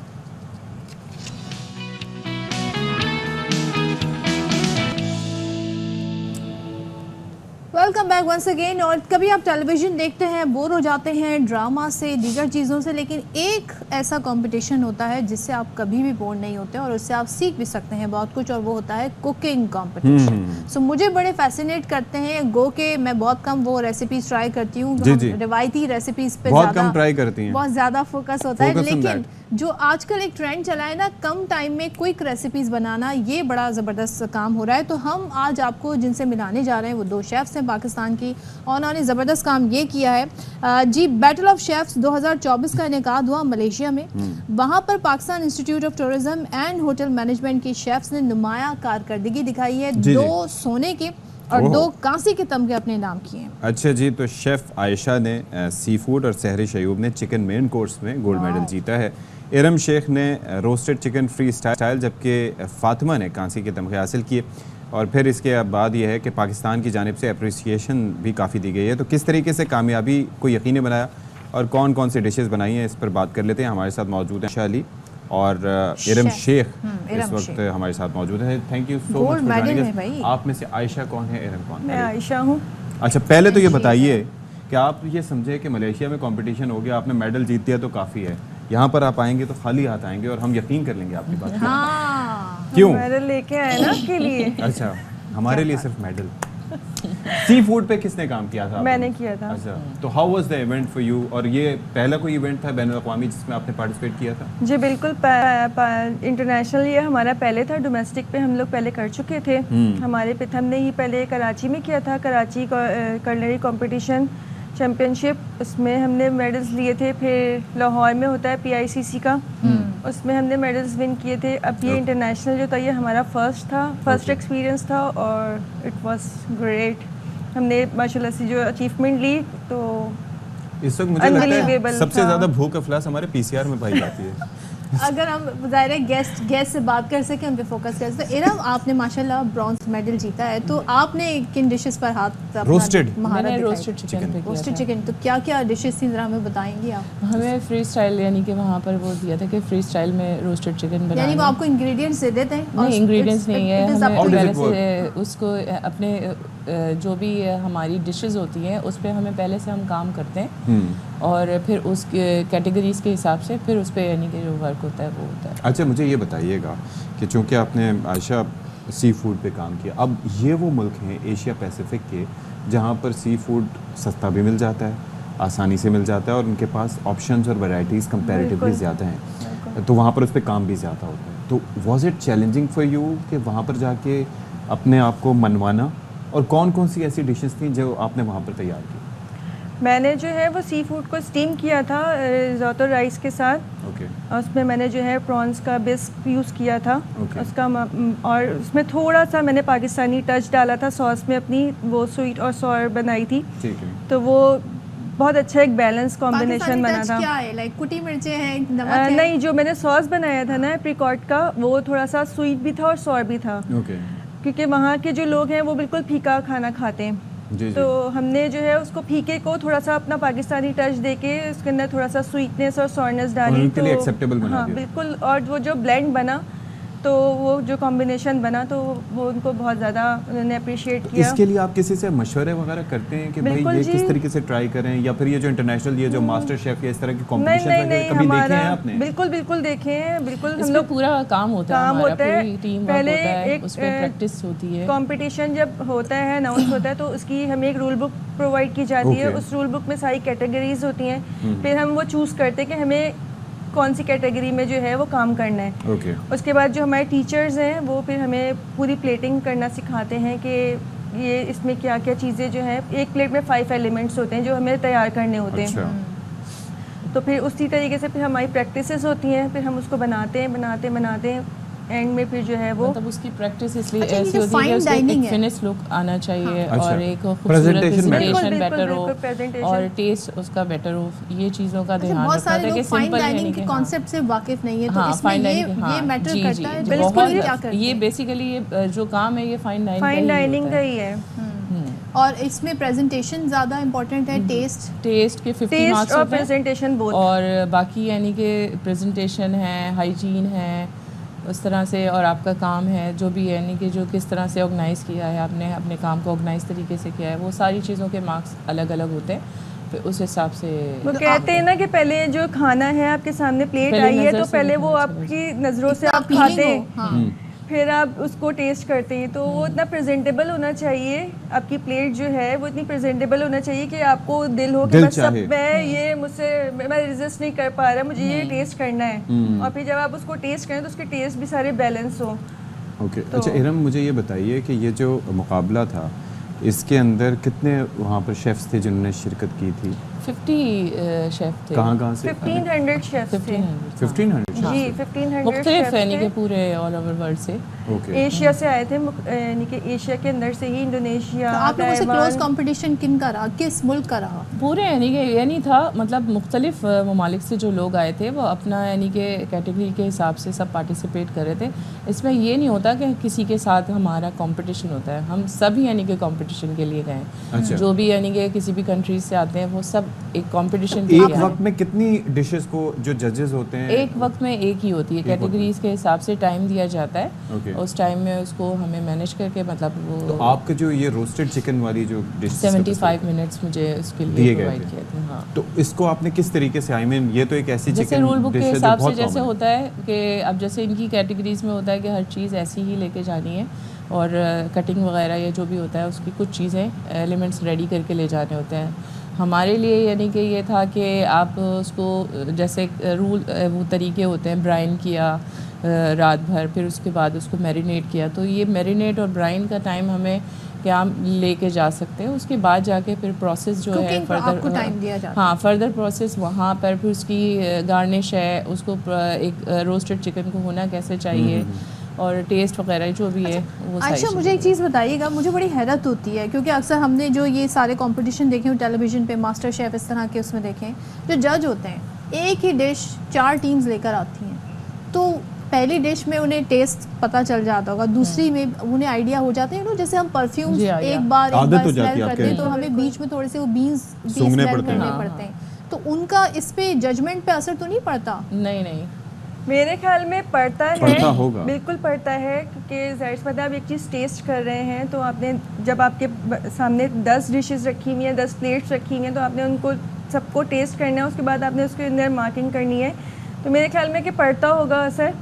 Welcome back once again. और कभी आप टेलीविज़न देखते हैं, बोर हो जाते हैं ड्रामा से, दीगर चीज़ों से, लेकिन एक ऐसा कंपटीशन होता है जिससे आप कभी भी बोर नहीं होते और उससे आप सीख भी सकते हैं बहुत कुछ, और वो होता है कुकिंग कंपटीशन। सो मुझे बड़े फैसिनेट करते हैं गो के, मैं बहुत कम वो रेसिपीज ट्राई करती हूँ, रिवायती रेसिपीज पे बहुत कम ट्राई करती हैं, बहुत ज़्यादा फोकस होता है। लेकिन जो आजकल एक ट्रेंड चला है ना, कम टाइम में क्विक रेसिपीज बनाना, ये बड़ा ज़बरदस्त काम हो रहा है। तो हम आज आपको जिनसे मिलाने जा रहे हैं वो दो शेफ्स हैं पाकिस्तान की, और उन्होंने ज़बरदस्त काम ये किया है जी। बैटल ऑफ शेफ्स 2024 का इनेकाद हुआ मलेशिया में। वहाँ पर Pakistan institute of tourism and hotel management के शेफ्स ने नुमाया कारकर्दगी दिखाई है। 2 सोने के और 2 कांसी के तमगे अपने नाम किए हैं। अच्छा जी, तो शेफ़ आयशा ने सी फूड और सहरी शयूब ने चिकन मेन कोर्स में गोल्ड मेडल जीता है। इरम शेख ने रोस्टेड चिकन फ्री स्टाइल, जबकि फातिमा ने कांसी के तमगे हासिल किए। और फिर इसके बाद ये है कि पाकिस्तान की जानिब से अप्रिसिएशन भी काफ़ी दी गई है। तो किस तरीके से कामयाबी को यकीनी बनाया और कौन कौन सी डिशेस बनाई हैं, इस पर बात कर लेते हैं। हमारे साथ मौजूद हैं आयशा अली और इरम शेख इस वक्त हमारे साथ मौजूद है। Thank you so much for joining अस। आप में से आयशा कौन है, इरम कौन है? मैं आयशा हूँ। अच्छा, पहले तो ये बताइए कि आप ये समझे कि मलेशिया में कंपटीशन हो गया, आपने मेडल जीत दिया तो काफ़ी है, यहाँ पर आप आएंगे तो खाली हाथ आएंगे और हम यकीन कर लेंगे आपकी बात। हाँ, क्यों? मेडल लेके आए ना आपके लिए। अच्छा, हमारे लिए सिर्फ मेडल। सी फूड पे किसने काम किया था? मैंने किया था। अच्छा, तो how was the event for you? और ये पहला कोई इवेंट था बैनुल-अक़वामी जिसमें आपने पार्टिसिपेट किया था? जी बिल्कुल, इंटरनेशनल ये हमारा पहले था। डोमेस्टिक पे हम लोग पहले कर चुके थे। हमारे पे हमने ही पहले कराची में किया था, कराची कुलिनरी कंपटीशन चैम्पियनशिप, उसमें हमने मेडल्स लिए थे। फिर लाहौर में होता है PICC का, उसमें हमने मेडल्स विन किए थे। अब ये इंटरनेशनल जो था ये हमारा फर्स्ट एक्सपीरियंस था और इट वाज ग्रेट। हमने माशाल्लाह से जो अचीवमेंट ली, तो इस वक्त मुझे लगता है सबसे ज़्यादा भूख अफलास हमारे PCR में पाई जाती है। अगर हम ज़ाहिर है गेस्ट से बात कर सकें, हम पे फोकस कर सकें। इरम, आपने माशाल्लाह ब्रॉन्ज मेडल जीता है, तो आपने किन डिशेस पर हाथ रोस्टेड चिकन, तो क्या क्या डिशेस थी, जरा हमें बताएंगी आप? हमें फ्री स्टाइल यानी कि वहाँ पर वो दिया था कि फ्री स्टाइल में रोस्टेड चिकन बनाना, यानी वो आपको इंग्रेडिएंट्स दे देते हैं? नहीं, इंग्रेडिएंट्स नहीं है, हमें पहले से उसको अपने जो भी हमारी डिशेस होती हैं उस पर हमें पहले से हम काम करते हैं और फिर उस कैटेगरीज के हिसाब से फिर उस पर यानी कि जो वर्क होता है वो होता है। अच्छा, मुझे ये बताइएगा कि चूँकि आपने आयशा सी फूड पे काम किया, अब ये वो मुल्क हैं एशिया पैसिफिक के जहाँ पर सी फूड सस्ता भी मिल जाता है, आसानी से मिल जाता है और उनके पास ऑप्शंस और वैरायटीज़ कंपैरेटिवली ज़्यादा हैं, तो वहाँ पर उस पर काम भी ज़्यादा होता है। तो was it challenging for you कि वहाँ पर जाके अपने आप को मनवाना, और कौन कौन सी ऐसी डिशेस थी जो आपने वहाँ पर तैयार की? मैंने जो है वो सी फूड को स्टीम किया था रिज़ोटो राइस के साथ। और उसमें मैंने जो है प्रॉन्स का बिस्क यूज़ किया था उसका, और उसमें थोड़ा सा मैंने पाकिस्तानी टच डाला था सॉस में अपनी, वो स्वीट और सॉर बनाई थी। तो वो बहुत अच्छा एक बैलेंस कॉम्बिनेशन बना था। क्या है, लाइक कुटी मिर्चें हैं, नमक है? नहीं, जो मैंने सॉस बनाया था ना एप्रिकॉट का, वो थोड़ा सा स्वीट भी था और सॉर भी था। क्योंकि वहाँ के जो लोग हैं वो बिल्कुल फीका खाना खाते हैं। तो हमने जो है उसको फीके को थोड़ा सा अपना पाकिस्तानी टच देके उसके अंदर थोड़ा सा स्वीटनेस और सॉरनेस डाली, तो हाँ बिल्कुल। और वो जो ब्लेंड बना, तो वो जो कॉम्बिनेशन बना, तो वो उनको बहुत ज़्यादा उन्होंने अप्रिशिएट किया। इसके लिए आप किसी से मशवरे वगैरह करते हैं कि भाई ये किस तरीके से ट्राई करें, या फिर ये जो इंटरनेशनल ये जो मास्टर शेफ या इस तरह के कॉम्पिटिशन कभी देखे हैं आपने? बिल्कुल देखे हैं, बिल्कुल। हम लोग पूरा काम होता है, पहले एक उस पे प्रैक्टिस होती है। कंपटीशन जब होता है, अनाउंस होता है, तो उसकी हमें एक रूल बुक प्रोवाइड की जाती है। उस रूल बुक में सारी कैटेगरीज होती हैं, फिर हम वो चूज़ करते हैं कि हमें कौन सी कैटेगरी में जो है वो काम करना है। उसके बाद जो हमारे टीचर्स हैं वो फिर हमें पूरी प्लेटिंग करना सिखाते हैं कि ये इसमें क्या क्या चीज़ें जो हैं, एक प्लेट में 5 एलिमेंट्स होते हैं जो हमें तैयार करने होते हैं। तो फिर उसी तरीके से फिर हमारी प्रैक्टिसेस होती हैं, फिर हम उसको बनाते हैं एंड में फिर जो है वो मतलब उसकी प्रैक्टिस इसलिए ऐसी होती है कि उसको एक फिनिश लुक आना चाहिए और एक खूबसूरत प्रेजेंटेशन बेटर हो और टेस्ट उसका बेटर हो, ये चीज़ों का ध्यान रखना है कि फाइन डाइनिंग के कॉन्सेप्ट से वाकिफ नहीं है, तो इसमें ये मैटर करता है। बिल्कुल, क्या करते हैं ये बेसिकली ये जो काम है ये फाइन डाइनिंग का ही है। और इसमें प्रेजेंटेशन ज़्यादा इम्पोर्टेंट है, टेस्ट के 50 मार्क्स और प्रेजेंटेशन बोथ, और बाकी यानी कि प्रेजेंटेशन है, हाइजीन है, उस तरह से, और आपका काम है जो भी है, यानी कि जो किस तरह से ऑर्गेनाइज़ किया है आपने, अपने काम को ऑर्गेनाइज तरीके से किया है, वो सारी चीज़ों के मार्क्स अलग अलग होते हैं। फिर उस हिसाब से वो कहते हैं ना कि पहले जो खाना है आपके सामने प्लेट आई है तो पहले वो आपकी नज़रों से आप खाते हैं, फिर आप उसको टेस्ट करते हैं, तो वो इतना प्रेजेंटेबल होना चाहिए, आपकी प्लेट जो है वो इतनी प्रेजेंटेबल होना चाहिए कि आपको दिल हो कि बस सब मैं ये मुझसे मैं रेजिस्ट नहीं कर पा रहा, मुझे ये टेस्ट करना है, और फिर जब आप उसको टेस्ट करें तो उसके टेस्ट भी सारे बैलेंस हो। ओके, अच्छा इरम, मुझे ये बताइए कि ये जो मुकाबला था इसके अंदर कितने वहाँ पर शेफ्स थे जिन्होंने शिरकत की थी? 50 शेफ थे। कहाँ से? 1500 शेफ थे। 1500 जी, 1500 मुख्तलिफ यानी कि पूरे ऑल ओवर वर्ल्ड से। एशिया से आए थे, यानी कि एशिया के अंदर से ही इंडोनेशिया। तो आप लोगों से क्लोज कंपटीशन किन का रहा, किस मुल्क का रहा? पूरे यानी कि ये नहीं था, मतलब मुख्तलिफ ममालिक से जो लोग आए थे वो अपना यानी कि कैटेगरी के हिसाब से सब पार्टिसिपेट कर रहे थे। इसमें ये नहीं होता कि किसी के साथ हमारा कंपटीशन होता है, हम सब यानी कि कंपटीशन के लिए गए। अच्छा। जो भी यानी कि किसी भी कंट्रीज से आते हैं वो सब एक कंपटीशन के एक वक्त में कितनी डिशेस को जो जजेस होते हैं? एक वक्त में एक ही होती है, कैटेगरीज के हिसाब से टाइम दिया जाता है। उस टाइम में उसको हमें मैनेज करके, मतलब वो तो आपका जो ये रोस्टेड चिकन वाली जो डिश 75 मिनट्स मुझे उसके लिए प्रोवाइड किए थे। हाँ, तो इसको आपने किस तरीके से, आई मीन ये तो एक ऐसी जैसे चिकन रूल बुक के हिसाब से जैसे है। होता है कि अब जैसे इनकी कैटेगरीज में होता है कि हर चीज़ ऐसी ही लेके जानी है, और कटिंग वगैरह या जो भी होता है उसकी कुछ चीज़ें एलिमेंट्स रेडी करके ले जाने होते हैं। हमारे लिए यानी कि ये था कि आप उसको जैसे रूल वो तरीके होते हैं, ब्राइन किया रात भर, फिर उसके बाद उसको मैरिनेट किया, तो ये मैरिनेट और ब्राइन का टाइम हमें क्या हम लेके जा सकते हैं। उसके बाद जाके फिर प्रोसेस जो है फर्दर टाइम दिया जाता है। हाँ, फर्दर प्रोसेस वहाँ पर फिर उसकी गार्निश है, उसको एक रोस्टेड चिकन को होना कैसे चाहिए और टेस्ट वगैरह जो भी है वो सारी। अच्छा, मुझे एक चीज़ बताइएगा, मुझे बड़ी हैरत होती है क्योंकि अक्सर हमने जो ये सारे कंपटीशन देखे हैं टेलीविज़न पे, मास्टर शेफ इस तरह के उसमें देखें, जो जज होते हैं एक ही डिश 4 टीम्स लेकर आती हैं, तो पहली डिश में उन्हें टेस्ट पता चल जाता होगा, दूसरी में उन्हें आइडिया हो जाते हैं, जैसे हम परफ्यूम एक बार स्मेल करते हैं तो हमें बीच में थोड़े से वो बीन्स स्मेल करने पड़ते हैं, तो उनका इस पे जजमेंट पे असर तो नहीं पड़ता? नहीं, मेरे ख्याल में पड़ता है, बिल्कुल पड़ता है, क्योंकि ज़ाहिर सी बात है आप एक चीज़ टेस्ट कर रहे हैं तो आपने जब आपके सामने 10 डिशेस रखी हुई हैं, 10 प्लेट्स रखी हुई हैं, तो आपने उनको सबको टेस्ट करना है, उसके बाद आपने उसके अंदर मार्किंग करनी है, तो मेरे ख्याल में कि पड़ता होगा असर।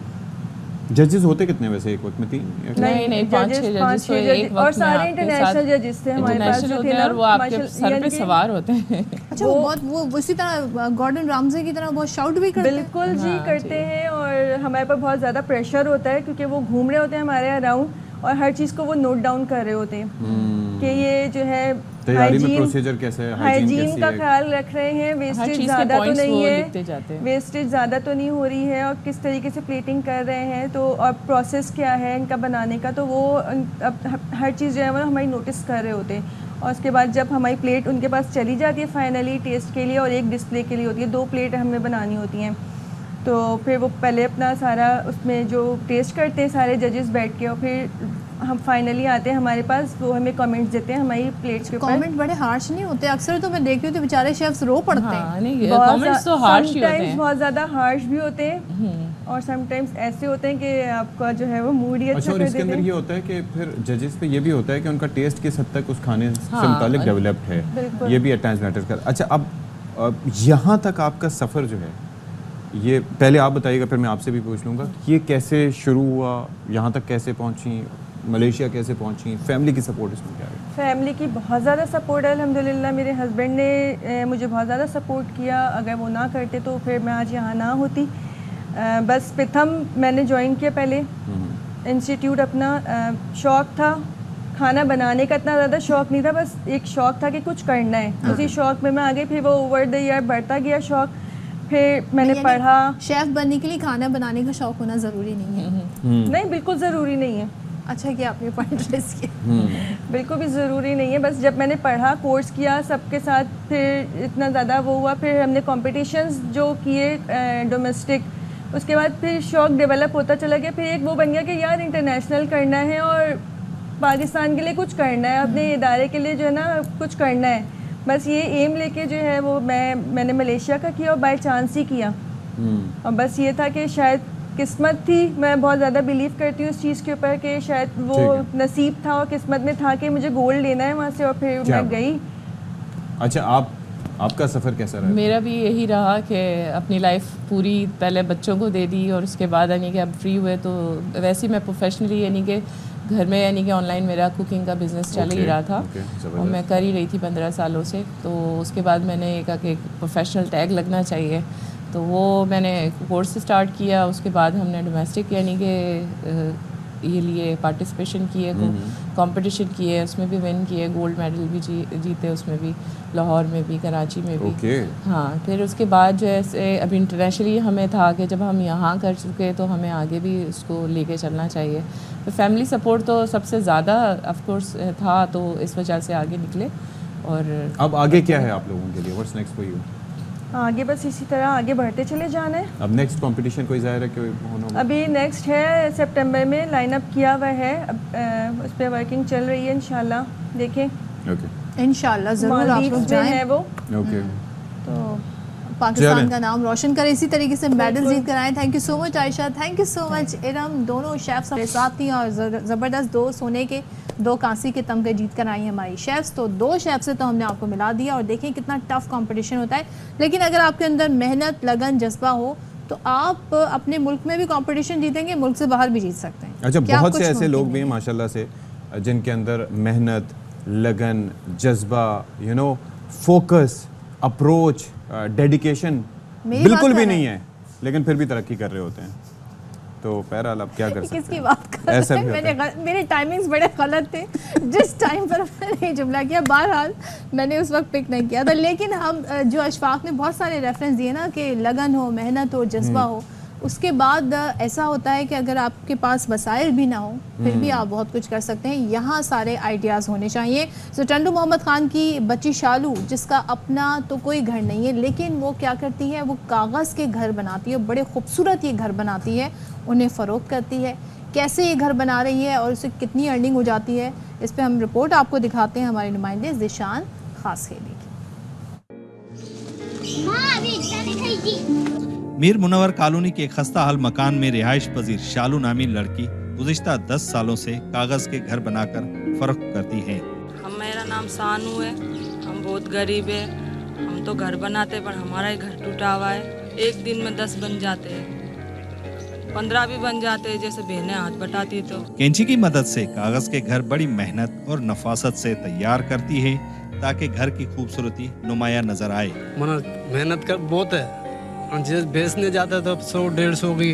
जजेस होते कितने वैसे एक वक्त में? 3? नहीं 5-6 जजेस तो एक वक्त और सारे इंटरनेशनल जजेस थे हमारे पास जो थे, और वो आपके सर पे सवार होते हैं। अच्छा, वो उसी तरह गॉर्डन रामजे की तरह बहुत शाउट भी करते हैं? बिल्कुल जी, करते हैं, और हमारे पर बहुत ज़्यादा प्रेशर होता है क्योंकि वो घूम रहे होते हैं हमारे अराउंड और हर चीज़ को वो नोट डाउन कर रहे होते हैं कि ये जो है तैयारी में प्रोसीजर कैसे है, हाइजीन का ख्याल रख रहे हैं, वेस्टेज ज़्यादा तो नहीं है, वेस्टेज ज़्यादा तो नहीं हो रही है, और किस तरीके से प्लेटिंग कर रहे हैं, तो और प्रोसेस क्या है इनका बनाने का, तो वो अब हर चीज़ जो है वो हमारी नोटिस कर रहे होते हैं। और उसके बाद जब हमारी प्लेट उनके पास चली जाती है फाइनली टेस्ट के लिए, और एक डिस्प्ले के लिए होती है, 2 प्लेट हमें बनानी होती हैं, तो फिर वो पहले अपना सारा उसमें जो टेस्ट करते हैं सारे जजेस बैठ के, और फिर हम फाइनली आते हैं हमारे पास, वो हमें कमेंट्स देते हैं हमारी प्लेट्स के ऊपर। कमेंट बड़े हार्श नहीं होते? अक्सर तो मैं देख रही हूँ तो बेचारे शेफ्स रो पड़ते हैं। कमेंट्स तो हार्श ही होते हैं, बहुत ज़्यादा हार्श भी होते हैं, और समटाइम्स ऐसे होते हैं कि आपका जो है वो मूड ही अच्छा कर देते हैं। इसके अंदर ये होता है कि फिर जजेस पे ये भी होता है कि उनका टेस्ट किस हद तक उस खाने से मुतालिक डेवलप्ड है, ये भी एट टाइम्स मैटर कर। अच्छा, अब यहाँ तक आपका सफ़र जो है, ये पहले आप बताइएगा, फिर मैं आपसे भी पूछ लूँगा, ये कैसे शुरू हुआ, यहाँ तक कैसे पहुँची, मलेशिया कैसे पहुँची, फैमिली की सपोर्ट इसमें क्या है? फैमिली की बहुत ज़्यादा सपोर्ट है अल्हम्दुलिल्लाह। मेरे हस्बैंड ने मुझे बहुत ज़्यादा सपोर्ट किया, अगर वो ना करते तो फिर मैं आज यहाँ ना होती। बस प्रथम मैंने ज्वाइन किया पहले इंस्टीट्यूट, अपना शौक़ था, खाना बनाने का इतना ज़्यादा शौक़ नहीं था, बस एक शौक़ था कि कुछ करना है, उसी शौक़ में मैं आ गई। फिर वो ओवर द ईयर बढ़ता गया शौक़, फिर मैंने पढ़ा। शेफ़ बनने के लिए खाना बनाने का शौक़ होना ज़रूरी नहीं है? नहीं, बिल्कुल ज़रूरी नहीं है। अच्छा कि आपने पॉइंट रेस किया। बिल्कुल भी ज़रूरी नहीं है, बस जब मैंने पढ़ा, कोर्स किया सबके साथ, फिर इतना ज़्यादा वो हुआ, फिर हमने कॉम्पिटिशन्स जो किए डोमेस्टिक, उसके बाद फिर शौक़ डेवलप होता चला गया। फिर एक वो बन गया कि यार इंटरनेशनल करना है और पाकिस्तान के लिए कुछ करना है, अपने इदारे के लिए जो है ना कुछ करना है, बस ये एम लेके जो है वो मैंने मलेशिया का किया और बाय चांस ही किया। और बस ये था कि शायद किस्मत थी, मैं बहुत ज़्यादा बिलीव करती हूँ इस चीज़ के ऊपर कि शायद वो नसीब था और किस्मत में था कि मुझे गोल्ड लेना है वहाँ से, और फिर मैं गई। अच्छा, आपका सफ़र कैसा रहा? मेरा भी यही रहा कि अपनी लाइफ पूरी पहले बच्चों को दे दी और उसके बाद यानी कि अब फ्री हुए तो वैसे ही मैं प्रोफेशनली यानी कि घर में यानी कि ऑनलाइन मेरा कुकिंग का बिज़नेस चल ही रहा था और मैं कर ही रही थी 15 सालों से। तो उसके बाद मैंने कहा कि प्रोफेशनल टैग लगना चाहिए, तो वो मैंने कोर्स स्टार्ट किया। उसके बाद हमने डोमेस्टिक यानी कि ये लिए पार्टिसिपेशन किए, कंपटीशन किए, उसमें भी विन किए, गोल्ड मेडल भी जीते उसमें भी, लाहौर में भी, कराची में भी। हाँ, फिर उसके बाद जो है अभी इंटरनेशनली हमें था कि जब हम यहाँ कर चुके तो हमें आगे भी उसको लेके चलना चाहिए। तो फैमिली सपोर्ट तो सबसे ज़्यादा ऑफ कोर्स था, तो इस वजह से आगे निकले। और अब आगे क्या है आप लोगों के लिए? What's next for you? आगे बस इसी तरह आगे बढ़ते चले जाना है। अब नेक्स्ट कंपटीशन कोई ज़ाहिर है कि होना? अभी नेक्स्ट है सितंबर में, लाइनअप किया हुआ है, अब उस पर वर्किंग चल रही है, इंशाल्लाह देखें। ओके, इंशाल्लाह ज़रूर आप लोग जाएं। है वो। ओके, तो पाकिस्तान का नाम रोशन करें, इसी तरीके से मेडल जीत कर आए। Thank you so much Ayesha, thank you so much Iram. दोनों शेफ्स हमारे साथ थी और ज़बरदस्त 2 सोने के 2 कांसी के तमगे जीत कर आई हमारी शेफ्स। तो 2 शेफ से तो हमने आपको मिला दिया और देखें कितना टफ कंपटीशन होता है। लेकिन अगर आपके अंदर मेहनत, लगन, जज्बा हो तो आप अपने मुल्क में भी कंपटीशन जीतेंगे, मुल्क से बाहर भी जीत सकते हैं। अच्छा, बहुत से ऐसे लोग भी हैं माशाल्लाह से जिनके अंदर मेहनत, लगन, जज्बा, फोकस, अप्रोच, डेडिकेशन बिल्कुल भी नहीं है, लेकिन फिर भी तरक्की कर रहे होते हैं। तो बहरहाल आप क्या कर सकते हैं? किसकी बात कर रहे हैं? मेरे टाइमिंग्स बड़े गलत थे, जिस टाइम पर मैंने जुमला किया बहरहाल मैंने उस वक्त पिक नहीं किया था। लेकिन हम जो अशफाक ने बहुत सारे रेफरेंस दिए ना कि लगन हो, मेहनत हो, जज्बा हो, उसके बाद ऐसा होता है कि अगर आपके पास वसाइल भी ना हो फिर भी आप बहुत कुछ कर सकते हैं। यहाँ सारे आइडियाज़ होने चाहिए। सो टंडू मोहम्मद खान की बच्ची शालू, जिसका अपना तो कोई घर नहीं है, लेकिन वो क्या करती है, वो कागज़ के घर बनाती है, बड़े खूबसूरत ये घर बनाती है, उन्हें फ़रोख्त करती है। कैसे ये घर बना रही है और उसे कितनी अर्निंग हो जाती है, इस पर हम रिपोर्ट आपको दिखाते हैं हमारे नुमाइंदे ज़िशान खासखेली की। मीर मुनव्वर कॉलोनी के खस्ता हाल मकान में रिहाइश पजीर शालू नामी लड़की गुज़िश्ता 10 सालों से कागज के घर बनाकर फरोख्त करती है। मेरा नाम सानू है, हम बहुत गरीब है, हम तो घर बनाते पर हमारा ही घर टूटा हुआ है। एक दिन में 10 बन जाते हैं, 15 भी बन जाते हैं, जैसे बहनें हाथ बटाती तो। कैंची की मदद से कागज के घर बड़ी मेहनत और नफासत से तैयार करती है ताकि घर की खूबसूरती नुमाया नजर आए। मेहनत का बहुत है, जिस बेचने जाते तो 100-150 की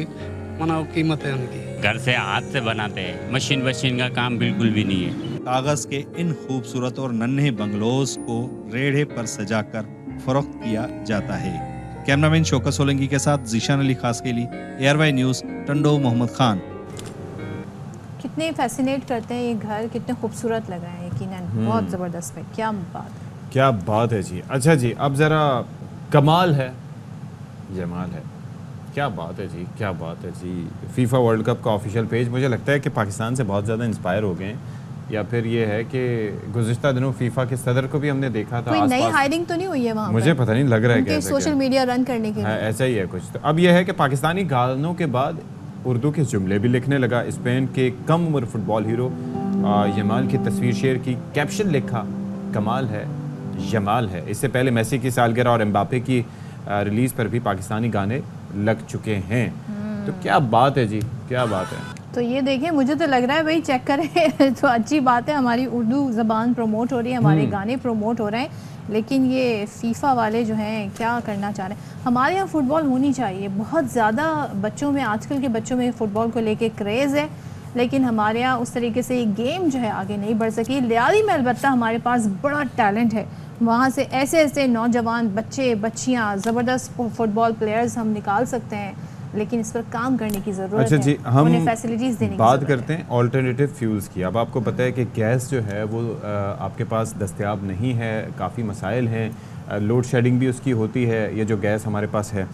मना कीमत है उनकी। घर से हाथ से बनाते हैं, मशीन का काम बिल्कुल भी नहीं है। कागज के इन खूबसूरत और नन्हे बंगलोज को रेढ़े पर सजाकर फरोख्त किया जाता है। कैमरामैन शौकत सोलंकी के साथ ज़ीशान अली खासखेली, ARY न्यूज़, टंडो मोहम्मद खान। कितने फैसिनेट करते हैं ये घर, कितने खूबसूरत लग रहे हैं, यकीनन बहुत ज़बरदस्त है। क्या बात है जी। अच्छा जी, अब ज़रा कमाल है, जमाल है, क्या बात है जी, क्या बात है जी। फीफा वर्ल्ड कप का ऑफिशियल पेज, मुझे लगता है कि पाकिस्तान से बहुत ज़्यादा इंस्पायर हो गए हैं, या फिर ये है कि गुज़िश्ता दिनों फीफा के सदर को भी हमने देखा था। कोई नई हायरिंग तो नहीं हुई है वहाँ? मुझे पता नहीं, लग रहा है कि सोशल मीडिया रन करने के लिए ऐसा ही है कुछ। तो अब यह है कि पाकिस्तानी गानों के बाद उर्दू के जुमले भी लिखने लगा। स्पेन के कम उम्र फुटबॉल हीरो यमाल की तस्वीर शेयर की, कैप्शन लिखा, कमाल है, यमाल है। इससे पहले मेसी की सालगिरह और एम्बापे की रिलीज़ पर भी पाकिस्तानी गाने लग चुके हैं। तो क्या बात है जी, क्या बात है। तो ये देखें, मुझे तो लग रहा है भाई चेक करें तो अच्छी बात है, हमारी उर्दू ज़बान प्रमोट हो रही है, हमारे गाने प्रमोट हो रहे हैं। लेकिन ये फीफा वाले जो हैं क्या करना चाह रहे हैं। हमारे यहाँ फ़ुटबॉल होनी चाहिए, बहुत ज़्यादा बच्चों में, आजकल के बच्चों में फ़ुटबॉल को लेके क्रेज़ है, लेकिन हमारे यहाँ उस तरीके से ये गेम जो है आगे नहीं बढ़ सकी। लियाली में अलबत्ता हमारे पास बड़ा टैलेंट है, वहाँ से ऐसे ऐसे नौजवान बच्चे बच्चियाँ ज़बरदस्त फुटबॉल प्लेयर्स हम निकाल सकते हैं, लेकिन इस पर काम करने की ज़रूरत अच्छा है। जी, हम उन्हें फैसिलिटीज़ देने की बात करते हैं ऑल्टरनेटिव फ्यूल्स की। अब आपको पता है कि गैस जो है वो आपके पास दस्तयाब नहीं है, काफ़ी मसाइल हैं, लोड शेडिंग भी उसकी होती है, ये जो गैस हमारे पास है।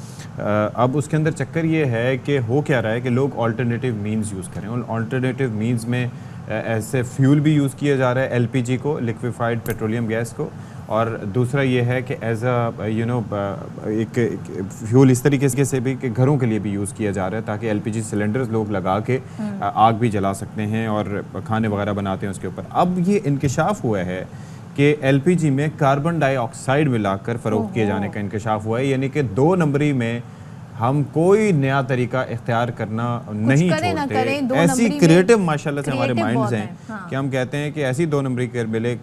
अब उसके अंदर चक्कर ये है कि हो क्या रहा है कि लोग ऑल्टरनेटिव मीन्स यूज़ करें, और ऑल्टरनेटिव मीन्स में ऐसे फ्यूल भी यूज़ किया जा रहा है, LPG को, लिक्विफाइड पेट्रोलियम गैस को, और दूसरा ये है कि एज अ यू नो एक फ्यूल इस तरीके से भी कि घरों के लिए भी यूज़ किया जा रहा है, ताकि एलपीजी सिलेंडर्स लोग लगा के आग भी जला सकते हैं और खाने वगैरह बनाते हैं उसके ऊपर। अब ये इंकशाफ हुआ है कि एलपीजी में कार्बन डाइऑक्साइड मिलाकर फ़रोख्त किए जाने का इंकशाफ हुआ है, यानी कि 2 नंबरी में हम कोई नया तरीका इख्तियार करना नहीं छोड़ते। ऐसी क्रिएटिव माशाल्लाह से हमारे माइंड्स हैं कि हम कहते हैं कि ऐसी 2 नंबरी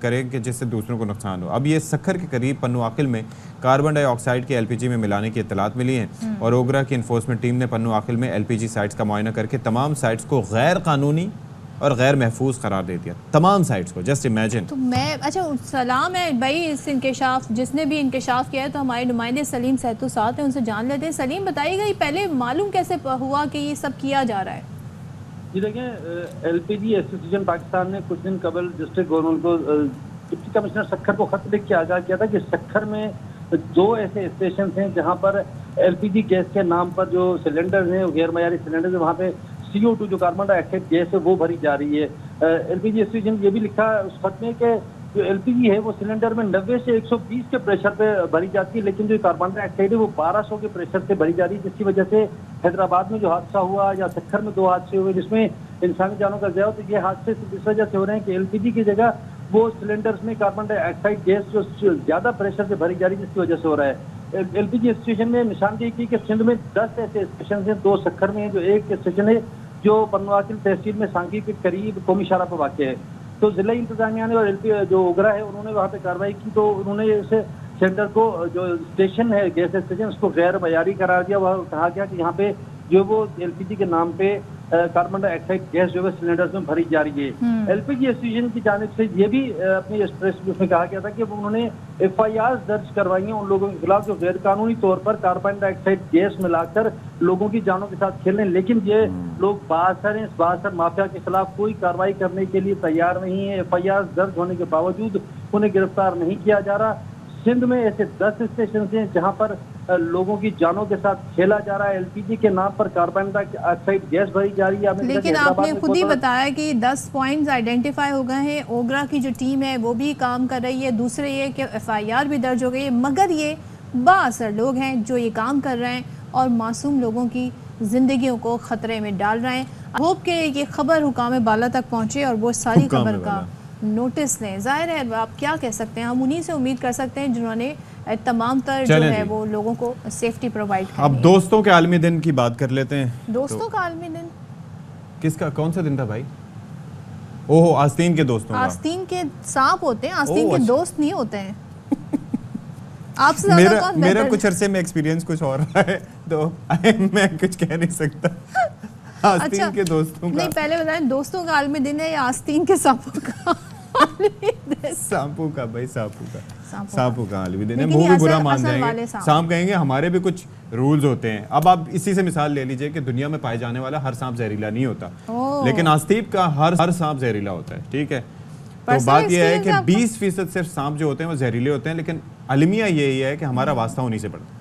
करें कि जिससे दूसरों को नुकसान हो। अब ये सक्खर के करीब पन्नू आकिल में कार्बन डाइऑक्साइड के एलपीजी में मिलाने की इत्तलात मिली हैं और ओगरा की इन्फोर्समेंट टीम ने पन्नू आकिल में एलपीजी साइट्स का मुआयना करके तमाम साइट्स को गैर कानूनी और गैर महफूज करार दे दिया, तमाम साइट्स को। Just imagine. तो मैं अच्छा सलाम है भाई इस इंकशाफ जिसने भी इंकशाफ किया है, तो हमारे नुमाइंदे सलीम सैतु साथ हैं, उनसे जान लेते हैं। सलीम बताइएगा ये पहले मालूम कैसे हुआ कि ये सब किया जा रहा है? जी देखें, एलपीजी एसोसिएशन पाकिस्तान ने कुछ दिन कबल डिस्ट्रिक्ट गवर्नमेंट को डिप्टी कमिश्नर सक्खर को खत लिख के आगाह किया था कि सक्खर में 2 ऐसे स्टेशन हैं जहाँ पर एलपीजी गैस के नाम पर जो सिलेंडर हैं, गैर मयारी सिलेंडर है, वहाँ पे CO2 जो कार्बन डाइऑक्साइड गैस है वो भरी जा रही है। एलपीजी एसोसिएशन ये भी लिखा है उस खत में कि जो एलपीजी है वो सिलेंडर में 90 से 120 के प्रेशर पे भरी जाती है, लेकिन जो कार्बन डाइऑक्साइड है वो 1200 के प्रेशर से भरी जा रही है, जिसकी वजह से हैदराबाद में जो हादसा हुआ या सक्खर में 2 हादसे हुए जिसमें इंसानी जानों का ज़ाया हो, तो ये हादसे इस वजह से हो रहे हैं कि एलपीजी की जगह वो सिलेंडर्स में कार्बन डाइऑक्साइड गैस जो ज़्यादा प्रेशर से भरी जा रही है, जिसकी वजह से हो रहा है। एलपीजी स्टेशन में निशानदेही की कि सिंध में 10 ऐसे स्टेशन हैं, 2 सक्खर में है, जो एक स्टेशन है जो पन्नू आकिल तहसील में सांगी के करीब कौमी शाहरा पर वाक़ है। तो जिला इंतजामिया ने और जो ओगरा है उन्होंने वहाँ पे कार्रवाई की, तो उन्होंने इस सेंटर को जो स्टेशन है गैस स्टेशन उसको गैर मयारी करार दिया। वह कहा गया कि यहाँ पे जो वो एलपीजी के नाम पे कार्बन डाइऑक्साइड गैस जो है सिलेंडर्स में भरी जा रही है। एलपीजी एसोसिएशन की जानिब से ये भी अपनी प्रेस में कहा गया था कि उन्होंने FIR दर्ज करवाई है उन लोगों के खिलाफ जो गैर कानूनी तौर पर कार्बन डाइऑक्साइड गैस मिलाकर लोगों की जानों के साथ खेल रहे हैं, लेकिन ये लोग बासर माफिया के खिलाफ कोई कार्रवाई करने के लिए तैयार नहीं है। FIR दर्ज होने के बावजूद उन्हें गिरफ्तार नहीं किया जा रहा। सिंध में ऐसे 10 स्टेशन हैं जहां पर लोगों की जानों के साथ खेला जा रहा है। एलपीजी के नाम पर कार्बन डाइऑक्साइड गैस भरी जा रही है। लेकिन आपने खुद ही बताया कि 10 पॉइंट्स आइडेंटिफाई हो गए हैं, ओगरा की जो टीम है वो भी काम कर रही है, दूसरे ये कि FIR भी दर्ज हो गई है, मगर ये बाअसर लोग हैं जो ये काम कर रहे हैं और मासूम लोगों की जिंदगियों को खतरे में डाल रहे हैं। होप के ये खबर हुकाम बाला तक पहुंचे और वो सारी खबर का नोटिस लें। जाहिर है आप क्या कह सकते हैं, हम उन्हीं से उम्मीद कर सकते हैं जिन्होंने तमाम तर जो है वो लोगों को सेफ्टी प्रोवाइड करनी है। अब दोस्तों के आलमी दिन की बात कर लेते हैं। दोस्तों का आलमी दिन किसका, कौन सा दिन था भाई? ओहो, आस्तीन के दोस्तों का। आस्तीन के सांप होते हैं, आस्तीन के दोस्त नहीं होते हैं। आपसे मेरा कुछ अरसे में एक्सपीरियंस कुछ और रहा है, तो मैं कुछ कह नहीं सकता। आस्तीन अच्छा, के दोस्तों का नहीं, पहले बताएं दोस्तों का आलमी दिन है या आस्तीन के सांपों का? सांपों का भाई, सांपों का आलमी दिन है। लेकिन वो भी बुरा मान असल जाएंगे, सांप कहेंगे। हमारे भी कुछ रूल्स होते हैं। अब आप इसी से मिसाल ले लीजिए कि दुनिया में पाए जाने वाला हर सांप जहरीला नहीं होता, लेकिन आस्तीन का हर सांप जहरीला होता है। ठीक है, तो बात यह है कि 20% सिर्फ सांप जो होते हैं वो जहरीले होते हैं, लेकिन अलमिया यही है कि हमारा वास्ता उन्हीं से पड़ता है।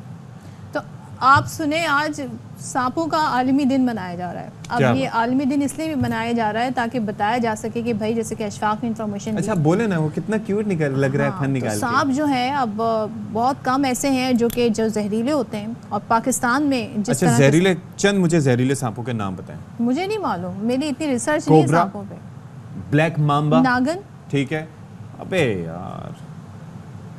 तो आप सुने, आज सांपों का आलमी दिन मनाया जा रहा है। अब ये आलमी दिन इसलिए भी मनाया जा रहा है ताकि बताया जा सके कि भाई जैसे कि अशफाक ने इंफॉर्मेशन। अच्छा बोले ना, वो कितना क्यूट लग रहा है, फन निकाल के। सांप जो है अब बहुत कम ऐसे हैं जो जहरीले होते हैं, और पाकिस्तान में जिस तरह जहरीले, चंद मुझे जहरीले सांपों के नाम बताएं। मुझे नहीं मालूम, मेरी इतनी रिसर्च नहीं है सांपों पे। ब्लैक मांबा, नागन, ठीक है। अबे यार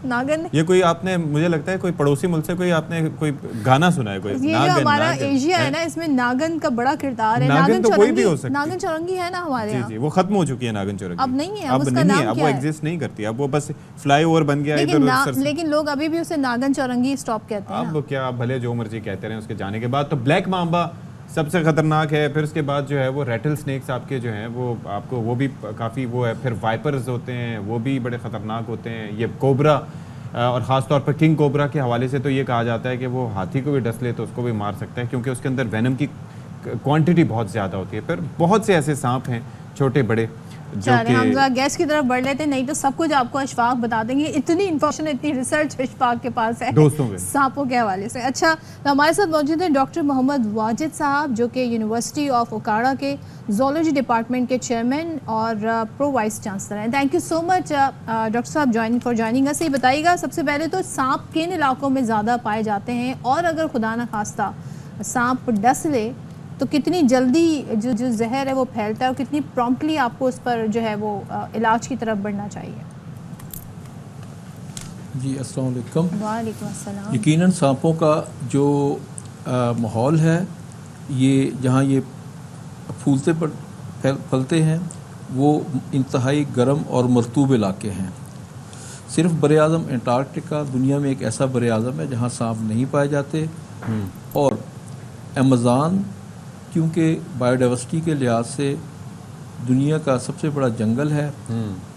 नागन, ये कोई आपने, मुझे लगता है कोई पड़ोसी मुल्क से कोई आपने कोई गाना सुना है कोई? ये नागन, जो हमारा एशिया है ना, इसमें नागन का बड़ा किरदार है। नागन तो कोई भी हो सकती है। नागन चौरंगी है ना हमारे यहाँ। जी, वो खत्म हो चुकी है नागन चौरंगी, अब नहीं है। अब उसका नहीं नाम है, अब क्या वो है? एग्जिस्ट नहीं करती, अब वो बस फ्लाईओवर बन गया इधर। लेकिन लोग अभी भी उसे नागन चौरंगी स्टॉप कहते हैं। अब क्या, भले जो मर्जी कहते रहे उसके जाने के बाद। तो ब्लैक मांबा सबसे खतरनाक है। फिर उसके बाद जो है वो रेटल स्नेक्स आपके जो हैं वो आपको, वो भी काफ़ी वो है। फिर वाइपर्स होते हैं, वो भी बड़े ख़तरनाक होते हैं। ये कोबरा, और ख़ास तौर पर किंग कोबरा के हवाले से तो ये कहा जाता है कि वो हाथी को भी डस ले तो उसको भी मार सकता है, क्योंकि उसके अंदर वेनम की क्वांटिटी बहुत ज़्यादा होती है। फिर बहुत से ऐसे सांप हैं छोटे बड़े चलिए हम जरा गैस की तरफ बढ़ लेते हैं, नहीं तो सब कुछ आपको अशफाक बता देंगे। इतनी इन्फॉर्मेशन, इतनी रिसर्च अशफाक के पास है सांपों के हवाले से। अच्छा, तो हमारे साथ मौजूद हैं डॉक्टर मोहम्मद वाजिद साहब, जो कि यूनिवर्सिटी ऑफ ओकाड़ा के ज़ूलॉजी डिपार्टमेंट के चेयरमैन और प्रो वाइस चांसलर हैं। Thank you so much doctor साहब ज्वाइनिंग अस। ये बताइएगा, सबसे पहले तो सांप किन इलाकों में ज़्यादा पाए जाते हैं, और अगर खुदा न खास्ता सांप डस ले तो कितनी जल्दी जो जहर है वो फैलता है, और कितनी प्रॉम्प्टली आपको उस पर जो है वो इलाज की तरफ बढ़ना चाहिए? जी अस्सलाम वालेकुम। वालेकुम अस्सलाम। यकीनन सांपों का जो माहौल है, ये जहाँ ये फूलते पर फलते हैं, वो इंतहाई गर्म और मरतूब इलाके हैं। सिर्फ बर-ए-आज़म अंटार्कटिका दुनिया में एक ऐसा बर-ए-आज़म है जहाँ सांप नहीं पाए जाते, और अमेज़न क्योंकि बायोडाइवर्सिटी के लिहाज से दुनिया का सबसे बड़ा जंगल है,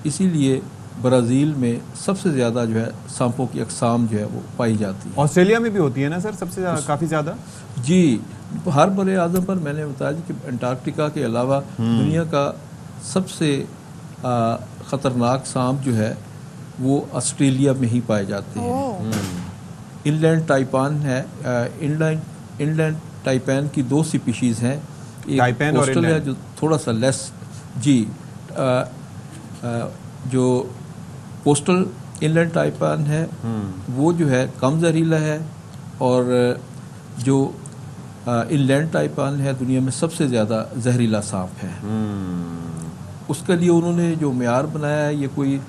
इसीलिए ब्राज़ील में सबसे ज़्यादा जो है सांपों की अक़साम जो है वो पाई जाती है। ऑस्ट्रेलिया में भी होती है ना सर, सबसे काफ़ी ज़्यादा? जी, हर बर-ए-आज़म पर मैंने बताया कि अंटार्कटिका के अलावा दुनिया का सबसे ख़तरनाक सांप जो है वो ऑस्ट्रेलिया में ही पाए जाते हैं। इनलैंड टाइपान है, इनलैंड टाइपैन की 2 स्पीशीज़ हैं, एक कोस्टल है जो थोड़ा सा लेस, जी जो कोस्टल इनलैंड टाइपैन है वो जो है कम जहरीला है, और जो इनलैंड टाइपैन है दुनिया में सबसे ज़्यादा जहरीला सांप है। उसके लिए उन्होंने जो मेयार बनाया है, ये कोई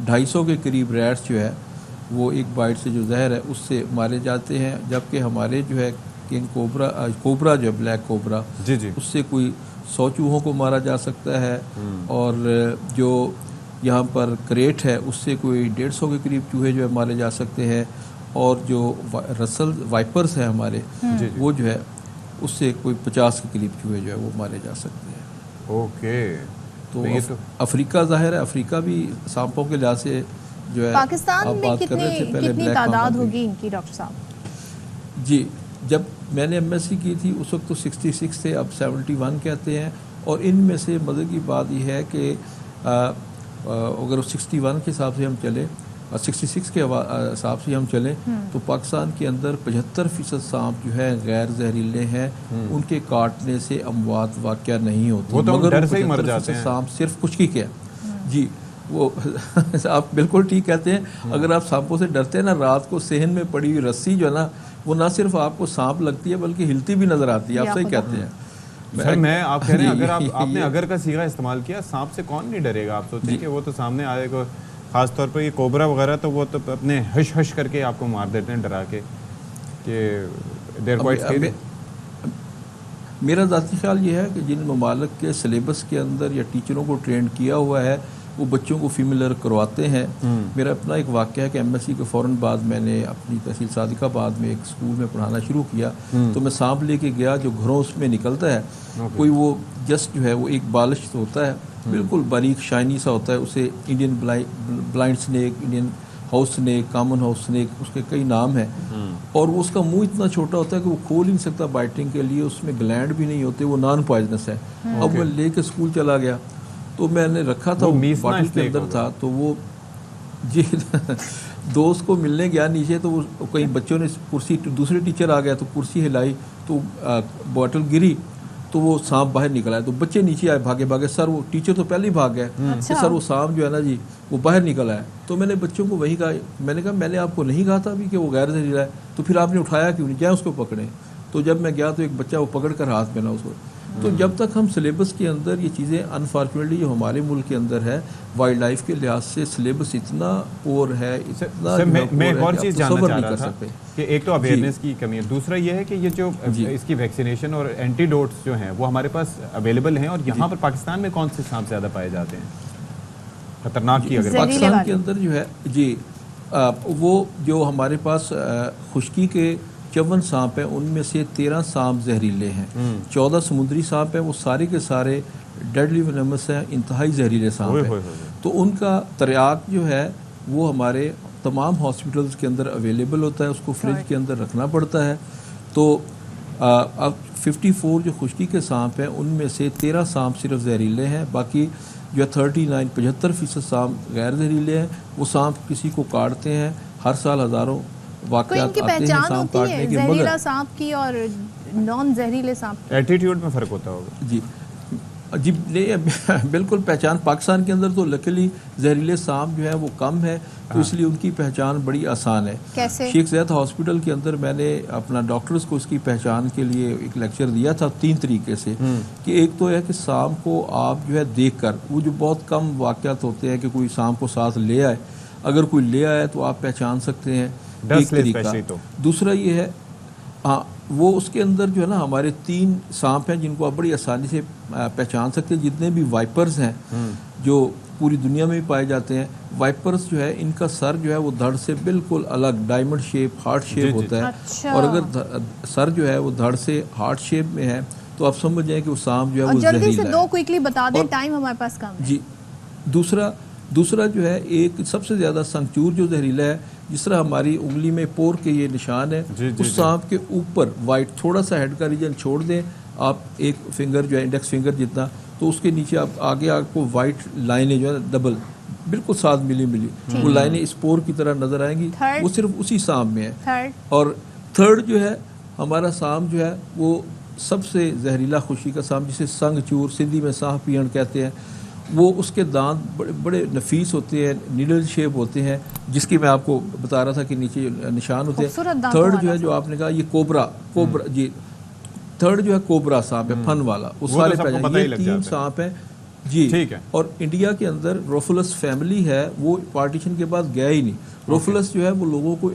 250 के करीब रैट्स जो है वो एक बाइट से जो जहर है उससे मारे जाते हैं, जबकि हमारे जो है किंग कोबरा जो है ब्लैक कोबरा, उससे कोई 100 चूहों को मारा जा सकता है, और जो यहाँ पर क्रेट है उससे कोई 150 के करीब चूहे जो है मारे जा सकते हैं, और जो रसल वाइपर्स है हमारे वो जो है उससे कोई 50 के करीब चूहे जो है वो मारे जा सकते हैं। ओके, तो अफ्रीका ज़ाहिर है, अफ्रीका भी सांपों के लिहाज से जो है पाकिस्तान में कितनी तादाद होगी इनकी डॉक्टर साहब? जी, जब मैंने एमएससी की थी उस वक्त तो 66 थे, अब 71 कहते हैं, और इनमें से मज़े की बात यह है कि अगर 61 के हिसाब से हम चले और 66 के हिसाब से हम चलें तो पाकिस्तान के अंदर 75% सांप जो है गैर जहरीले हैं, उनके काटने से अमवात वाक़या नहीं होती, मगर डर से ही मर जाते हैं। सांप सिर्फ खुशकी के जी, वो आप बिल्कुल ठीक कहते हैं। अगर आप सांपों से डरते हैं ना, रात को सेहन में पड़ी हुई रस्सी जो है ना, वो ना सिर्फ आपको सांप लगती है बल्कि हिलती भी नजर आती है। आप सही कहते हैं सर। मैं आप कह रहे हैं अगर आपने अगर का सीगा इस्तेमाल किया, सांप से कौन नहीं डरेगा? आप सोचें कि वो तो सामने आएगा, खास तौर पर ये कोबरा वगैरह तो वो तो अपने हश हश करके आपको मार देते हैं डरा के, कि देयर क्वाइट स्केरी। मेरा ज़ाती ख्याल ये है कि जिन ममालिक के सिलेबस के अंदर या टीचरों को ट्रेंड किया हुआ है वो बच्चों को फीमेलर करवाते हैं। मेरा अपना एक वाक़या है कि एमएससी के फ़ौरन बाद मैंने अपनी तहसील सादिकाबाद में एक स्कूल में पढ़ाना शुरू किया, तो मैं सांप लेके गया जो घरों उसमें निकलता है, कोई वो जस्ट जो है वो एक बालिश तो होता है, बिल्कुल बारीक शाइनी सा होता है, उसे Indian blind snake, Indian house snake, common house snake, उसके कई नाम हैं, और वो उसका मुंह इतना छोटा होता है कि वो खोल ही नहीं सकता बाइटिंग के लिए, उसमें ग्लैंड भी नहीं होते, वो नॉन पॉइजनस है। अब मैं लेके स्कूल चला गया तो मैंने रखा था बॉटल के अंदर था, तो वो जी दोस्त को मिलने गया नीचे, तो वो कहीं बच्चों ने कुर्सी, दूसरे टीचर आ गया तो कुर्सी हिलाई तो बॉटल गिरी तो वो सांप बाहर निकला है, तो बच्चे नीचे आए भागे भागे, सर वो टीचर तो पहले ही भाग गए कि सर वो सांप जो है ना जी वो बाहर निकला है। तो मैंने बच्चों को वही कहा, मैंने कहा मैंने आपको नहीं कहा था अभी कि वो गैर जहरीला है, तो फिर आपने उठाया क्यों नहीं, जाए उसको पकड़ें। तो जब मैं गया तो एक बच्चा वो पकड़ कर हाथ में ना उसको। तो जब तक हम सिलेबस के अंदर ये चीज़ें, अनफॉर्चुनेटली जो हमारे मुल्क के अंदर है वाइल्ड लाइफ के लिहाज से सिलेबस इतना पोर है, इतना मैं एक और चीज़ जानना चाह रहा था कि एक तो अवेयरनेस की कमी है, दूसरा ये है कि ये जो इसकी वैक्सीनेशन और एंटीडोट्स जो हैं वो हमारे पास अवेलेबल हैं, और यहाँ पर पाकिस्तान में कौन से सांप ज़्यादा पाए जाते हैं खतरनाक की? अगर पाकिस्तान के अंदर जो है जी वो जो हमारे पास खुश्की के 54 सांप हैं, उनमें से 13 सांप जहरीले हैं, 14 समुद्री सांप हैं, वो सारे के सारे डेडली वेनमस हैं, इंतहाई जहरीले सांप हैं। तो उनका तरियाक जो है वो हमारे तमाम हॉस्पिटल्स के अंदर अवेलेबल होता है, उसको फ्रिज के अंदर रखना पड़ता है। तो अब 54 जो खुश्की के सांप हैं उनमें से 13 सांप सिर्फ जहरीले हैं, बाकी जो है 75% सांप गैर जहरीले हैं। वो सांप किसी को काटते हैं, हर साल हज़ारों वाक़यात आते हैं सांप काटने के, जहरीला सांप की और नॉन जहरीले सांप एटीट्यूड में फ़र्क होता होगा जी जी नहीं बिल्कुल पहचान पाकिस्तान के अंदर तो लकीली जहरीले सांप जो है वो कम है, तो इसलिए उनकी पहचान बड़ी आसान है। कैसे? शेख ज़ैद हॉस्पिटल के अंदर मैंने अपना डॉक्टर्स को इसकी पहचान के लिए एक लेक्चर दिया था 3 तरीके से कि एक तो है कि सांप को आप जो है देख कर, वो जो बहुत कम वाक़यात होते हैं कि कोई सांप को साथ ले आए, अगर कोई ले आए तो आप पहचान सकते हैं, एक तरीका। दूसरा ये है हाँ वो उसके अंदर जो है ना हमारे 3 सांप हैं जिनको आप बड़ी आसानी से पहचान सकते हैं। जितने भी वाइपर्स हैं जो पूरी दुनिया में भी पाए जाते हैं, वाइपर्स जो है इनका सर जो है वो धड़ से बिल्कुल अलग डायमंड शेप हार्ट शेप होता है। अच्छा। और अगर सर जो है वो धड़ से हार्ट शेप में है तो आप समझ जाएं कि वो सांप जो है वो जल्दी से जहरीला 2 है। क्विकली बता दें, टाइम हमारे पास कम है। जी दूसरा जो है एक सबसे ज़्यादा संगचूर जो जहरीला है, जिस तरह हमारी उंगली में पोर के ये निशान है, उस सांप के ऊपर वाइट थोड़ा सा हेड का रीजन छोड़ दें आप, एक फिंगर जो है इंडेक्स फिंगर जितना, तो उसके नीचे आप आगे आपको वाइट लाइनें जो है डबल बिल्कुल 7 मिली वो लाइनें स्पोर की तरह नजर आएंगी, वो सिर्फ उसी सांप में है। और थर्ड जो है हमारा सांप जो है वो सबसे जहरीला खुशी का सांप, जिसे संगचूर सिंधी में सांप पियण कहते हैं, वो उसके दांत बड़े बड़े नफीस होते हैं, नीडल शेप होते हैं, जिसकी मैं आपको बता रहा था कि नीचे निशान होते हैं। थर्ड जो है जो आपने कहा ये कोबरा जी, थर्ड जो है कोबरा सांप है, फन वाला, वो सारे पहचान, ये 3 सांप हैं जी। ठीक है। और इंडिया के अंदर रोफुलस फैमिली है, वो पार्टीशन के बाद गया ही नहीं। रोफुलस जो है वो लोगों को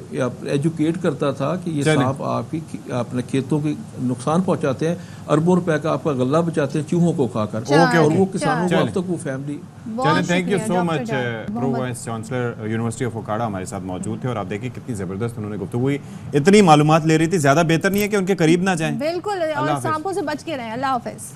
एजुकेट करता था कि ये सांप आपकी अपने खेतों के नुकसान पहुंचाते हैं, अरबों रुपए का आपका गल्ला बचाते हैं चूहों को खाकर, और वो किसानों को अब तक वो फैमिली। चलिए, thank you so much. Pro vice chancellor university of Okara हमारे साथ मौजूद थे और आप देखिए कितनी जबरदस्त उन्होंने गुफ्तगू हुई, इतनी मालूमात ले रही थी। ज्यादा बेहतर नहीं है कि उनके करीब ना जाएं। बिल्कुल, और सांपों से बच के रहें। अल्लाह हाफिज।